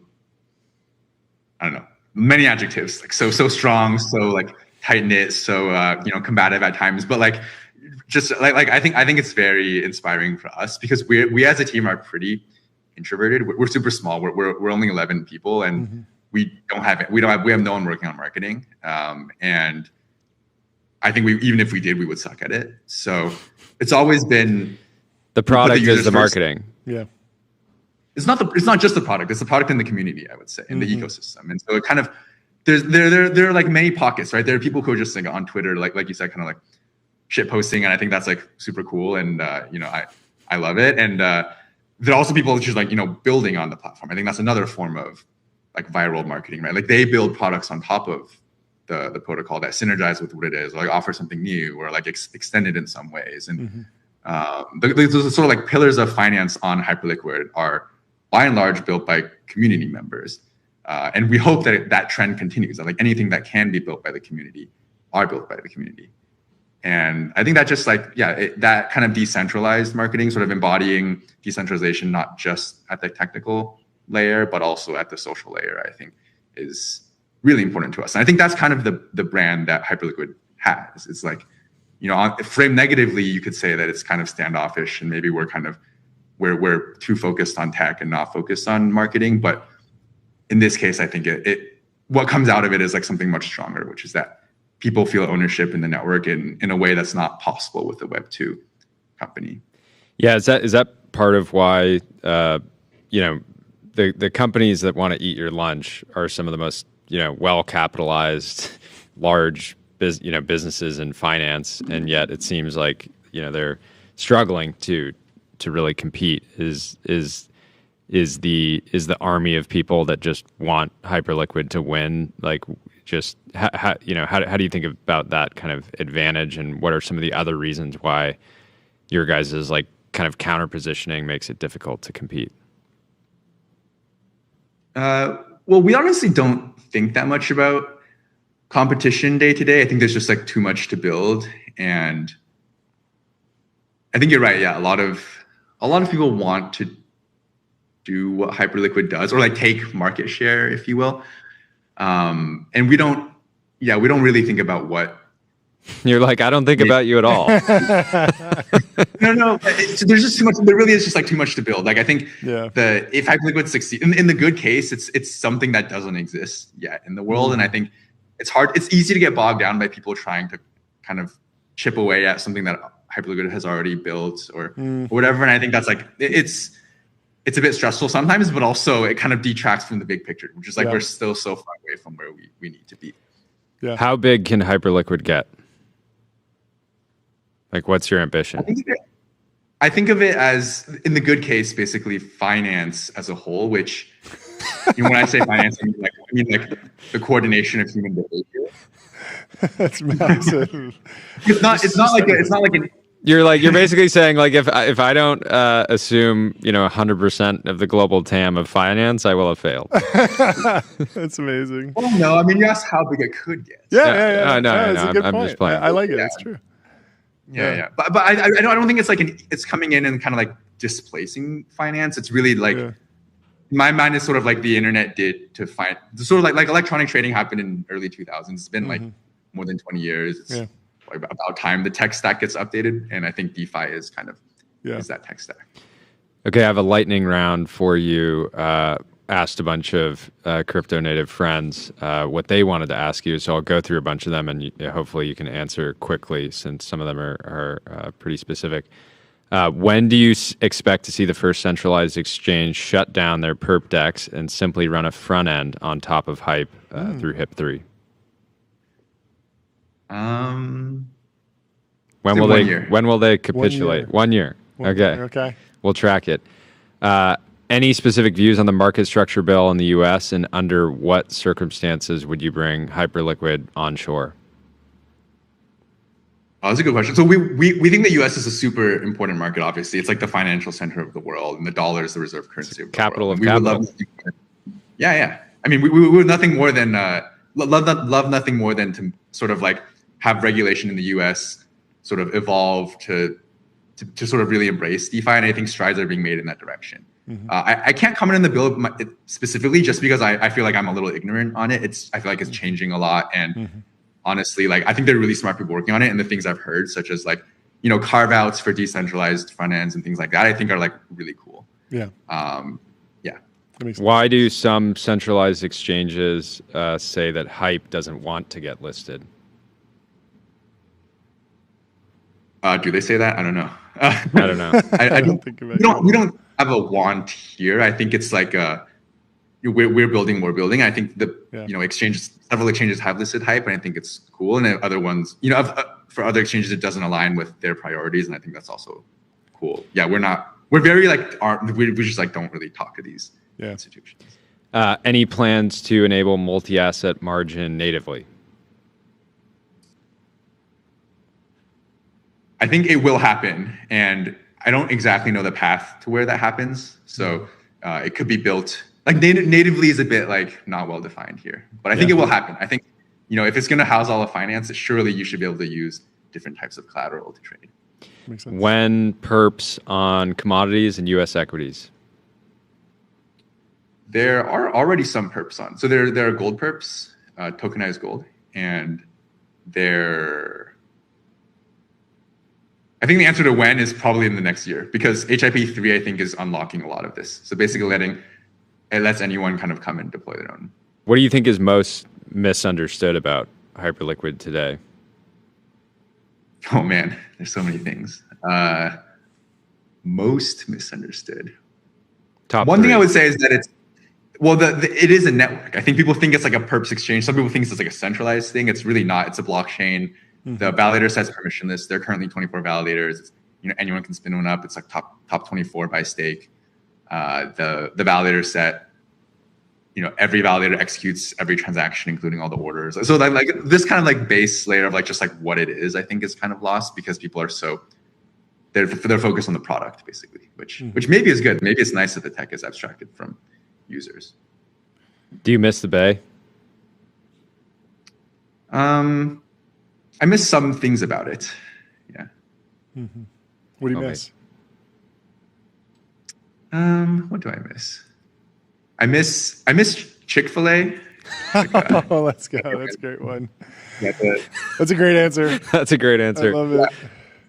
I don't know, many adjectives, like so strong, so like tight knit, so combative at times, but like. Just like I think it's very inspiring for us because we as a team are pretty introverted. We're super small. We're only 11 people, and we have no one working on marketing. And I think even if we did, we would suck at it. So it's always been
the product is the marketing.
Yeah,
it's not just the product. It's the product in the community, I would say, in the ecosystem. And so it kind of there are like many pockets, right? There are people who are just like on Twitter, like you said, kind of like shit posting, and I think that's like super cool, and I love it. And there are also people just like building on the platform. I think that's another form of like viral marketing, right? Like they build products on top of the protocol that synergize with what it is, or like offer something new, or like extend it in some ways. And those sort of like pillars of finance on Hyperliquid are by and large built by community members. And we hope that that trend continues. That like anything that can be built by the community are built by the community. And I think that just like, that kind of decentralized marketing, sort of embodying decentralization, not just at the technical layer, but also at the social layer, I think is really important to us. And I think that's kind of the brand that Hyperliquid has. It's like, framed negatively, you could say that it's kind of standoffish and maybe we're too focused on tech and not focused on marketing. But in this case, I think what comes out of it is like something much stronger, which is that people feel ownership in the network in a way that's not possible with a Web2 company.
Yeah, is that part of why the companies that want to eat your lunch are some of the most well capitalized, large businesses in finance, and yet it seems like they're struggling to really compete. Is the army of people that just want Hyperliquid to win, like, just how do you think about that kind of advantage, and what are some of the other reasons why your guys' like kind of counter positioning makes it difficult to compete?
Well, we honestly don't think that much about competition day to day. I think there's just like too much to build, and I think you're right. Yeah, a lot of people want to do what Hyperliquid does, or like take market share, if you will. And we don't really think about what.
You're like, I don't think about you at all.
No. There's just too much. There really is just like too much to build. Like I think if Hyperliquid succeeds, in the good case, it's something that doesn't exist yet in the world. And I think it's hard. It's easy to get bogged down by people trying to kind of chip away at something that Hyperliquid has already built or whatever. And I think that's like it's a bit stressful sometimes, but also it kind of detracts from the big picture, which is like we're still so far away from where we need to be.
Yeah.
How big can Hyperliquid get? Like, what's your ambition?
I think of it as, in the good case, basically finance as a whole, which when I say finance, I mean like the coordination of human behavior.
That's massive.
It's not like an.
You're basically saying, like, if I don't assume 100% of the global TAM of finance, I will have failed.
That's amazing.
Well, no, I mean, you asked how big it could get.
Yeah.
No,
I'm
just playing.
I like it. It's true.
Yeah. But I don't think it's like it's coming in and kind of like displacing finance. It's really like in my mind is sort of like the internet did to find sort of like electronic trading happened in early 2000s. It's been like more than 20 years. It's about time the tech stack gets updated, and I think DeFi is kind of is that tech stack.
Okay, I have a lightning round for you. Asked a bunch of crypto native friends what they wanted to ask you, so I'll go through a bunch of them, and hopefully you can answer quickly, since some of them are pretty specific. When do you expect to see the first centralized exchange shut down their perp decks and simply run a front end on top of Hype through HIP3?
When
will they capitulate? 1 year. Okay. We'll track it. Any specific views on the market structure bill in the U.S., and under what circumstances would you bring Hyperliquid onshore?
Oh, that's a good question. So we think the U.S. is a super important market. Obviously, it's like the financial center of the world, and the dollar is the reserve currency of the
capital
world.
Of capital.
Yeah. I mean, we would nothing more than love nothing more than to sort of like have regulation in the U.S. sort of evolve to sort of really embrace DeFi, and I think strides are being made in that direction. I can't comment on the bill specifically just because I feel like I'm a little ignorant on it. I feel like it's changing a lot, and honestly, like I think they're really smart people working on it, and the things I've heard, such as like carve outs for decentralized front ends and things like that, I think are like really cool.
Yeah.
Why do some centralized exchanges say that Hype doesn't want to get listed?
Do they say that? I don't know.
I don't know.
I don't think of it. We don't have a want here. I think it's like we're building. I think several exchanges have listed Hype, and I think it's cool. And then other ones, for other exchanges, it doesn't align with their priorities, and I think that's also cool. Yeah, we're very like we just like don't really talk to these institutions.
Any plans to enable multi-asset margin natively?
I think it will happen, and I don't exactly know the path to where that happens. So it could be built. like natively is a bit like not well defined here, but I think it will happen. I think, if it's going to house all of finance, surely you should be able to use different types of collateral to trade.
Makes sense.
When perps on commodities and U.S. equities?
There are already some perps on. So there are gold perps, tokenized gold, and I think the answer to when is probably in the next year, because HIP-3, I think, is unlocking a lot of this. So basically it lets anyone kind of come and deploy their own.
What do you think is most misunderstood about Hyperliquid today?
Oh man, there's so many things. Most misunderstood. One thing I would say is that it is a network. I think people think it's like a perps exchange. Some people think it's like a centralized thing. It's really not. It's a blockchain. The validator set's permissionless. There are currently 24 validators. Anyone can spin one up. It's like top 24 by stake. The validator set, every validator executes every transaction, including all the orders. So like this kind of like base layer of like just like what it is, I think is kind of lost because people are they're focused on the product basically, which maybe is good. Maybe it's nice that the tech is abstracted from users.
Do you miss the Bay?
I miss some things about it. Yeah.
Mm-hmm. What do you miss?
What do I miss? I miss Chick-fil-A.
Oh, let's go. That's a great one. That's a great answer.
That's a great answer.
I love it.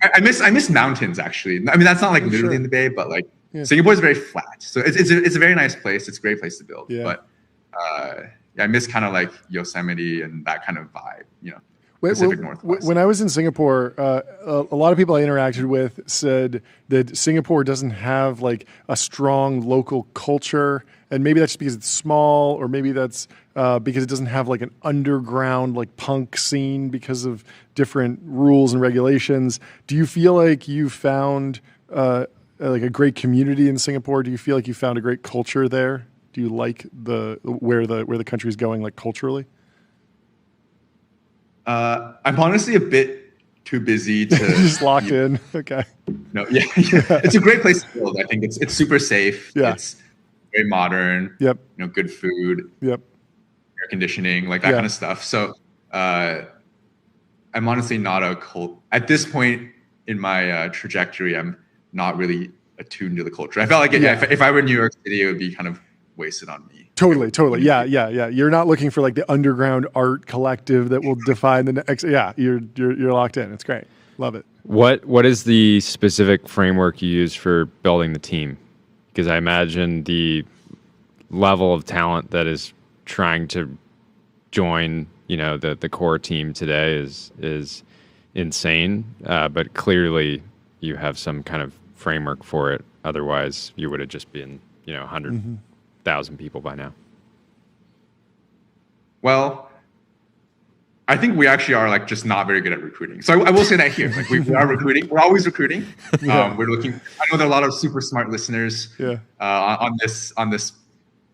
I miss mountains actually. I mean, that's not like literally in the Bay, but like Singapore is very flat, so it's a very nice place. It's a great place to build. Yeah. But I miss kind of like Yosemite and that kind of vibe. Pacific Northwest.
When I was in Singapore, a lot of people I interacted with said that Singapore doesn't have like a strong local culture, and maybe that's just because it's small, or maybe that's because it doesn't have like an underground like punk scene because of different rules and regulations. Do you feel like you found like a great community in Singapore? Do you feel like you found a great culture there? Do you like where the country's going like culturally?
I'm honestly a bit too busy to
just locked in. Okay.
No, yeah. It's a great place to build. I think it's super safe.
Yeah.
It's very modern.
Yep.
Good food.
Yep.
Air conditioning, like that kind of stuff. So I'm honestly not at this point in my trajectory, I'm not really attuned to the culture. I felt like if I were in New York City, it would be kind of wasted on me.
Totally. Yeah. You're not looking for like the underground art collective that will define the next. Yeah, you're locked in. It's great. Love it.
What is the specific framework you use for building the team? Because I imagine the level of talent that is trying to join, the core team today is insane. But clearly, you have some kind of framework for it. Otherwise, you would have just been, 100,000 people by now.
Well, I think we actually are like just not very good at recruiting. So I will say that here, like we are recruiting. We're always recruiting. We're looking. I know there are a lot of super smart listeners on this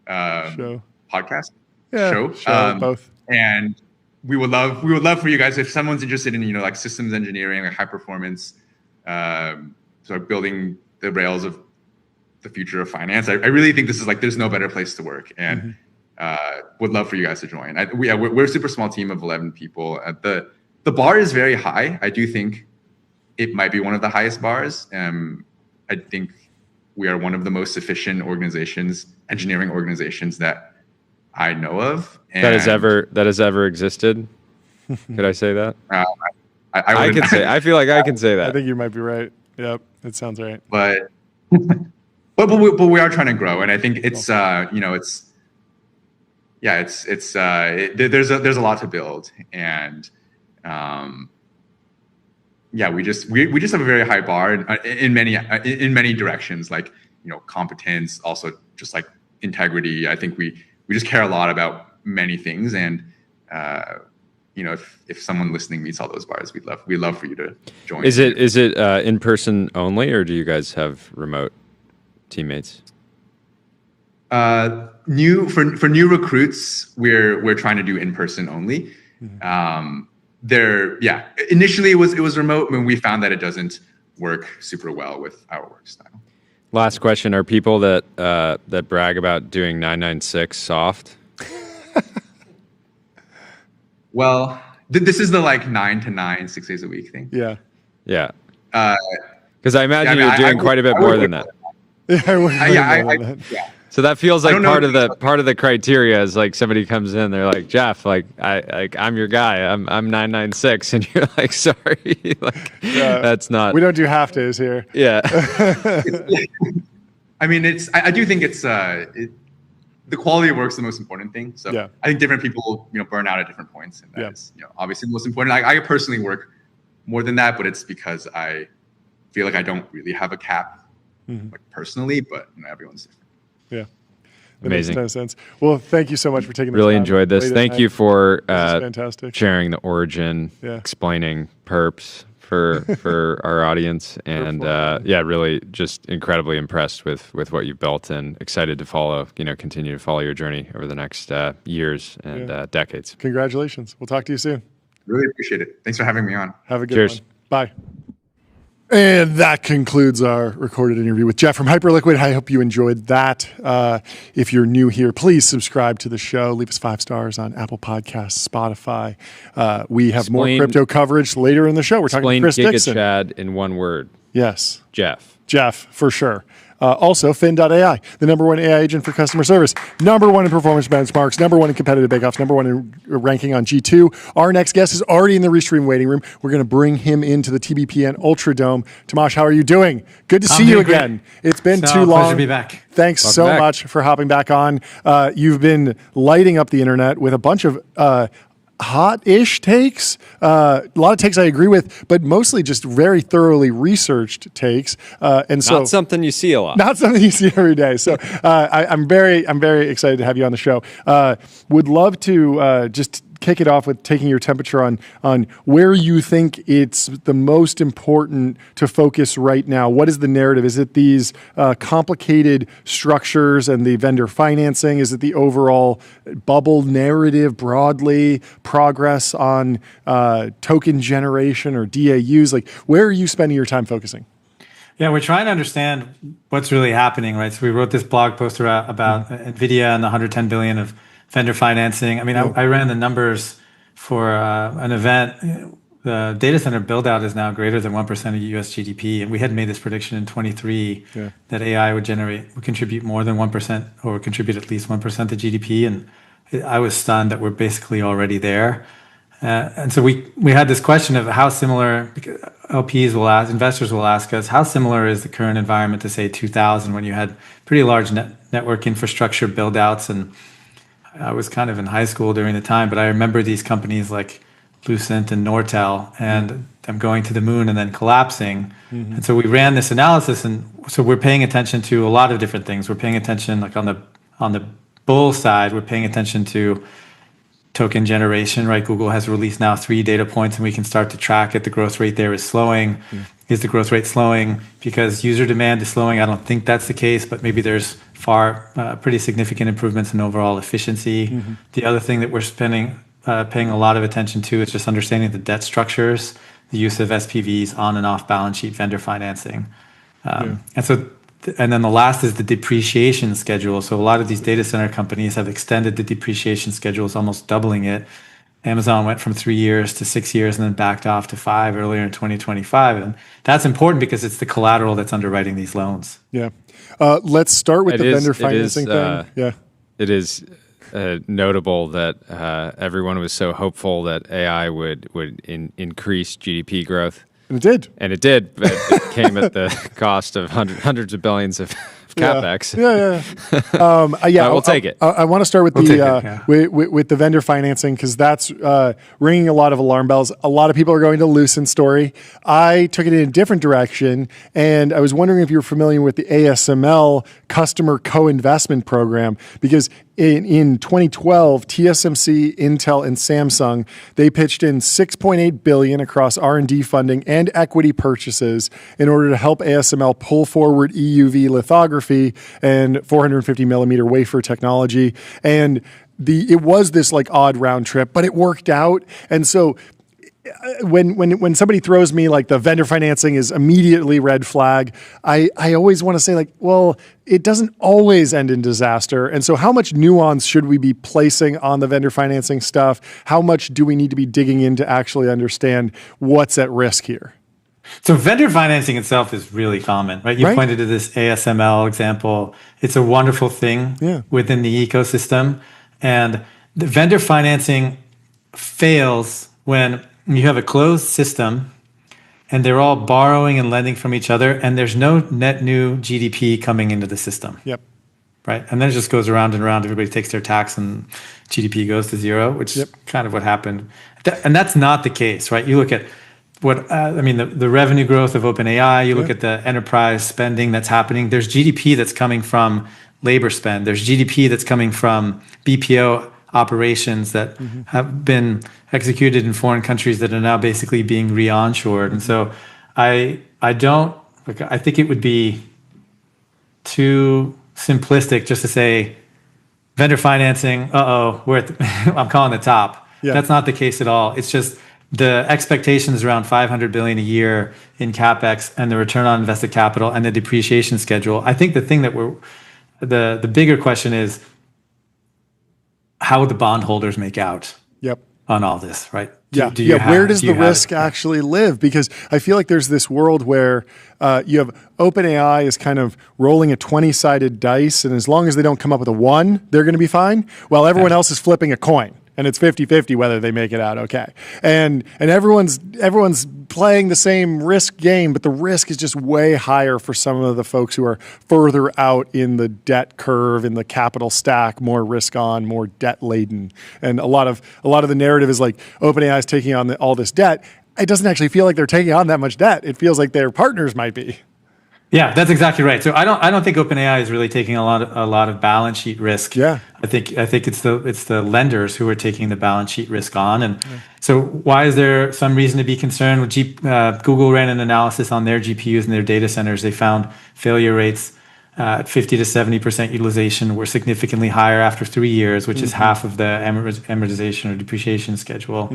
show.
Podcast
show. Both.
And we would love for you guys, if someone's interested in like systems engineering, like high performance, sort of building the rails of the future of finance. I really think this is like there's no better place to work, and would love for you guys to join. We're a super small team of 11 people. The bar is very high. I do think it might be one of the highest bars. I think we are one of the most efficient engineering organizations that I know of. And
that has ever existed. Could I say that? I can say. I feel like I can say that.
I think you might be right. Yep, it sounds right.
But we are trying to grow, and I think it's there's a lot to build, and we just have a very high bar in many directions, like competence, also just like integrity. I think we just care a lot about many things, and if someone listening meets all those bars, we'd love for you to join.
Is it in person only, or do you guys have remote teammates?
For new recruits, we're trying to do in person only. Initially it was remote when we found that it doesn't work super well with our work style.
Last question: are people that brag about doing 996 soft?
Well, this is the like 9 to 9, 6 days a week thing.
Yeah.
Yeah. Because I imagine you're doing quite a bit more than that.
Yeah.
So that feels like part of the criteria is like somebody comes in, they're like, Jeff, I'm your guy. I'm 996, and you're like, sorry, that's not.
We don't do half days here.
Yeah.
I mean, I do think it's the quality of work is the most important thing. So I think different people burn out at different points, and that's obviously the most important. I personally work more than that, but it's because I feel like I don't really have a cap personally, but everyone's different.
Yeah. That
Amazing.
Makes a ton of sense. Well, thank you so much for taking the time.
Really enjoyed this. Thank you for
fantastic.
Sharing the origin, explaining perps for our audience, and really just incredibly impressed with what you've built, and excited to continue to follow your journey over the next years and decades.
Congratulations. We'll talk to you soon.
Really appreciate it. Thanks for having me on.
Have a good one. Bye. And that concludes our recorded interview with Jeff from Hyperliquid. I hope you enjoyed that. If you're new here, please subscribe to the show. Leave us 5 stars on Apple Podcasts, Spotify. We have more crypto coverage later in the show. We're talking to Chris Dixon.
Chad in one word.
Yes.
Jeff,
for sure. Also, Fin.ai, the #1 AI agent for customer service, #1 in performance benchmarks, #1 in competitive bake-offs, #1 in ranking on G2. Our next guest is already in the Restream waiting room. We're going to bring him into the TBPN Ultra Dome. Tomasz, how are you doing? Good to see you again. It's been too long.
Pleasure to be back.
Thanks so much for hopping back on. You've been lighting up the internet with a bunch of hot-ish takes. A lot of takes I agree with, but mostly just very thoroughly researched takes. And so
not something you see a lot.
Not something you see every day. So I'm very excited to have you on the show. Would love to just kick it off with taking your temperature on where you think it's the most important to focus right now. What is the narrative? Is it these complicated structures and the vendor financing? Is it the overall bubble narrative broadly? Progress on token generation or DAUs? Like, where are you spending your time focusing?
Yeah, we're trying to understand what's really happening, right? So we wrote this blog post about NVIDIA and the 110 billion of vendor financing. I mean, I ran the numbers for an event. The data center build out is now greater than 1% of US GDP. And we had made this prediction in 23 that AI would contribute more than 1% or contribute at least 1% to GDP. And I was stunned that we're basically already there. And so we had this question of how similar, investors will ask us, how similar is the current environment to say 2000 when you had pretty large network infrastructure build outs? And I was kind of in high school during the time, but I remember these companies like Lucent and Nortel and them going to the moon and then collapsing. And so we ran this analysis, and so we're paying attention to a lot of different things. We're paying attention, like on the bull side, we're paying attention to token generation, right? Google has released now 3 data points, and we can start to track it. The growth rate there is slowing. Is the growth rate slowing because user demand is slowing? I don't think that's the case, but maybe there's pretty significant improvements in overall efficiency. The other thing that we're paying a lot of attention to is just understanding the debt structures, the use of SPVs on and off balance sheet vendor financing. And then the last is the depreciation schedule. So a lot of these data center companies have extended the depreciation schedules, almost doubling it. Amazon went from 3 years to 6 years and then backed off to 5 earlier in 2025. And that's important because it's the collateral that's underwriting these loans.
Yeah. Let's start with the vendor financing thing. Yeah.
It is notable that everyone was so hopeful that AI would increase GDP growth.
And it did.
And it did, but it came at the cost of hundreds of billions of CapEx.
We'll
take it.
I want to start with with the vendor financing, because that's ringing a lot of alarm bells. A lot of people are going to Lucent story. I took it in a different direction, and I was wondering if you're familiar with the ASML customer co-investment program, because in 2012, TSMC, Intel, and Samsung, they pitched in $6.8 billion across R&D funding and equity purchases in order to help ASML pull forward EUV lithography and 450 millimeter wafer technology. And it was this like odd round trip, but it worked out. And so when somebody throws me like the vendor financing is immediately red flag, I always want to say like, well, it doesn't always end in disaster. And so how much nuance should we be placing on the vendor financing stuff? How much do we need to be digging in to actually understand what's at risk here?
So vendor financing itself is really common, right? You pointed to this ASML example. It's a wonderful thing within the ecosystem. And the vendor financing fails when you have a closed system and they're all borrowing and lending from each other and there's no net new GDP coming into the system.
Yep.
Right. And then it just goes around and around. Everybody takes their tax and GDP goes to zero, which is kind of what happened. And that's not the case, right? You look at the revenue growth of OpenAI, you look at the enterprise spending that's happening. There's GDP that's coming from labor spend. There's GDP that's coming from BPO operations that have been executed in foreign countries that are now basically being re-onshored. And so I think it would be too simplistic just to say vendor financing, I'm calling the top. Yeah. That's not the case at all. It's just the expectations around $500 billion a year in CapEx and the return on invested capital and the depreciation schedule. I think the thing that the bigger question is, how would the bondholders make out on all this, right?
Where does the risk actually live? Because I feel like there's this world where you have OpenAI is kind of rolling a 20-sided dice, and as long as they don't come up with a 1, they're going to be fine, while everyone else is flipping a coin. And it's 50-50 whether they make it out okay. And everyone's playing the same risk game, but the risk is just way higher for some of the folks who are further out in the debt curve, in the capital stack, more risk on, more debt laden. And a lot of the narrative is like OpenAI is taking on all this debt. It doesn't actually feel like they're taking on that much debt. It feels like their partners might be.
Yeah, that's exactly right. So I don't think OpenAI is really taking a lot of balance sheet risk.
Yeah,
I think it's the lenders who are taking the balance sheet risk on. And so why is there some reason to be concerned? Google ran an analysis on their GPUs and their data centers. They found failure rates at 50 to 70% utilization were significantly higher after 3 years, which is half of the amortization or depreciation schedule.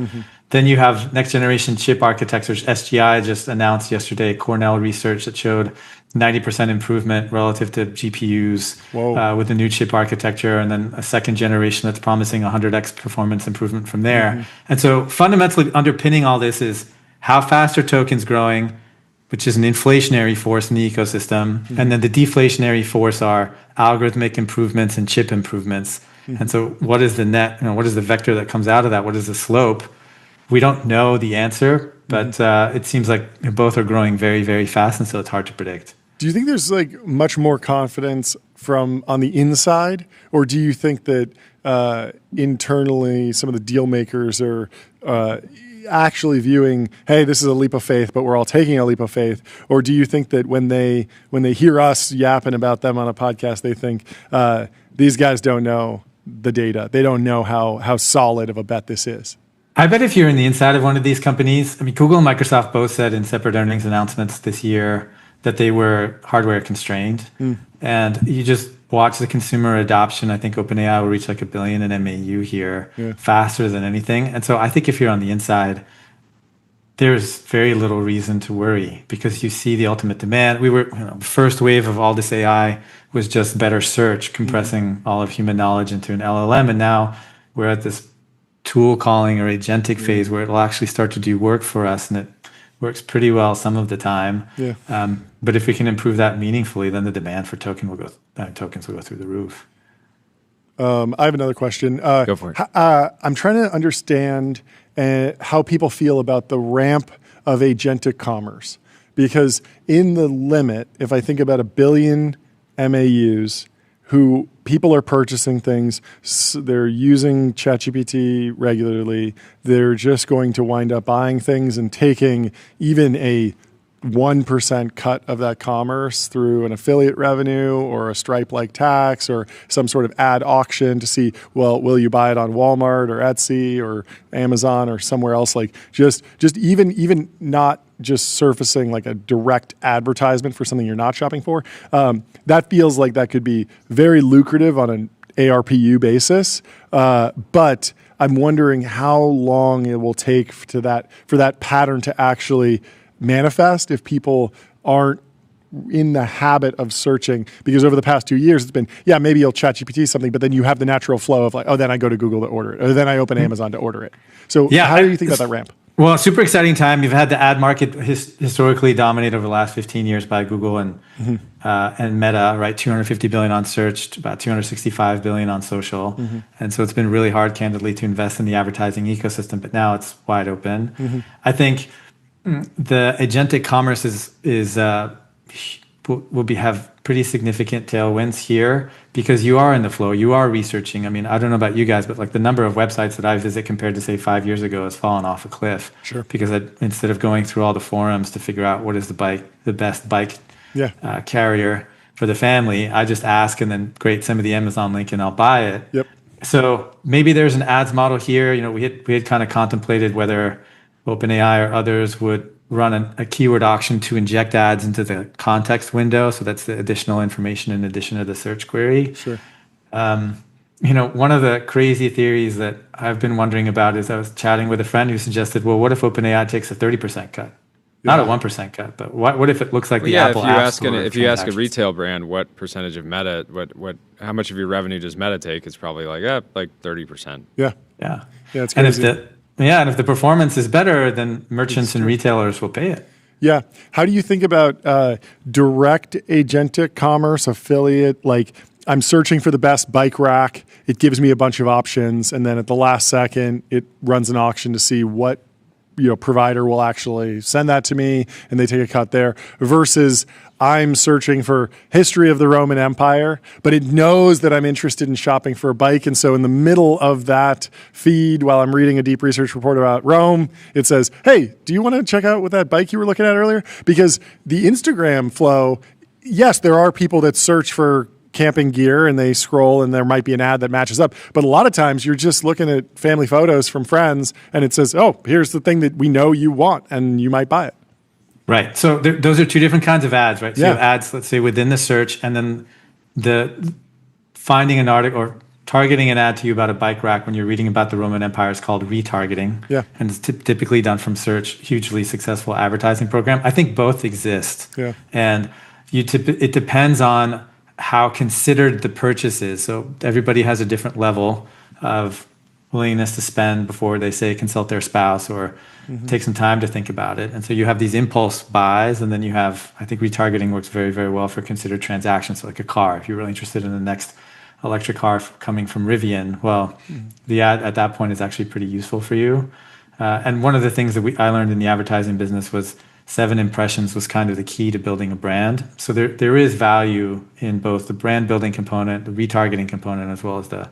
Then you have next generation chip architectures. SGI just announced yesterday Cornell research that showed 90% improvement relative to GPUs with the new chip architecture, and then a second generation that's promising 100x performance improvement from there. And so fundamentally underpinning all this is how fast are tokens growing, which is an inflationary force in the ecosystem. And then the deflationary force are algorithmic improvements and chip improvements. And so what is the net, what is the vector that comes out of that? What is the slope? We don't know the answer, but it seems like both are growing very, very fast. And so it's hard to predict.
Do you think there's like much more confidence from on the inside, or do you think that internally some of the deal makers are actually viewing, hey, this is a leap of faith, but we're all taking a leap of faith? Or do you think that when they hear us yapping about them on a podcast, they think these guys don't know the data, they don't know how solid of a bet this is?
I bet if you're in the inside of one of these companies, I mean, Google and Microsoft both said in separate earnings announcements this year that they were hardware constrained. And you just watch the consumer adoption. I think OpenAI will reach like 1 billion in MAU here faster than anything. And so I think if you're on the inside, there's very little reason to worry because you see the ultimate demand. We were, the first wave of all this AI was just better search, compressing all of human knowledge into an LLM. And now we're at this tool calling or agentic phase where it'll actually start to do work for us. And it works pretty well some of the time. But if we can improve that meaningfully, then the demand for tokens will go through the roof.
I have another question.
Go for it.
I'm trying to understand how people feel about the ramp of agentic commerce. Because in the limit, if I think about 1 billion MAUs who people are purchasing things, they're using ChatGPT regularly, they're just going to wind up buying things and taking even a 1% cut of that commerce through an affiliate revenue or a Stripe-like tax or some sort of ad auction to see, well, will you buy it on Walmart or Etsy or Amazon or somewhere else? Like just even not just surfacing like a direct advertisement for something you're not shopping for. That feels like that could be very lucrative on an ARPU basis. But I'm wondering how long it will take for that pattern to actually manifest if people aren't in the habit of searching, because over the past 2 years, it's been, maybe you'll ChatGPT something, but then you have the natural flow of like, then I go to Google to order it, or then I open Amazon to order it. So how do you think about that ramp?
Well, super exciting time. You've had the ad market historically dominated over the last 15 years by Google and Meta, right? 250 billion on search, about 265 billion on social. And so it's been really hard, candidly, to invest in the advertising ecosystem, but now it's wide open. I think the agentic commerce will have pretty significant tailwinds here because you are in the flow, you are researching. I mean, I don't know about you guys, but like the number of websites that I visit compared to say 5 years ago has fallen off a cliff.
Sure.
Because instead of going through all the forums to figure out what is the best bike carrier for the family, I just ask and then great, send me the Amazon link and I'll buy it.
Yep.
So maybe there's an ads model here. You know, we had kind of contemplated whether OpenAI or others would run a keyword auction to inject ads into the context window. So that's the additional information in addition to the search query.
Sure.
One of the crazy theories that I've been wondering about is I was chatting with a friend who suggested, well, what if OpenAI takes a 30% cut? Not a 1% cut, but what if it looks like the Apple App Store?
If you ask a retail brand what percentage of Meta, how much of your revenue does Meta take? It's probably like 30%.
Yeah.
Yeah.
Yeah, it's crazy.
And if the performance is better, then merchants and retailers will pay it.
Yeah. How do you think about direct agentic commerce, affiliate? Like I'm searching for the best bike rack. It gives me a bunch of options. And then at the last second, it runs an auction to see what provider will actually send that to me, and they take a cut there, versus I'm searching for history of the Roman Empire, but it knows that I'm interested in shopping for a bike. And so in the middle of that feed, while I'm reading a deep research report about Rome, it says, hey, do you want to check out what that bike you were looking at earlier? Because the Instagram flow, yes, there are people that search for camping gear and they scroll and there might be an ad that matches up. But a lot of times you're just looking at family photos from friends and it says, oh, here's the thing that we know you want and you might buy it.
Right. So those are two different kinds of ads, right? So you have ads, let's say, within the search, and then the finding an article or targeting an ad to you about a bike rack when you're reading about the Roman Empire is called retargeting.
Yeah.
And it's typically done from search, hugely successful advertising program. I think both exist.
Yeah.
And it depends on how considered the purchase is. So everybody has a different level of willingness to spend before they say consult their spouse or take some time to think about it. And so you have these impulse buys, and then you have, I think retargeting works very, very well for considered transactions. So like a car, if you're really interested in the next electric car coming from Rivian, well, the ad at that point is actually pretty useful for you. And one of the things that I learned in the advertising business was 7 impressions was kind of the key to building a brand. So there is value in both the brand building component, the retargeting component, as well as the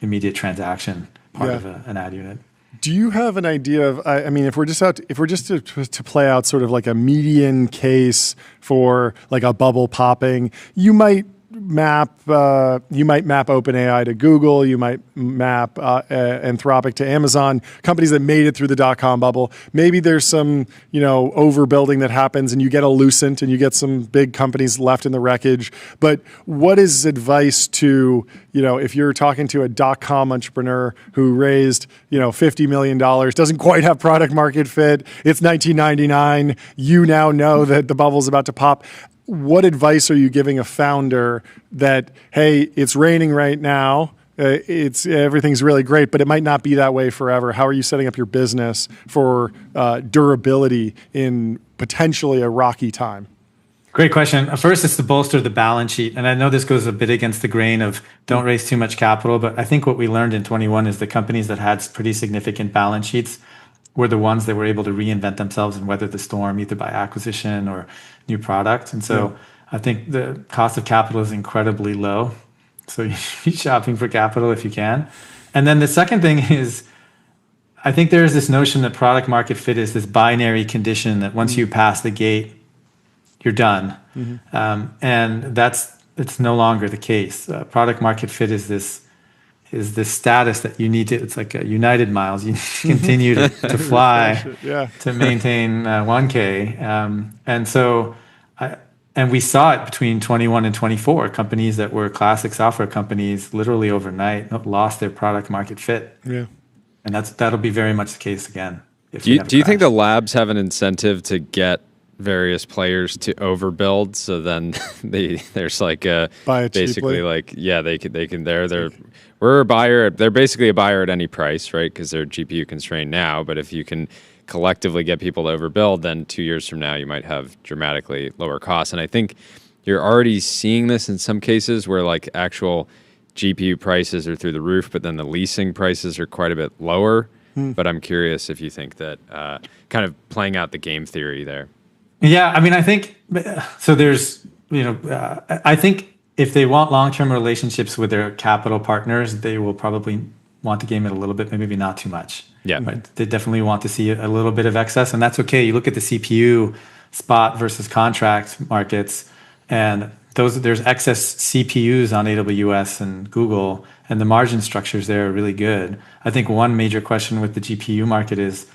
immediate transaction part of an ad unit.
Do you have an idea of, I mean, if we're just to play out sort of like a median case for like a bubble popping, you might map OpenAI to Google, you might map Anthropic to Amazon, companies that made it through the dot-com bubble. Maybe there's some overbuilding that happens and you get a Lucent and you get some big companies left in the wreckage. But what is advice to, if you're talking to a dot-com entrepreneur who raised $50 million, doesn't quite have product market fit, it's 1999, you now know that the bubble's about to pop. What advice are you giving a founder that, hey, it's raining right now, everything's really great, but it might not be that way forever? How are you setting up your business for durability in potentially a rocky time?
Great question. First, it's to bolster the balance sheet. And I know this goes a bit against the grain of don't raise too much capital, but I think what we learned in 21 is the companies that had pretty significant balance sheets were the ones that were able to reinvent themselves and weather the storm, either by acquisition or new product. And so I think the cost of capital is incredibly low. So you should be shopping for capital if you can. And then the second thing is, I think there's this notion that product market fit is this binary condition that once you pass the gate, you're done. And it's no longer the case. Product market fit is this status that you need to, it's like a United miles, you continue to fly to maintain 1K. And so And we saw it between 21 and 24. Companies that were classic software companies literally overnight lost their product market fit.
Yeah.
And that'll be very much the case again.
Do you think the labs have an incentive to get various players to overbuild, so then there's like basically like they can we're a buyer, they're basically a buyer at any price, right? Because they're GPU constrained now, but if you can collectively get people to overbuild, then 2 years from now you might have dramatically lower costs. And I think you're already seeing this in some cases where like actual GPU prices are through the roof, but then the leasing prices are quite a bit lower. But I'm curious if you think that kind of playing out the game theory there.
Yeah, I mean, I think so. There's, I think if they want long-term relationships with their capital partners, they will probably want to game it a little bit, maybe not too much.
Yeah,
but they definitely want to see a little bit of excess, and that's okay. You look at the CPU spot versus contract markets, and there's excess CPUs on AWS and Google, and the margin structures there are really good. I think one major question with the GPU market is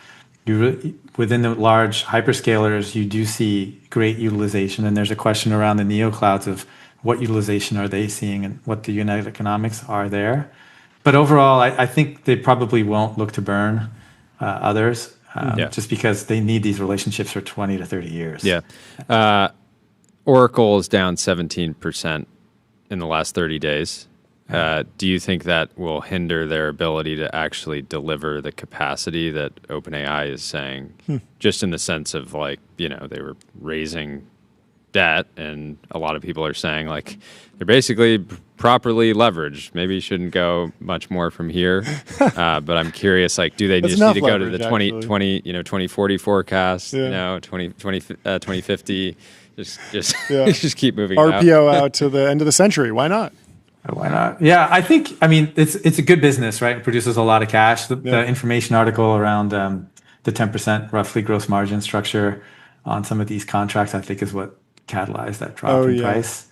within the large hyperscalers, you do see great utilization, and there's a question around the neoclouds of what utilization are they seeing and what the unit economics are there. But overall, I think they probably won't look to burn others just because they need these relationships for 20 to 30 years.
Yeah. Oracle is down 17% in the last 30 days. Do you think that will hinder their ability to actually deliver the capacity that OpenAI is saying? Just in the sense of like, they were raising debt, and a lot of people are saying like they're basically properly leveraged. Maybe you shouldn't go much more from here. But I'm curious, like, do they just need to go to the 2040 forecast, 2050? Just keep moving.
RPO out to the end of the century. Why not?
Why not? Yeah, I mean, it's a good business, right? It produces a lot of cash. The information article around the 10% roughly gross margin structure on some of these contracts, I think, is what catalyzed that drop in price.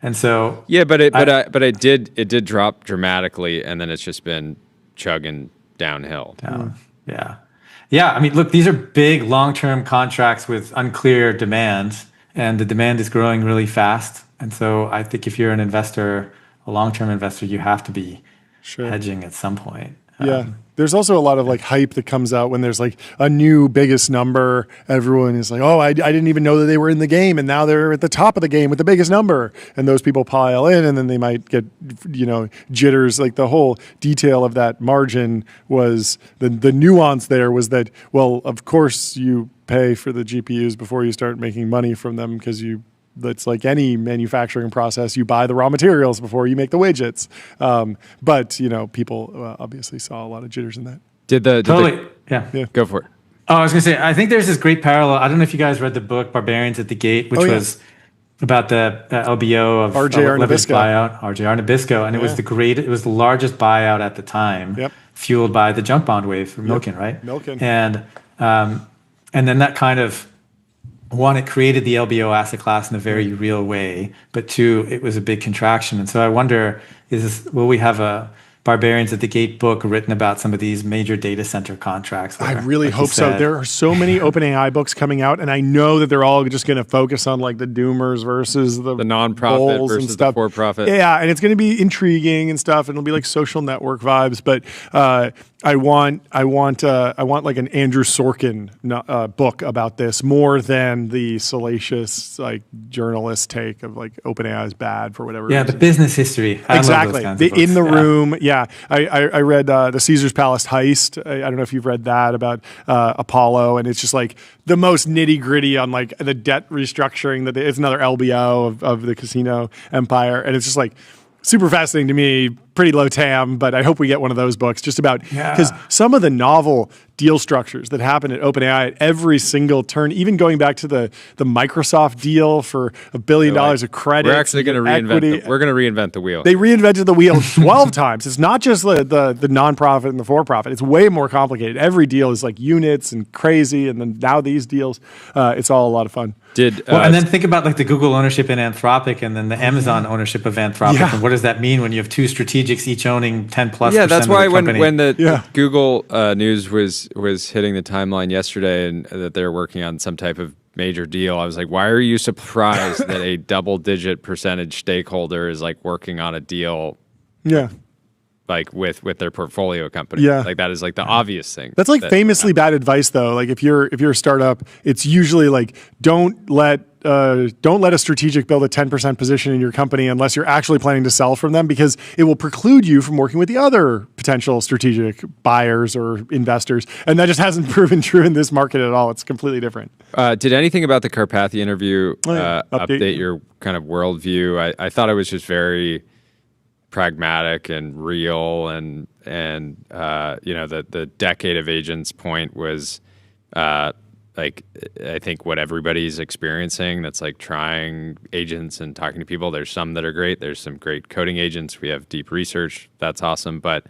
And so
but it did drop dramatically, and then it's just been chugging downhill.
Yeah. I mean, look, these are big long-term contracts with unclear demand, and the demand is growing really fast. And so I think if you're an investor, a long-term investor, you have to be hedging at some point.
There's also a lot of like hype that comes out when there's like a new biggest number. Everyone is like, oh, I didn't even know that they were in the game, and now they're at the top of the game with the biggest number. And those people pile in, and then they might get, jitters. Like the whole detail of that margin was the nuance there was that, well, of course you pay for the GPUs before you start making money from them because that's like any manufacturing process. You buy the raw materials before you make the widgets. But people obviously saw a lot of jitters in that.
Yeah.
Go for it.
Oh, I was going to say, I think there's this great parallel. I don't know if you guys read the book Barbarians at the Gate, which was about the LBO of
RJR Nabisco
buyout, RJR Nabisco, and it was the largest buyout at the time, fueled by the junk bond wave from Milken, right?
Milken.
And then that kind of, one, it created the LBO asset class in a very real way, but two, it was a big contraction. And so I wonder, will we have a Barbarians at the Gate book written about some of these major data center contracts?
I really hope so. There are so many OpenAI books coming out, and I know that they're all just going to focus on like the doomers versus the
nonprofit versus the for-profit.
Yeah, and it's going to be intriguing and stuff, and it'll be like social network vibes. But I want like an Andrew Sorkin book about this more than the salacious like journalist take of like OpenAI is bad for whatever reason.
The business history.
Exactly. In the room. Yeah. I read the Caesar's Palace Heist. I don't know if you've read that about Apollo, and it's just like the most nitty gritty on like the debt restructuring. That it's another LBO of the casino empire, and it's just like super fascinating to me. Pretty low TAM, but I hope we get one of those books just about because some of the novel deal structures that happen at OpenAI at every single turn, even going back to the Microsoft deal for $1 billion of credit.
We're actually going to reinvent the wheel.
They reinvented the wheel 12 times. It's not just the nonprofit and the for-profit. It's way more complicated. Every deal is like units and crazy, and then now these deals, it's all a lot of fun.
And then think about like the Google ownership in Anthropic, and then the Amazon ownership of Anthropic, and what does that mean when you have two strategics each owning 10+%?
Yeah, that's why when the Google news was hitting the timeline yesterday, and that they're working on some type of major deal, I was like, why are you surprised that a double-digit percentage stakeholder is like working on a deal
Yeah.
like with their portfolio company?
Yeah.
Like that is like the obvious thing.
That's like famously bad advice though. Like if you're a startup, it's usually like don't let a strategic build a 10% position in your company unless you're actually planning to sell from them, because it will preclude you from working with the other potential strategic buyers or investors. And that just hasn't proven true in this market at all. It's completely different.
Did anything about the Carpathia interview
Update
your kind of worldview? I thought it was just very pragmatic and real, and the decade of agents point was like I think what everybody's experiencing that's like trying agents and talking to people. There's some that are great. There's some great coding agents. We have deep research. That's awesome. But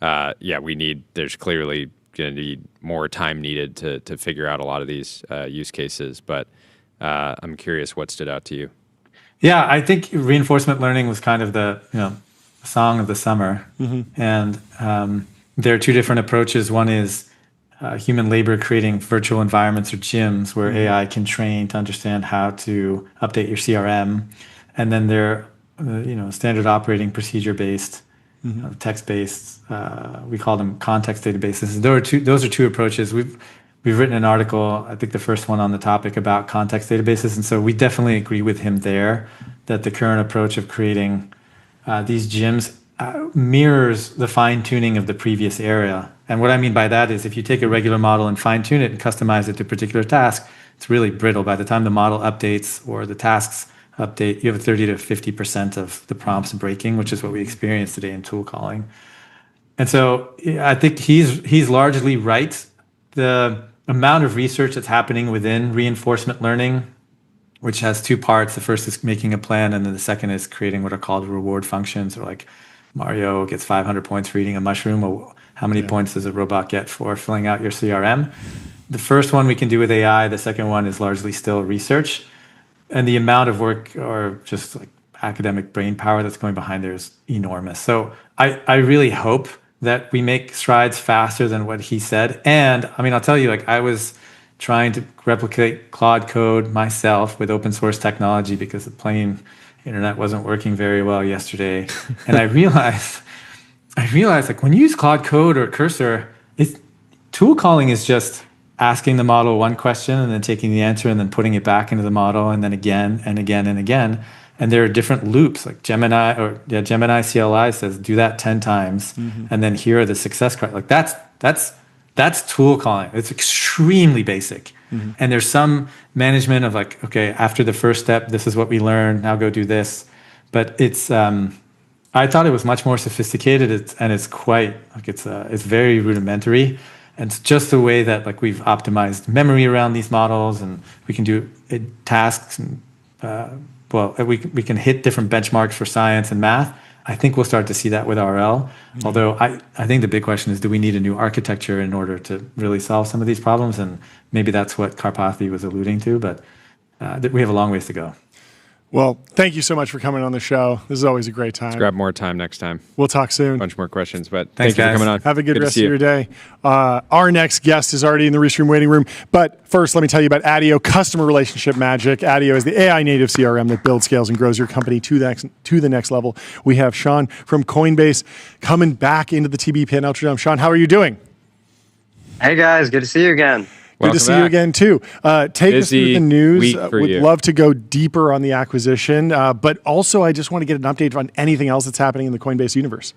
there's clearly going to be more time needed to figure out a lot of these use cases. But I'm curious what stood out to you.
Yeah, I think reinforcement learning was kind of the song of the summer. And there are two different approaches. One is human labor creating virtual environments or gyms where AI can train to understand how to update your CRM. And then there are standard operating procedure based, text based. We call them context databases. Those are two approaches. We've written an article, I think the first one on the topic, about context databases. And so we definitely agree with him there that the current approach of creating these gyms mirrors the fine tuning of the previous era. And what I mean by that is if you take a regular model and fine tune it and customize it to a particular task, it's really brittle. By the time the model updates or the tasks update, you have 30 to 50% of the prompts breaking, which is what we experience today in tool calling. And so I think he's largely right. The amount of research that's happening within reinforcement learning, which has two parts. The first is making a plan, and then the second is creating what are called reward functions, or like Mario gets 500 points for eating a mushroom. Well, how many points does a robot get for filling out your CRM? The first one we can do with AI. The second one is largely still research. And the amount of work or just like academic brain power that's going behind there is enormous. So I really hope that we make strides faster than what he said. And I mean, I'll tell you, like I was trying to replicate Claude Code myself with open source technology because the plain internet wasn't working very well yesterday. And I realized like when you use Claude Code or Cursor, tool calling is just asking the model one question and then taking the answer and then putting it back into the model and then again and again and again. And there are different loops, like Gemini CLI says, do that 10 times. And then here are the success criteria. Like that's tool calling. It's extremely basic. And there's some management of like, okay, after the first step, this is what we learned. Now go do this. But it's, I thought it was much more sophisticated. It's quite like it's very rudimentary. And it's just the way that like we've optimized memory around these models, and we can do tasks and we can hit different benchmarks for science and math. I think we'll start to see that with RL. Although I think the big question is, do we need a new architecture in order to really solve some of these problems? And maybe that's what Carpathia was alluding to, but we have a long ways to go.
Well, thank you so much for coming on the show. This is always a great time.
Let's grab more time next time.
We'll talk soon.
A bunch more questions, but
Thanks,
thank you
guys.
for coming on.
Have a good rest of your day. Our next guest is already in the Restream waiting room. But first, let me tell you about ADIO, customer relationship magic. ADIO is the AI native CRM that builds, scales, and grows your company to the next level. We have Sean from Coinbase coming back into the TBPN Ultradome. Sean, how are you doing?
Hey, guys. Good to see you again.
Good to see you again, too. Take us through the news. Would love to go deeper on the acquisition, but also I just want to get an update on anything else that's happening in the Coinbase universe.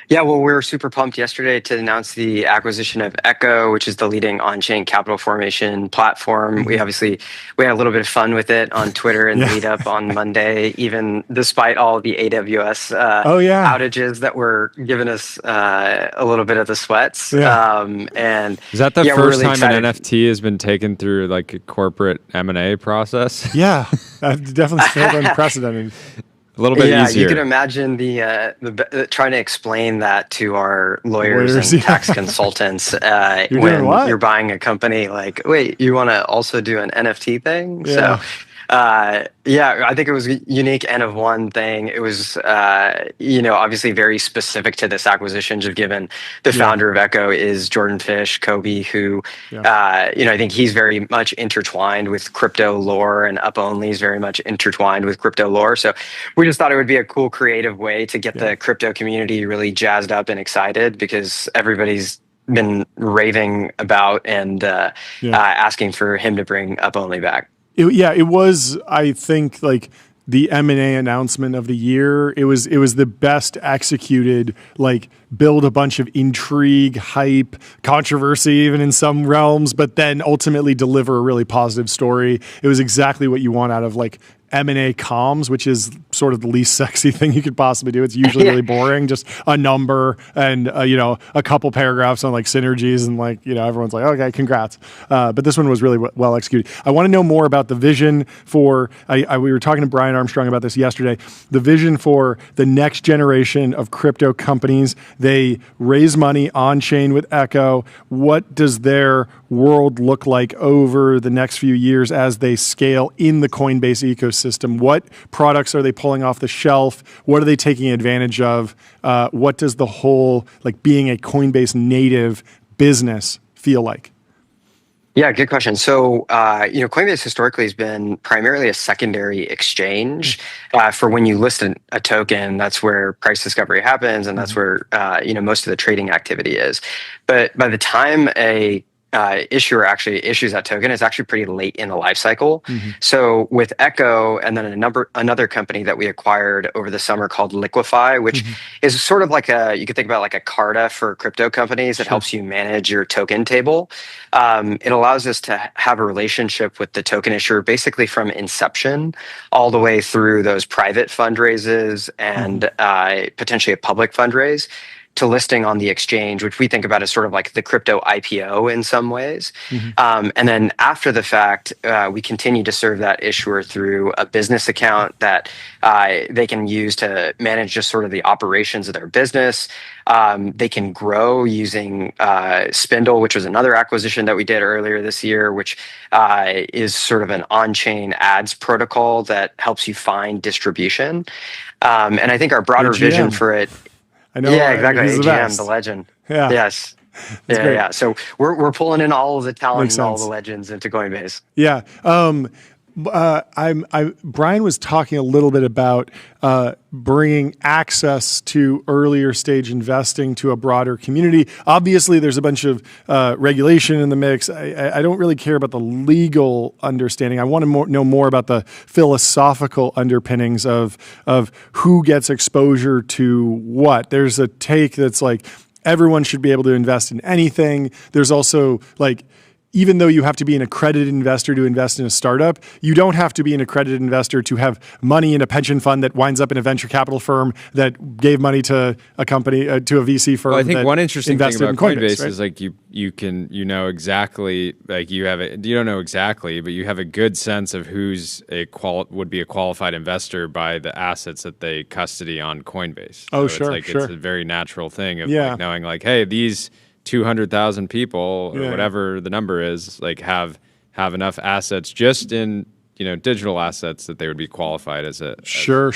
Yeah, well, we were super pumped yesterday to announce the acquisition of Echo, which is the leading on-chain capital formation platform. We had a little bit of fun with it on Twitter and lead up on Monday, even despite all the AWS outages that were giving us a little bit of the sweats. And
is that the first
really
time
excited.
an NFT has been taken through like a corporate M&A process?
Yeah, I've definitely felt unprecedented.
A little bit easier.
You can imagine the trying to explain that to our lawyers and tax consultants when you're buying a company. Like, wait, you want to also do an NFT thing?
Yeah.
Yeah, I think it was unique and of one thing. It was, obviously very specific to this acquisition, just given the founder of Echo is Jordan Fish, Kobe, who, I think he's very much intertwined with crypto lore, and Up Only is very much intertwined with crypto lore. So we just thought it would be a cool, creative way to get the crypto community really jazzed up and excited, because everybody's been raving about and asking for him to bring Up Only back.
It was, I think, like the M&A announcement of the year. It was the best executed, like build a bunch of intrigue, hype, controversy, even in some realms, but then ultimately deliver a really positive story. It was exactly what you want out of like M&A comms, which is sort of the least sexy thing you could possibly do. It's usually really boring, just a number and a couple paragraphs on like synergies, and like everyone's like, okay, congrats. But this one was really well executed. I want to know more about the vision for. We were talking to Brian Armstrong about this yesterday. The vision for the next generation of crypto companies. They raise money on chain with Echo. What does their world look like over the next few years as they scale in the Coinbase ecosystem? What products are they pulling off the shelf? What are they taking advantage of? What does the whole, like being a Coinbase native business feel like?
Yeah, good question. So, Coinbase historically has been primarily a secondary exchange for when you list a token. That's where price discovery happens, and that's where most of the trading activity is. But by the time a issuer actually issues that token, it's actually pretty late in the life cycle. So with Echo and then another company that we acquired over the summer called Liquify, which is sort of like you could think about like a Carta for crypto companies that helps you manage your token table. It allows us to have a relationship with the token issuer basically from inception all the way through those private fundraises and potentially a public fundraise to listing on the exchange, which we think about as sort of like the crypto IPO in some ways. And then after the fact, we continue to serve that issuer through a business account that they can use to manage just sort of the operations of their business. They can grow using Spindle, which was another acquisition that we did earlier this year, which is sort of an on-chain ads protocol that helps you find distribution. And I think our broader vision for it.
I know.
Yeah, exactly.
He's
AGM, the legend.
Yeah.
Yes. Yeah. So we're pulling in all of the talent and all the legends into Coinbase.
Yeah. Brian was talking a little bit about bringing access to earlier stage investing to a broader community. Obviously, there's a bunch of regulation in the mix. I don't really care about the legal understanding. I want to know more about the philosophical underpinnings of who gets exposure to what. There's a take that's like everyone should be able to invest in anything. There's also like, even though you have to be an accredited investor to invest in a startup, you don't have to be an accredited investor to have money in a pension fund that winds up in a venture capital firm that gave money to a company, to a VC firm.
Well, I think one interesting thing about Coinbase
right?
is like you know exactly, like you don't know exactly, but you have a good sense of who's would be a qualified investor by the assets that they custody on Coinbase.
Oh,
so
sure,
it's a very natural thing of like knowing like, hey, these 200,000 people or whatever the number is, like have enough assets just in digital assets that they would be qualified as a
sure.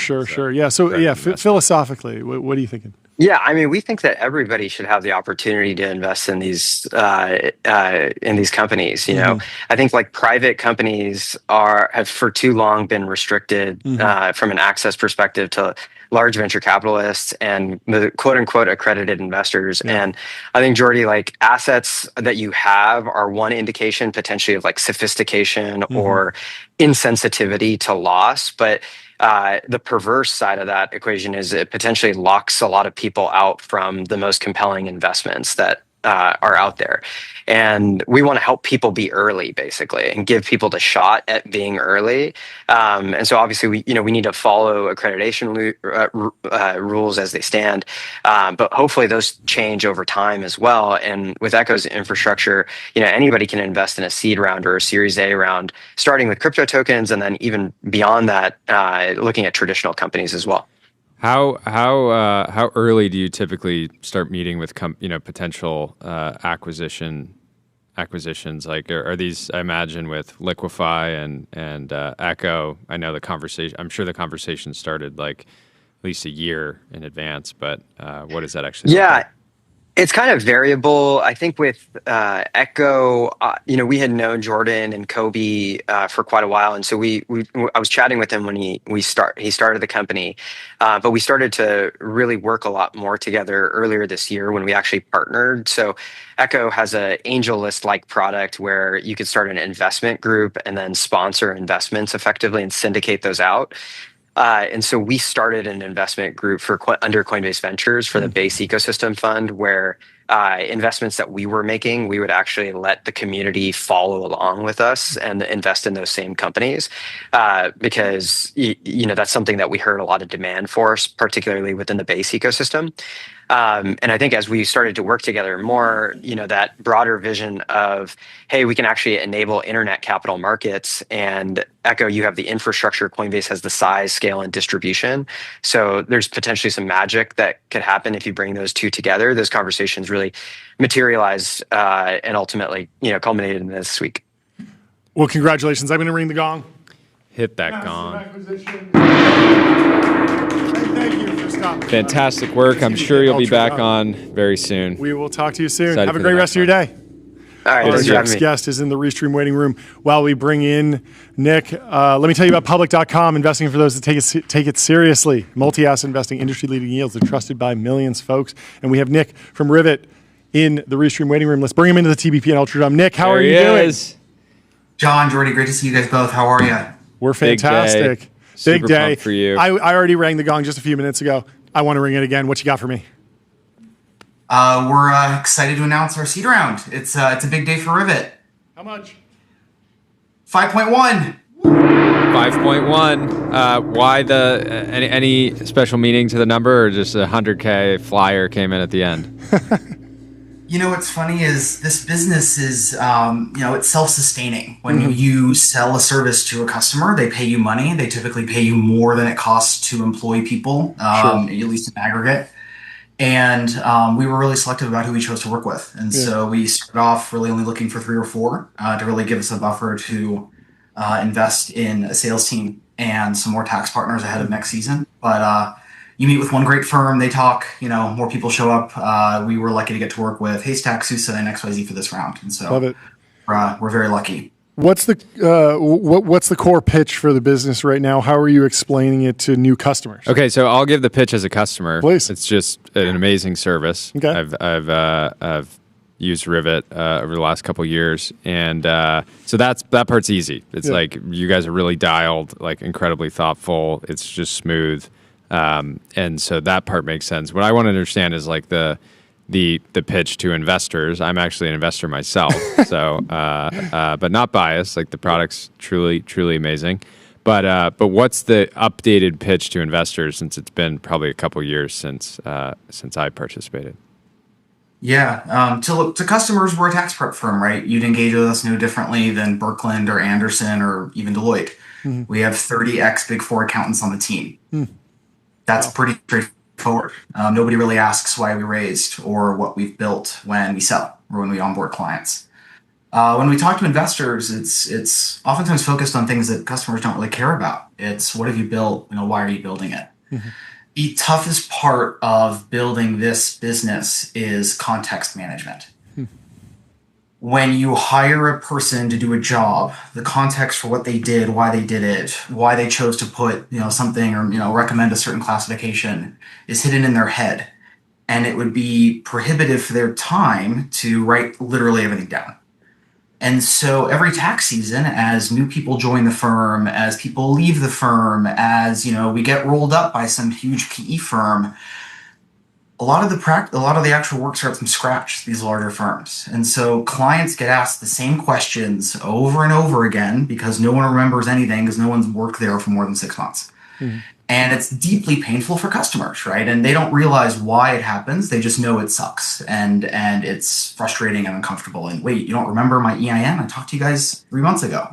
Yeah. So philosophically, what are you thinking?
Yeah, I mean, we think that everybody should have the opportunity to invest in these companies. I think like private companies have for too long been restricted from an access perspective to large venture capitalists and the quote unquote accredited investors. And I think, Jordy, like assets that you have are one indication potentially of like sophistication or insensitivity to loss. But the perverse side of that equation is it potentially locks a lot of people out from the most compelling investments that are out there. And we want to help people be early, basically, and give people the shot at being early. And so obviously we need to follow accreditation rules as they stand. But hopefully those change over time as well. And with Echo's infrastructure, anybody can invest in a seed round or a Series A round, starting with crypto tokens, and then even beyond that, looking at traditional companies as well.
How early do you typically start meeting with potential acquisition acquisitions? Like, are these? I imagine with Liquify and Echo. I know the conversation. I'm sure the conversation started like at least a year in advance. But what does that actually? Look like?
It's kind of variable. I think with Echo, we had known Jordan and Kobe for quite a while, and so I was chatting with him when he started the company, but we started to really work a lot more together earlier this year when we actually partnered. So Echo has a AngelList like product where you could start an investment group and then sponsor investments effectively and syndicate those out. And so we started an investment group under Coinbase Ventures for the base ecosystem fund, where investments that we were making, we would actually let the community follow along with us and invest in those same companies, because that's something that we heard a lot of demand for, particularly within the base ecosystem. And I think as we started to work together more, that broader vision of, hey, we can actually enable internet capital markets, and Echo, you have the infrastructure, Coinbase has the size, scale, and distribution. So there's potentially some magic that could happen if you bring those two together. Those conversations really materialized and ultimately, culminated in this week.
Well, congratulations. I'm going to ring the gong.
Hit that gong.
Thank you for stopping.
Fantastic work. I'm sure you'll be back on very soon.
We will talk to you soon.
Excited
Have a
for
great
the
rest of
next
your
one.
day.
All right.
Our next guest is in the Restream waiting room. While we bring in Nick, let me tell you about public.com, investing for those that take it seriously. Multi-asset investing, industry-leading yields. They're trusted by millions, folks. And we have Nick from Rivet in the Restream waiting room. Let's bring him into the TBPN Ultra Drum. Nick, how are you doing?
John, Jordy, great to see you guys both. How are you?
We're fantastic. Big day
for you.
I already rang the gong just a few minutes ago. I want to ring it again. What you got for me?
We're excited to announce our seed round. It's a big day for Rivet.
How much?
5.1.
5.1. Why any special meaning to the number, or just a 100K flyer came in at the end?
What's funny is this business is, it's self-sustaining. When you sell a service to a customer, they pay you money. They typically pay you more than it costs to employ people, at least in aggregate. And we were really selective about who we chose to work with. And so we started off really only looking for 3 or 4 to really give us a buffer to invest in a sales team and some more tax partners ahead of next season. But you meet with one great firm, they talk, more people show up. We were lucky to get to work with Haystack, SUSE, and XYZ for this round. And so
Love it.
We're very lucky.
What's the core pitch for the business right now? How are you explaining it to new customers?
Okay, so I'll give the pitch as a customer.
Please.
It's just an amazing service.
Okay.
I've used Rivet over the last couple of years, and so that part's easy. It's like you guys are really dialed, like incredibly thoughtful. It's just smooth, and so that part makes sense. What I want to understand is like the pitch to investors. I'm actually an investor myself, so but not biased. Like the product's truly amazing. But what's the updated pitch to investors, since it's been probably a couple years since I participated?
Yeah, to customers, we're a tax prep firm, right? You'd engage with us no differently than Birkeland or Anderson or even Deloitte. We have 30x Big Four accountants on the team. That's pretty straightforward. Nobody really asks why we raised or what we've built when we sell or when we onboard clients. When we talk to investors, it's oftentimes focused on things that customers don't really care about. It's what have you built? Why are you building it? The toughest part of building this business is context management. When you hire a person to do a job, the context for what they did, why they did it, why they chose to put something or recommend a certain classification is hidden in their head, and it would be prohibitive for their time to write literally everything down. And so every tax season, as new people join the firm, as people leave the firm, as we get rolled up by some huge PE firm, a lot of the actual work starts from scratch, these larger firms. And so clients get asked the same questions over and over again because no one remembers anything because no one's worked there for more than 6 months. And it's deeply painful for customers, right? And they don't realize why it happens. They just know it sucks and it's frustrating and uncomfortable. And wait, you don't remember my EIN? I talked to you guys 3 months ago.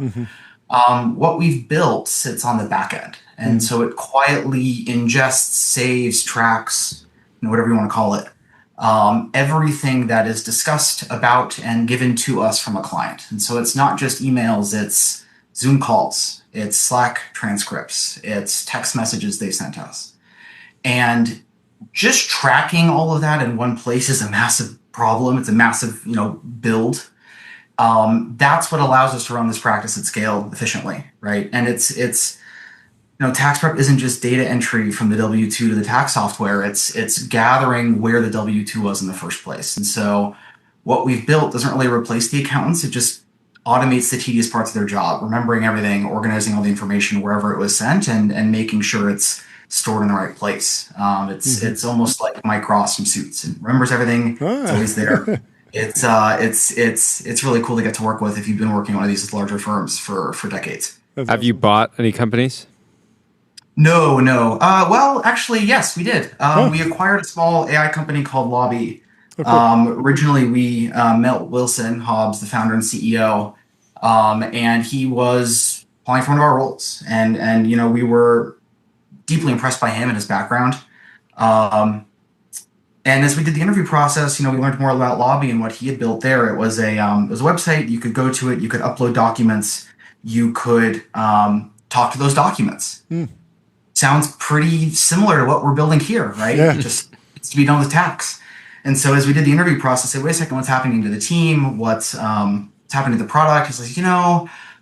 What we've built sits on the back end. And so it quietly ingests, saves, tracks, whatever you want to call it, everything that is discussed about and given to us from a client. And so it's not just emails, it's Zoom calls, it's Slack transcripts, it's text messages they sent us. And just tracking all of that in one place is a massive problem. It's a massive, build. That's what allows us to run this practice at scale efficiently, right? And it's tax prep isn't just data entry from the W-2 to the tax software. It's gathering where the W-2 was in the first place. And so what we've built doesn't really replace the accountants. It just automates the tedious parts of their job, remembering everything, organizing all the information wherever it was sent, and making sure it's stored in the right place. It's almost like Mike Ross from Suits. It remembers everything. It's always there. It's really cool to get to work with if you've been working on one of these larger firms for decades.
Have you bought any companies?
No. Well, actually, yes, we did. We acquired a small AI company called Lobby. Originally, we met Wilson Hobbs, the founder and CEO, and he was applying for one of our roles. And we were deeply impressed by him and his background. And as we did the interview process, we learned more about Lobby and what he had built there. It was a website. You could go to it. You could upload documents. You could talk to those documents. Sounds pretty similar to what we're building here, right?
Yeah.
It just needs to be done with tax. And so as we did the interview process, I said, wait a second, what's happening to the team? What's happening to the product? He's like,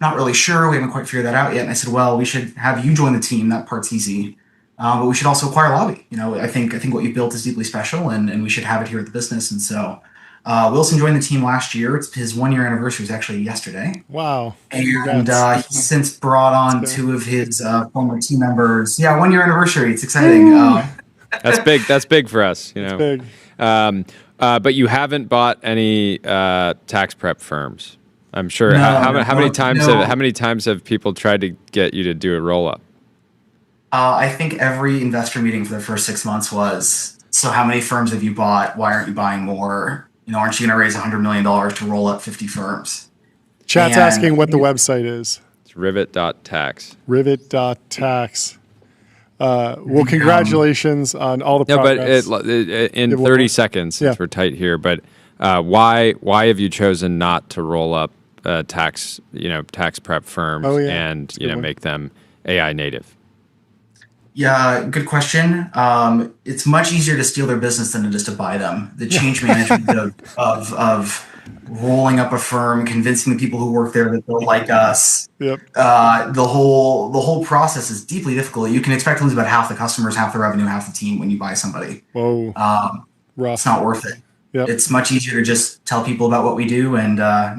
not really sure. We haven't quite figured that out yet. And I said, well, we should have you join the team. That part's easy. But we should also acquire Lobby. I think what you've built is deeply special, and we should have it here at the business. And so Wilson joined the team last year. It's his 1-year anniversary was actually yesterday.
Wow.
And he's since brought on 2 of his former team members. Yeah, 1-year anniversary. It's exciting.
That's big. That's big for us.
It's big.
But you haven't bought any tax prep firms. I'm sure. How many times have people tried to get you to do a roll up?
I think every investor meeting for the first 6 months was, so how many firms have you bought? Why aren't you buying more? Aren't you going to raise $100 million to roll up 50 firms?
Chat's asking what the website is.
It's rivet.tax.
Rivet.tax. Well, congratulations on all the progress.
But in 30 seconds, since we're tight here, but why have you chosen not to roll up tax prep firms and make them AI native?
Yeah, good question. It's much easier to steal their business than it is to buy them. The change management of rolling up a firm, convincing the people who work there that they'll like us.
Yep.
The whole process is deeply difficult. You can expect to lose about half the customers, half the revenue, half the team when you buy somebody.
Whoa. Rough.
It's not worth it.
Yep.
It's much easier to just tell people about what we do and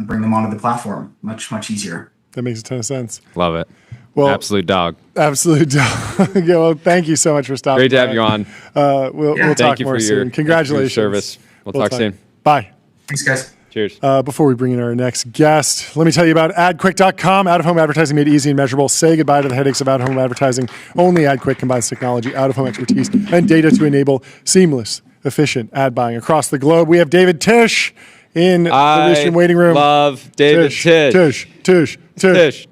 bring them onto the platform. Much, much easier.
That makes a ton of sense.
Love it.
Well,
absolute dog.
Absolute dog. Yeah, well, thank you so much for stopping.
Great to have you on.
We'll talk more soon. Congratulations.
For your service. We'll talk soon.
Bye.
Thanks, guys.
Cheers.
Before we bring in our next guest, let me tell you about AdQuick.com. Out-of-home advertising made easy and measurable. Say goodbye to the headaches of out-of-home advertising. Only AdQuick combines technology, out-of-home expertise, and data to enable seamless, efficient ad buying across the globe. We have David Tisch in the Mission waiting room.
Love David Tisch.
Tisch. Let's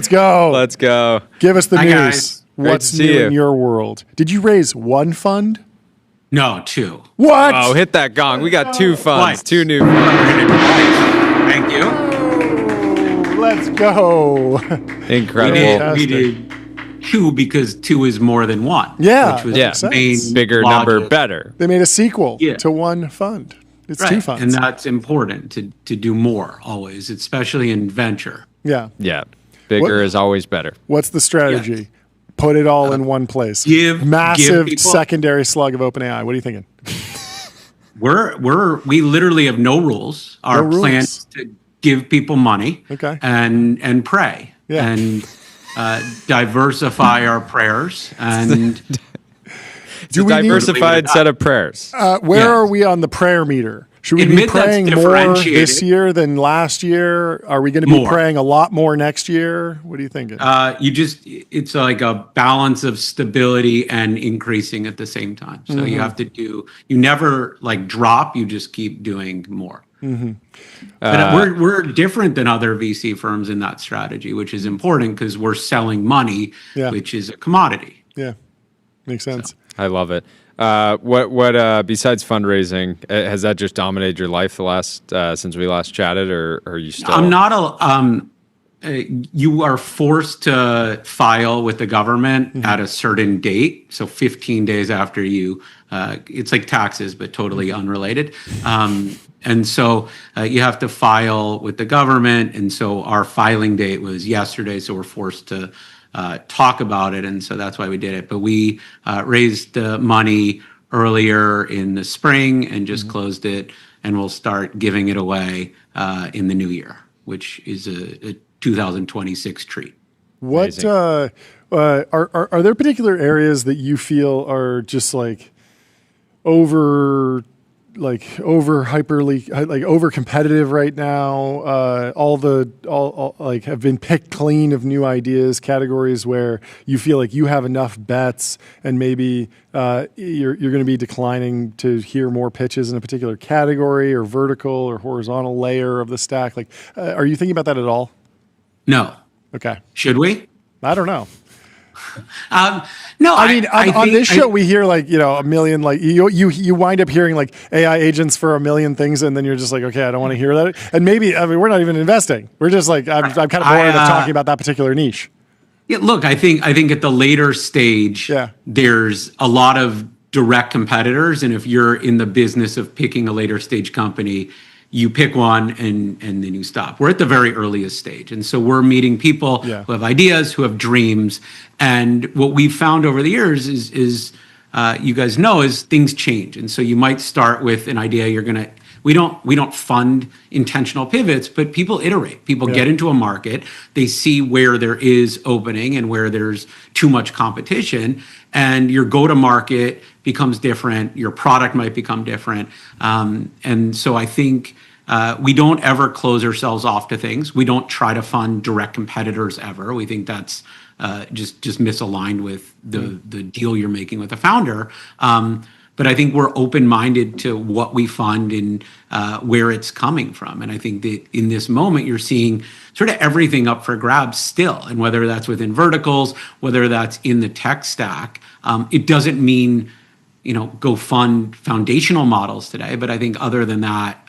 go.
Let's go.
Give us the news.
Guys.
What's new in your world? Did you raise one fund?
No, 2.
What?
Oh, hit that gong. We got 2 funds.
Twice.
2 new funds.
Thank you.
Oh, let's go.
Incredible.
We did 2 because 2 is more than 1.
Yeah.
Which was
the
main
bigger
logic.
number, better.
They made a sequel
Yeah.
to one fund. It's
Right.
2 funds.
And that's important to do more always, especially in venture.
Yeah.
Yeah. Bigger is always better.
What's the strategy?
Yes.
Put it all in one place. Massive
people,
secondary slug of OpenAI. What are you thinking?
we literally have no rules. Our
rules.
plan is to give people money and pray and diversify our prayers and
It's a diversified set of prayers.
Where are we on the prayer meter? Should we be praying more this year than last year? Are we going to be praying a lot more next year? What are you thinking?
It's like a balance of stability and increasing at the same time. So you have to you never like drop, you just keep doing more. But we're different than other VC firms in that strategy, which is important because we're selling money, which is a commodity.
Yeah. Makes sense.
So, I love it. What besides fundraising, has that just dominated your life the last since we last chatted, or are you still?
I'm not you are forced to file with the government at a certain date. So 15 days after you, it's like taxes, but totally unrelated. And so you have to file with the government. And so our filing date was yesterday. So we're forced to talk about it. And so that's why we did it. But we raised the money earlier in the spring and just closed it. And we'll start giving it away in the new year, which is a 2026 treat.
What are there particular areas that you feel are just like over competitive right now? All like have been picked clean of new ideas, categories where you feel like you have enough bets and maybe you're going to be declining to hear more pitches in a particular category or vertical or horizontal layer of the stack. Like, are you thinking about that at all?
No.
Okay.
Should we?
I don't know.
No,
I mean, on this show, we hear like, a million, like you wind up hearing like AI agents for a million things. And then you're just like, okay, I don't want to hear that. And maybe, we're not even investing. We're just like, I'm kind of bored of talking about that particular niche.
Yeah, look, I think at the later stage, there's a lot of direct competitors. And if you're in the business of picking a later stage company, you pick one and then you stop. We're at the very earliest stage. And so we're meeting people who have ideas, who have dreams. And what we've found over the years is you guys know, is things change. And so you might start with an idea we don't fund intentional pivots, but people iterate. People get into a market, they see where there is opening and where there's too much competition, and your go-to-market becomes different, your product might become different. And so I think we don't ever close ourselves off to things. We don't try to fund direct competitors ever. We think that's just misaligned with the deal you're making with the founder. But I think we're open-minded to what we fund and where it's coming from. And I think that in this moment, you're seeing sort of everything up for grabs still. And whether that's within verticals, whether that's in the tech stack, it doesn't mean, go fund foundational models today. But I think other than that,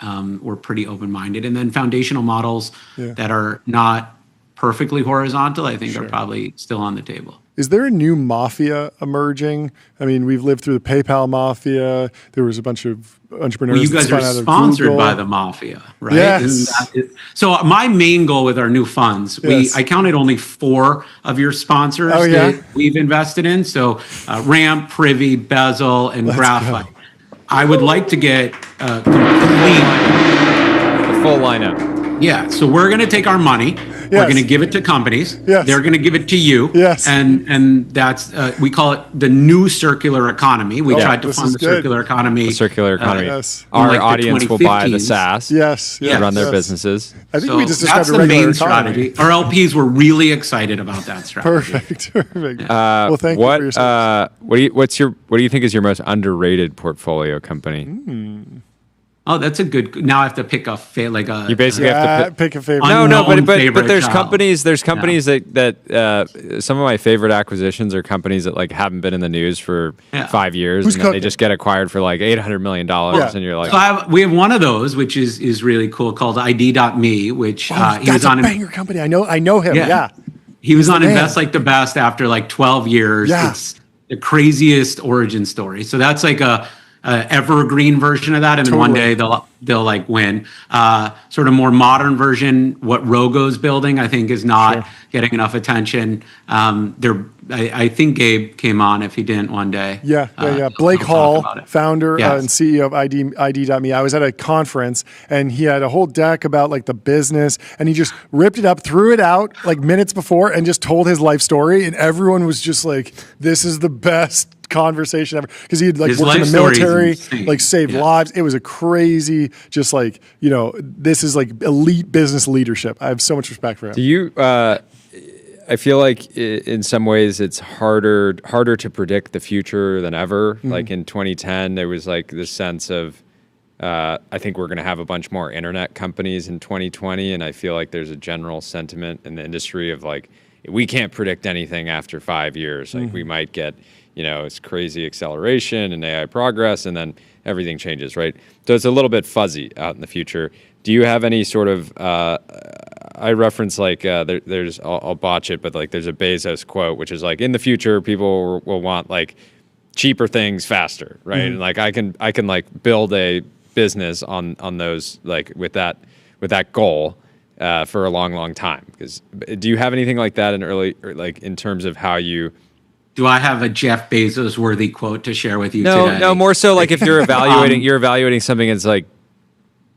we're pretty open-minded. And then foundational models that are not perfectly horizontal, I think are probably still on the table.
Is there a new mafia emerging? I mean, we've lived through the PayPal mafia. There was a bunch of entrepreneurs.
Well, you guys are sponsored by the mafia, right?
Yes.
So my main goal with our new funds, I counted only 4 of your sponsors that we've invested in. So Ramp, Privy, Bezel, and Graphite. I would like to get a complete
full lineup.
Yeah, so we're going to take our money. We're going to give it to companies. They're going to give it to you. And that's we call it the new circular economy. We tried to fund the circular economy.
Our audience will buy the SaaS.
To
run their businesses.
I think we just described
that's the main strategy. Our LPs were really excited about that strategy.
Perfect. Well, thank you for your service.
What do you think is your most underrated portfolio company?
Oh, that's a good. Now I have to pick a
You basically have to
pick a favorite.
No, but there's companies. There's companies that some of my favorite acquisitions are companies that like haven't been in the news for 5 years, and then they just get acquired for like $800 million, and you're like,
so we have one of those, which is really cool, called ID.me, which he was on
a banger company. I know him. Yeah.
He was on Invest Like the Best after like 12 years. It's the craziest origin story. So that's like a evergreen version of that, and then one day they'll like win. Sort of more modern version, what Rogo's building, I think is not getting enough attention. I think Gabe came on if he didn't one day.
Blake Hall, founder and CEO of ID.me. I was at a conference and he had a whole deck about like the business, and he just ripped it up, threw it out like minutes before, and just told his life story, and everyone was just like, this is the best conversation ever, because he had like worked in the military, like saved lives. It was a crazy, just like, this is like elite business leadership. I have so much respect for him.
Do you I feel like in some ways it's harder to predict the future than ever. Like in 2010 there was like this sense of I think we're going to have a bunch more internet companies in 2020, and I feel like there's a general sentiment in the industry of like, we can't predict anything after 5 years. Like we might get it's crazy acceleration and AI progress, and then everything changes, right? So it's a little bit fuzzy out in the future. Do you have any sort of, I reference there's, I'll botch it, but like there's a Bezos quote, which is like, in the future, people will want like cheaper things faster, right? And like I can like build a business on those, like with that goal for a long time. Because do you have anything like that in terms of how you?
Do I have a Jeff Bezos worthy quote to share with you today?
No, more so like if you're evaluating something, it's like,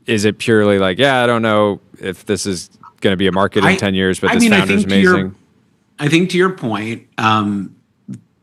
is it purely like, I don't know if this is going to be a market in 10 years, but this founder's amazing.
I think to your point,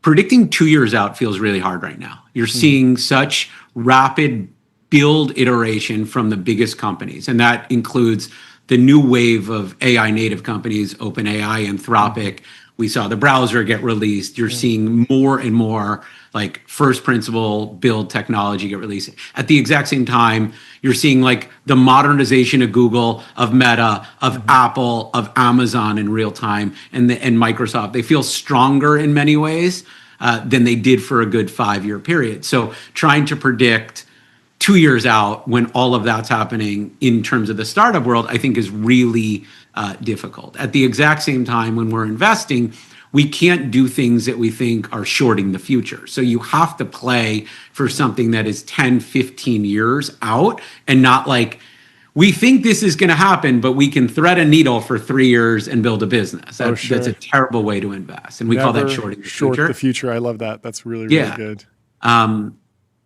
predicting 2 years out feels really hard right now. You're seeing such rapid build iteration from the biggest companies, and that includes the new wave of AI native companies, OpenAI, Anthropic. We saw the browser get released. You're seeing more and more like first principle build technology get released. At the exact same time, you're seeing like the modernization of Google, of Meta, of Apple, of Amazon in real time, and Microsoft. They feel stronger in many ways than they did for a good 5-year period. So trying to predict 2 years out when all of that's happening in terms of the startup world, I think is really difficult. At the exact same time, when we're investing, we can't do things that we think are shorting the future. So you have to play for something that is 10, 15 years out, and not like, we think this is going to happen, but we can thread a needle for 3 years and build a business. That's a terrible way to invest. And we call that shorting the future.
The future. I love that. That's really, really good.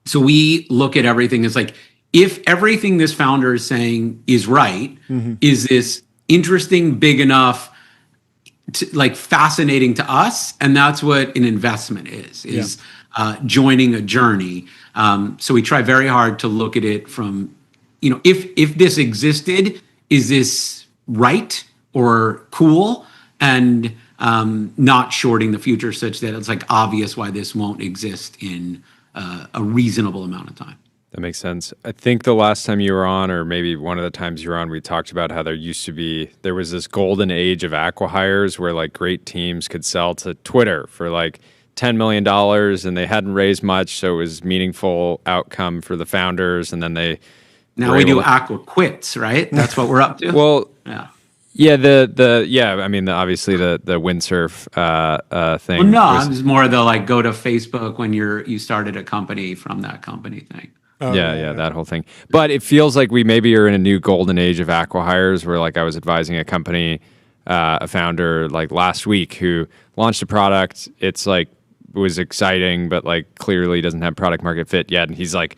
So we look at everything as like, if everything this founder is saying is right, is this interesting, big enough, like fascinating to us? And that's what an investment is joining a journey. So we try very hard to look at it from, if this existed, is this right or cool? And not shorting the future such that it's like obvious why this won't exist in a reasonable amount of time.
That makes sense. I think the last time you were on, or maybe one of the times you were on, we talked about how there was this golden age of acqui-hires where like great teams could sell to Twitter for like $10 million and they hadn't raised much. So it was meaningful outcome for the founders. And then
now we do acqui-quits, right? That's what we're up to.
Well, I mean, obviously the windsurf thing.
Well, no, it's more the like go to Facebook when you started a company from that company thing.
That whole thing. But it feels like we maybe are in a new golden age of acqui-hires where like I was advising a company, a founder like last week who launched a product. It's like, was exciting, but like clearly doesn't have product market fit yet. And he's like,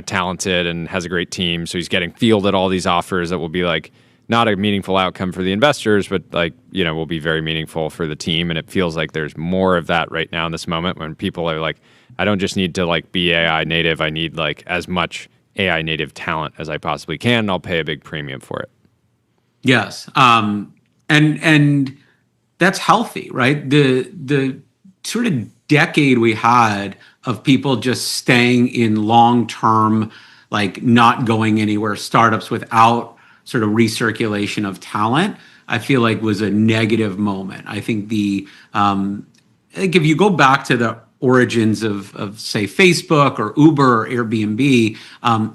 talented and has a great team. So he's getting fielded all these offers that will be like, not a meaningful outcome for the investors, but like, will be very meaningful for the team. And it feels like there's more of that right now in this moment when people are like, I don't just need to like be AI native. I need like as much AI native talent as I possibly can. And I'll pay a big premium for it.
Yes. And that's healthy, right? The sort of decade we had of people just staying in long-term, like not going anywhere, startups without sort of recirculation of talent, I feel like was a negative moment. I think if you go back to the origins of say Facebook or Uber or Airbnb,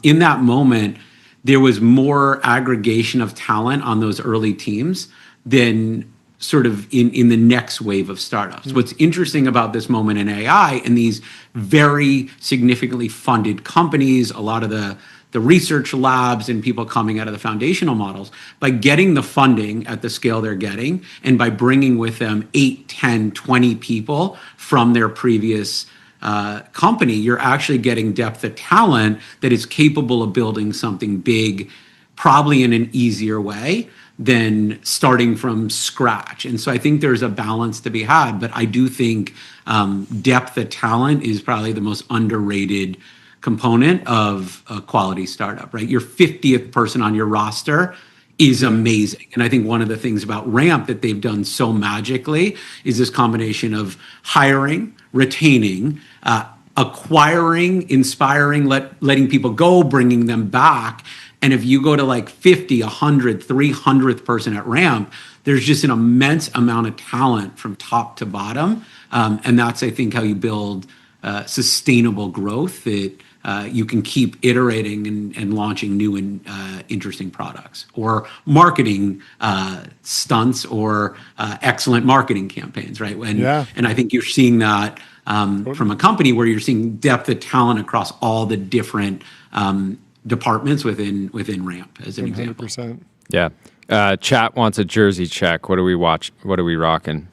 in that moment, there was more aggregation of talent on those early teams than sort of in the next wave of startups. What's interesting about this moment in AI and these very significantly funded companies, a lot of the research labs and people coming out of the foundational models, by getting the funding at the scale they're getting and by bringing with them 8, 10, 20 people from their previous company, you're actually getting depth of talent that is capable of building something big, probably in an easier way than starting from scratch. And so I think there's a balance to be had, but I do think depth of talent is probably the most underrated component of a quality startup, right? Your 50th person on your roster is amazing. And I think one of the things about Ramp that they've done so magically is this combination of hiring, retaining, acquiring, inspiring, letting people go, bringing them back, And if you go to like 50, 100, 300th person at Ramp, there's just an immense amount of talent from top to bottom. And that's, I think, how you build sustainable growth that you can keep iterating and launching new and interesting products, or marketing stunts, or excellent marketing campaigns, right? And I think you're seeing that from a company where you're seeing depth of talent across all the different departments within Ramp, as an example.
100%.
Yeah. Chat wants a jersey check. What are we rocking?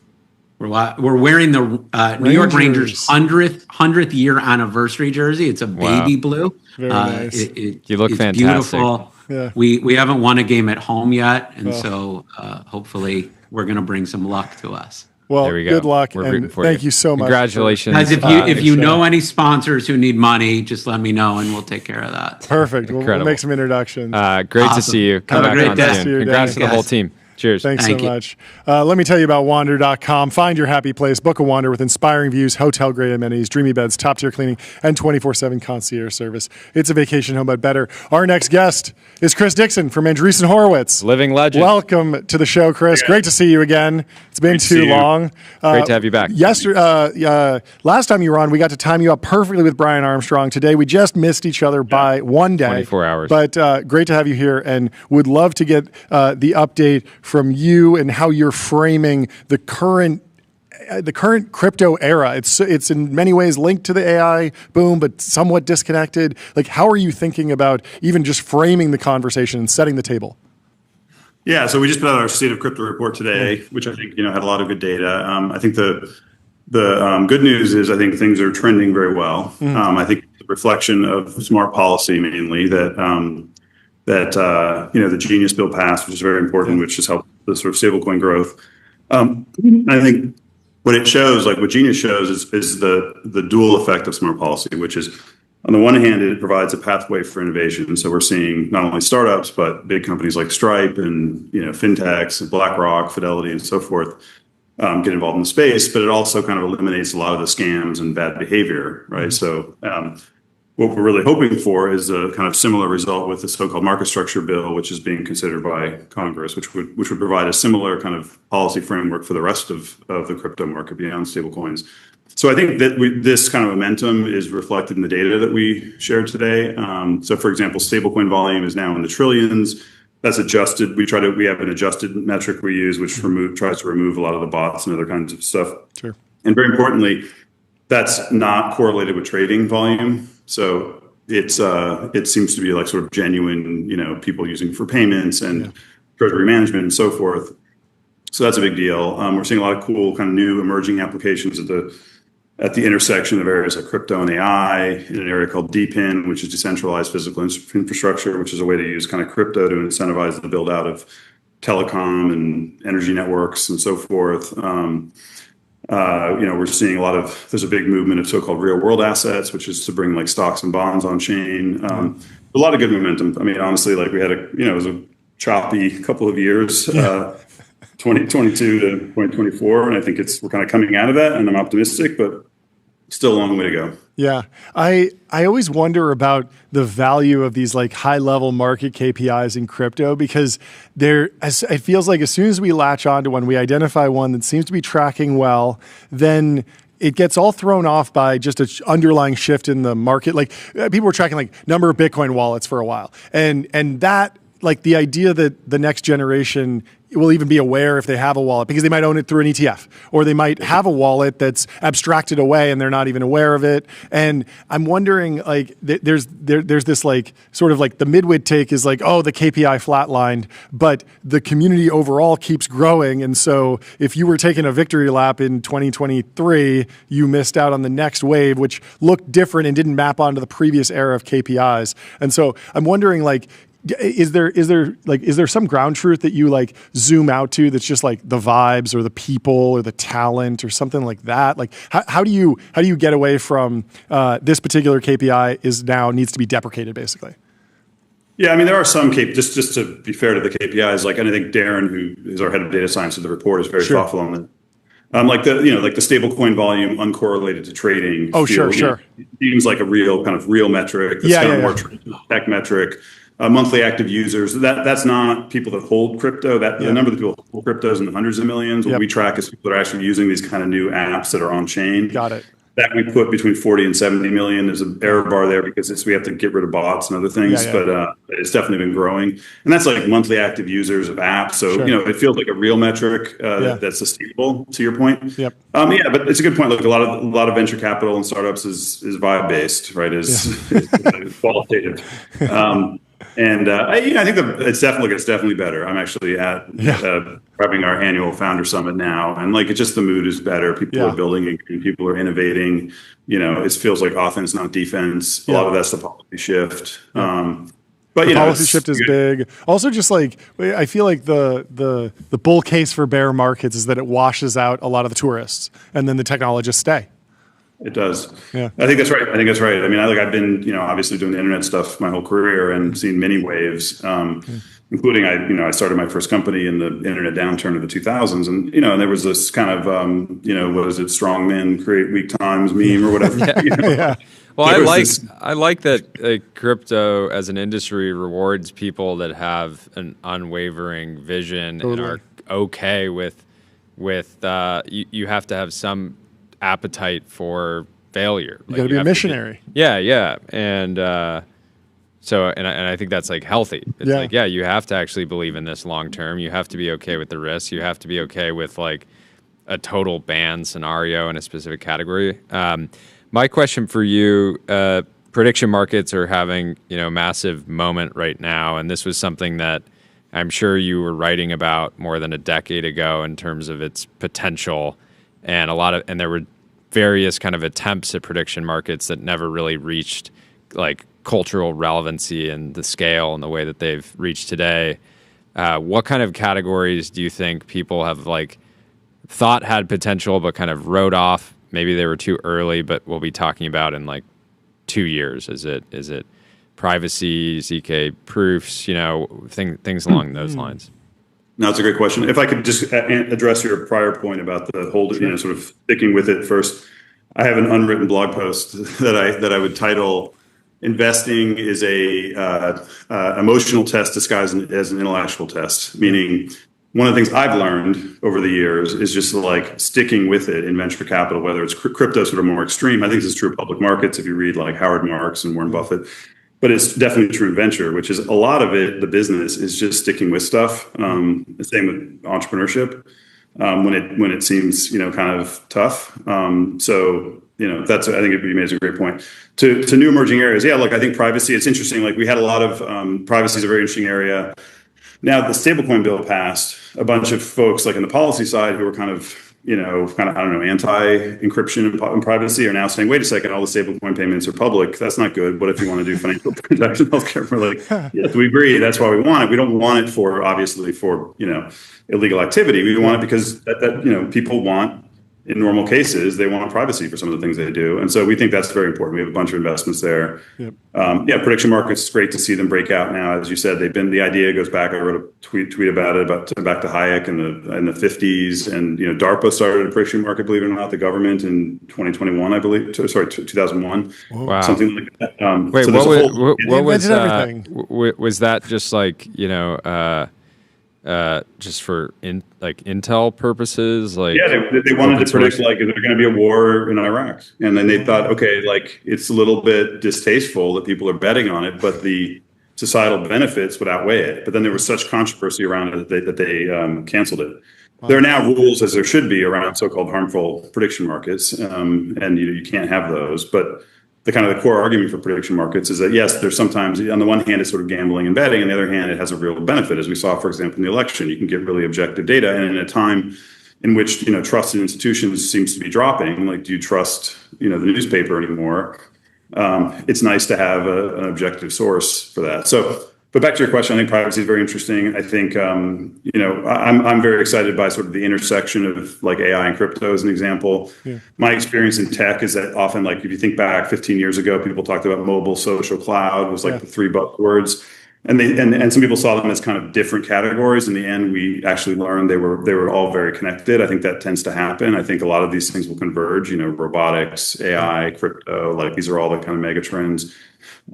We're wearing the New York Rangers 100th year anniversary jersey. It's a baby blue.
Very nice.
You look
it's
fantastic.
Beautiful.
Yeah.
We haven't won a game at home yet, and so hopefully we're going to bring some luck to us.
Well,
there we go.
Good luck,
We're
and
rooting for
thank you so much.
Congratulations.
Guys, if you know any sponsors who need money, just let me know, and we'll take care of that.
Perfect. We'll make some introductions.
Great to see you. Come
Have a
back
great
on
day.
soon. Congrats to the whole team. Cheers.
Thanks so much. Let me tell you about Wander.com. Find your happy place. Book a Wander with inspiring views, hotel-grade amenities, dreamy beds, top-tier cleaning, and 24/7 concierge service. It's a vacation home, but better. Our next guest is Chris Dixon from Andreessen Horowitz.
Living legend.
Welcome to the show, Chris. Yeah. Great to see you again. It's been too long.
Great to have you back.
Last time you were on, we got to time you up perfectly with Brian Armstrong. Today, we just missed each other by one day.
24 hours.
But great to have you here, and would love to get the update from you and how you're framing the current crypto era. It's in many ways linked to the AI boom, but somewhat disconnected. Like, how are you thinking about even just framing the conversation and setting the table?
Yeah, so we just put out our State of Crypto report today, which I think had a lot of good data. I think the good news is I think things are trending very well. I think it's a reflection of smart policy mainly that the Genius bill passed, which is very important, which has helped the sort of stablecoin growth. I think what it shows, like what Genius shows, is the dual effect of smart policy, which is, on the one hand, it provides a pathway for innovation. So we're seeing not only startups, but big companies like Stripe and fintechs, BlackRock, Fidelity, and so forth get involved in the space. But it also kind of eliminates a lot of the scams and bad behavior, right? So what we're really hoping for is a kind of similar result with the so-called market structure bill, which is being considered by Congress, which would provide a similar kind of policy framework for the rest of the crypto market beyond stablecoins. So I think that this kind of momentum is reflected in the data that we shared today. So, for example, stablecoin volume is now in the trillions. That's adjusted. We have an adjusted metric we use, which tries to remove a lot of the bots and other kinds of stuff.
Sure.
And very importantly, that's not correlated with trading volume. So it seems to be like sort of genuine, people using for payments and treasury management and so forth. So that's a big deal. We're seeing a lot of cool kind of new emerging applications at the intersection of areas like crypto and AI, in an area called DPN, which is decentralized physical infrastructure, which is a way to use kind of crypto to incentivize the build out of telecom and energy networks and so forth. We're seeing there's a big movement of so-called real world assets, which is to bring like stocks and bonds on chain. A lot of good momentum. I mean, honestly, like we had it was a choppy couple of years, 2022 to 2024. And I think we're kind of coming out of that, and I'm optimistic, but still a long way to go.
Yeah. I always wonder about the value of these like high level market KPIs in crypto, because it feels like as soon as we latch onto one, we identify one that seems to be tracking well, then it gets all thrown off by just an underlying shift in the market. Like people were tracking like number of Bitcoin wallets for a while. And that, like the idea that the next generation will even be aware if they have a wallet, because they might own it through an ETF, or they might have a wallet that's abstracted away and they're not even aware of it. And I'm wondering, like, there's this like sort of like the midwit take is like, oh, the KPI flatlined, but the community overall keeps growing. And so if you were taking a victory lap in 2023, you missed out on the next wave, which looked different and didn't map onto the previous era of KPIs. And so I'm wondering, like, is there some ground truth that you like zoom out to that's just like the vibes or the people or the talent or something like that? Like how do you get away from this particular KPI needs to be deprecated, basically?
Yeah, I mean, there are some just to be fair to the KPIs, like, and I think Darren, who is our head of data science of the report, is very thoughtful on that. Like the stablecoin volume uncorrelated to trading.
Oh, sure.
Seems like a real metric. That's kind of more traditional tech metric. monthly active users. That's not people that hold crypto. The number of people who hold crypto is in the hundreds of millions. What we track is people that are actually using these kind of new apps that are on chain.
Got it.
That we put between 40 and 70 million. There's an error bar there because we have to get rid of bots and other things, but it's definitely been growing. And that's like monthly active users of apps. So, it feels like a real metric that's sustainable, to your point.
Yep.
But it's a good point. Look, a lot of venture capital and startups is vibe based, right? Is qualitative. I think it's definitely better. I'm actually at having our annual founder summit now, and like it's just the mood is better. People are building and people are innovating. It feels like offense, not defense. A lot of that's the policy shift. But
the policy shift is big. Also, just like I feel like the bull case for bear markets is that it washes out a lot of the tourists, and then the technologists stay.
It does.
Yeah.
I think that's right. I mean, I've been, obviously doing the internet stuff my whole career and seen many waves, including I started my first company in the internet downturn of the 2000s. And, and there was this kind of, what is it? Strong men create weak times meme or whatever.
Well, I like that crypto as an industry rewards people that have an unwavering vision and are okay with you have to have some appetite for failure.
You got to be a missionary.
And I think that's like healthy. It's you have to actually believe in this long term. You have to be okay with the risks. You have to be okay with like a total ban scenario in a specific category. My question for you, prediction markets are having, massive moment right now. And this was something that I'm sure you were writing about more than a decade ago in terms of its potential. And there were various kind of attempts at prediction markets that never really reached like cultural relevancy and the scale and the way that they've reached today. What kind of categories do you think people have like thought had potential but kind of wrote off? Maybe they were too early, but we'll be talking about in like 2 years. Is it privacy, ZK proofs, things along those lines?
No, it's a great question. If I could just address your prior point about the whole, sort of sticking with it first. I have an unwritten blog post that I would title "Investing is a emotional test disguised as an intellectual test." Meaning, one of the things I've learned over the years is just like sticking with it in venture capital, whether it's crypto sort of more extreme. I think this is true of public markets. If you read like Howard Marks and Warren Buffett. But it's definitely true in venture, which is a lot of it, the business is just sticking with stuff. The same with entrepreneurship when it seems, kind of tough. That's, I think you made a great point. To new emerging areas. Yeah, look, I think privacy, it's interesting. Like we had a lot of privacy is a very interesting area. Now the stablecoin bill passed, a bunch of folks like in the policy side who were kind of anti-encryption and privacy are now saying, wait a second, all the stablecoin payments are public. That's not good. What if you want to do financial transaction healthcare? We're like, yes, we agree. That's why we want it. We don't want it for illegal activity. We want it because that people want, in normal cases, they want privacy for some of the things they do. And so we think that's very important. We have a bunch of investments there. Yep. Prediction markets, it's great to see them break out now. As you said, the idea goes back. I wrote a tweet about it, back to Hayek in the 50s. And, DARPA started a prediction market, believe it or not, the government in 2021, I believe. 2001.
Wow.
Something like that.
Wait,
so
what was was that just like, just for intel purposes, like
they wanted to predict like is there going to be a war in Iraq, and then they thought, okay, like it's a little bit distasteful that people are betting on it, but the societal benefits would outweigh it. But then there was such controversy around it that they canceled it. Wow. There are now rules, as there should be, around so-called harmful prediction markets, and you can't have those, but the kind of the core argument for prediction markets is that, yes, there's sometimes, on the one hand, it's sort of gambling and betting. On the other hand, it has a real benefit. As we saw, for example, in the election, you can get really objective data. And in a time in which, trust in institutions seems to be dropping, like, do you trust, the newspaper anymore? It's nice to have an objective source for that. So, but back to your question, I think privacy is very interesting. I think, I'm very excited by sort of the intersection of like AI and crypto as an example. Yeah. My experience in tech is that often, like if you think back 15 years ago, people talked about mobile, social, cloud was like the three buzzwords. and some people saw them as kind of different categories. In the end, we actually learned they were all very connected. I think that tends to happen. I think a lot of these things will converge. Robotics, AI, crypto, like these are all the kind of mega trends.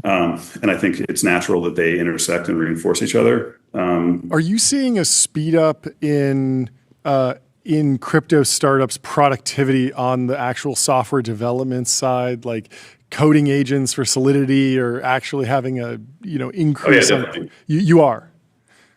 And I think it's natural that they intersect and reinforce each other.
Are you seeing a speed up in crypto startups' productivity on the actual software development side, like coding agents for Solidity, or actually having a increase?
Oh, yeah, definitely.
You are.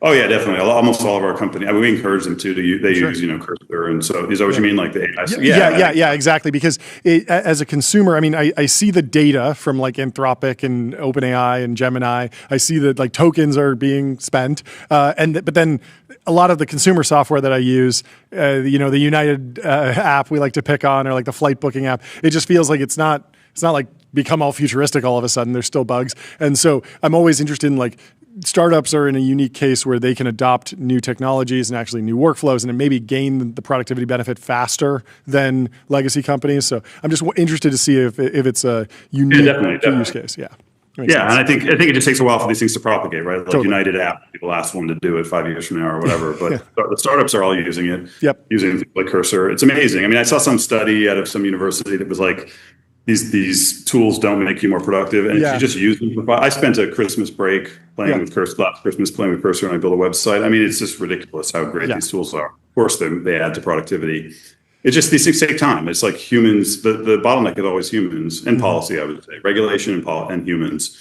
Oh yeah, definitely. Almost all of our company. I mean, we encourage them to use. They use Cursor, and so is that what you mean? Like the AI?
Yeah, exactly. Because as a consumer, I mean, I see the data from like Anthropic and OpenAI and Gemini. I see that like tokens are being spent, but then a lot of the consumer software that I use, the United app we like to pick on, or like the flight booking app, it just feels like it's not like become all futuristic all of a sudden. There's still bugs, and so I'm always interested in like. Startups are in a unique case where they can adopt new technologies and actually new workflows and maybe gain the productivity benefit faster than legacy companies. So I'm just interested to see if it's a unique use case. Yeah.
And I think it just takes a while for these things to propagate, right? Like totally. United app, people ask one to do it 5 years from now or whatever, but the startups are all using it.
Yep.
Using like Cursor. It's amazing. I mean, I saw some study out of some university that was like, these tools don't make you more productive, and if you just use them. I spent a Christmas break playing with Cursor, last Christmas playing with Cursor, and I built a website. I mean, it's just ridiculous how great these tools are. Of course, they add to productivity. It's just these things take time. It's like humans. The bottleneck is always humans and policy. I would say regulation and humans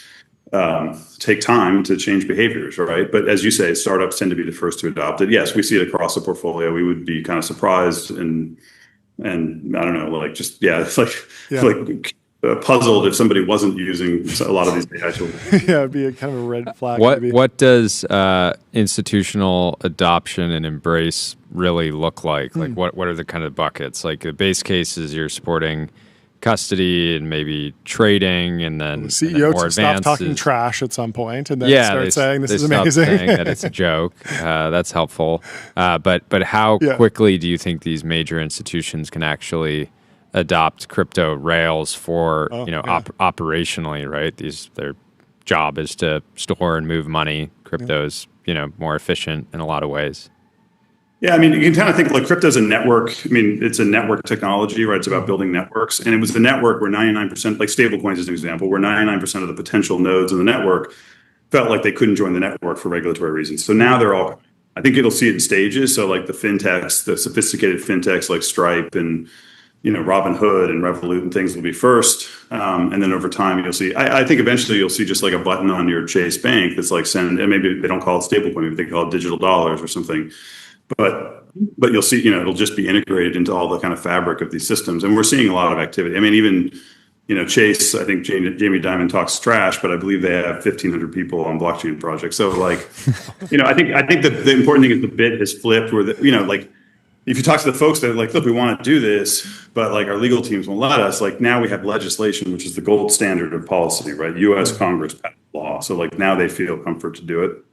take time to change behaviors, right? But as you say, startups tend to be the first to adopt it. Yes, we see it across the portfolio. We would be kind of surprised and I don't know, like just it's like puzzled if somebody wasn't using a lot of these AI tools.
It'd be a kind of a red flag.
What does institutional adoption and embrace really look like? Like what are the kind of buckets? Like the base case is you're supporting custody and maybe trading, and then
CEO
more
stop talking trash at some point, and then start saying this is amazing.
Saying that it's a joke. That's helpful. But how quickly do you think these major institutions can actually adopt crypto rails for operationally? Right, their job is to store and move money. Crypto's more efficient in a lot of ways.
Yeah, I mean, you can kind of think like crypto is a network. I mean, it's a network technology, right? It's about building networks. And it was a network where 99%, like stablecoins is an example, where 99% of the potential nodes in the network felt like they couldn't join the network for regulatory reasons. So now they're all, I think it'll see it in stages. So like the fintechs, the sophisticated fintechs like Stripe and, Robinhood and Revolut and things will be first. And then over time, you'll see, I think eventually you'll see just like a button on your Chase Bank that's like send, and maybe they don't call it stablecoin, maybe they call it digital dollars or something. But you'll see, it'll just be integrated into all the kind of fabric of these systems. And we're seeing a lot of activity. I mean, even, Chase, I think Jamie Dimon talks trash, but I believe they have 1,500 people on blockchain projects. So like, I think the important thing is the bit has flipped where, like if you talk to the folks that are like, look, we want to do this, but like our legal teams won't let us. Like now we have legislation, which is the gold standard of policy, right? U.S. Congress passed law. So like now they feel comfort to do it.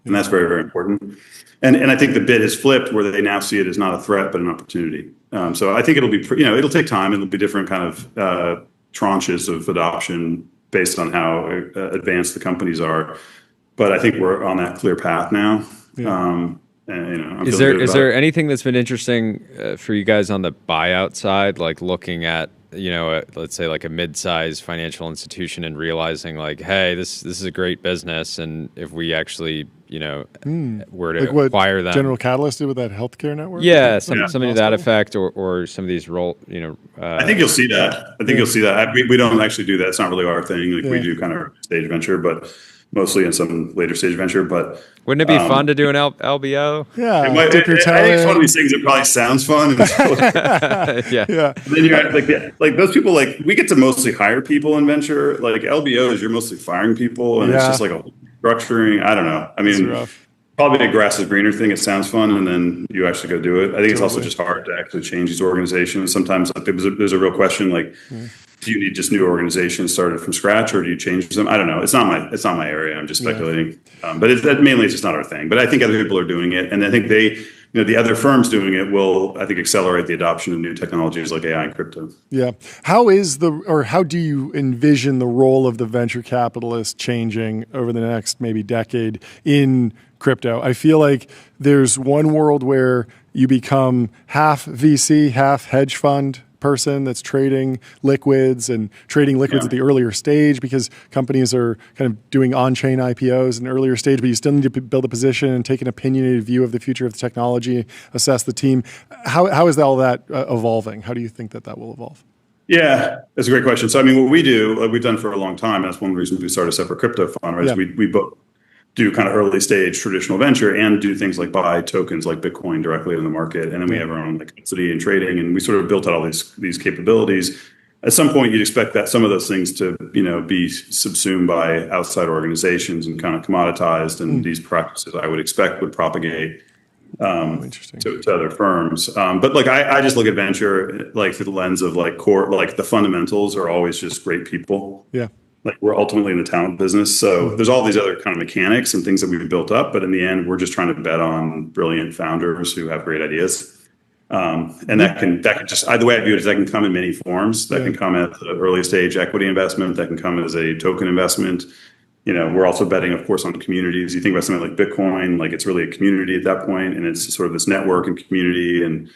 And that's very, very important. And I think the bit has flipped where they now see it as not a threat, but an opportunity. So I think it'll be, it'll take time. It'll be different kind of tranches of adoption based on how advanced the companies are. But I think we're on that clear path now. Yeah.
Is there anything that's been interesting for you guys on the buyout side, like looking at, let's say like a mid-sized financial institution and realizing like, hey, this is a great business, and if we actually were to like acquire them.
General Catalyst did with that healthcare network?
Yeah, something to that effect, or some of these
I think you'll see that. You'll see that. We don't actually do that. It's not really our thing. Like we do kind of stage venture, but mostly in some later stage venture. But
wouldn't it be fun to do an LBO?
Yeah, dip your toe
I think it's one of these things that probably sounds fun.
Yeah.
Then you're like those people. Like we get to mostly hire people in venture. Like LBOs, you're mostly firing people, and it's just like a structuring. I don't know. I mean, probably a grass is greener thing. It sounds fun, and then you actually go do it. I think it's also just hard to actually change these organizations. Sometimes there's a real question like, do you need just new organizations started from scratch, or do you change them? I don't know. It's not my area. I'm just speculating. But that mainly it's just not our thing. But I think other people are doing it, and I think they the other firms doing it will, I think, accelerate the adoption of new technologies like AI and crypto.
Yeah. How do you envision the role of the venture capitalist changing over the next maybe decade in crypto? I feel like there's one world where you become half VC, half hedge fund person that's trading liquids at the earlier stage because companies are kind of doing on-chain IPOs in an earlier stage, but you still need to build a position and take an opinionated view of the future of the technology, assess the team. How is all that evolving? How do you think that will evolve?
Yeah, that's a great question. So, I mean, what we do, we've done for a long time, and that's one of the reasons we started a separate crypto fund, right? Yeah. So we both do kind of early stage traditional venture and do things like buy tokens like Bitcoin directly in the market. And then we have our own custody and trading, and we sort of built out all these capabilities. At some point, you'd expect that some of those things to, be subsumed by outside organizations and kind of commoditized. And these practices, I would expect, would propagate to other firms. But I just look at venture through the lens of core, the fundamentals are always just great people.
Yeah.
We're ultimately in the talent business. So there's all these other kind of mechanics and things that we've built up. But in the end, we're just trying to bet on brilliant founders who have great ideas. And that can just, the way I view it is that can come in many forms. That can come at the early stage equity investment. That can come as a token investment. We're also betting, of course, on communities. You think about something like Bitcoin, it's really a community at that point, and it's sort of this network and community. And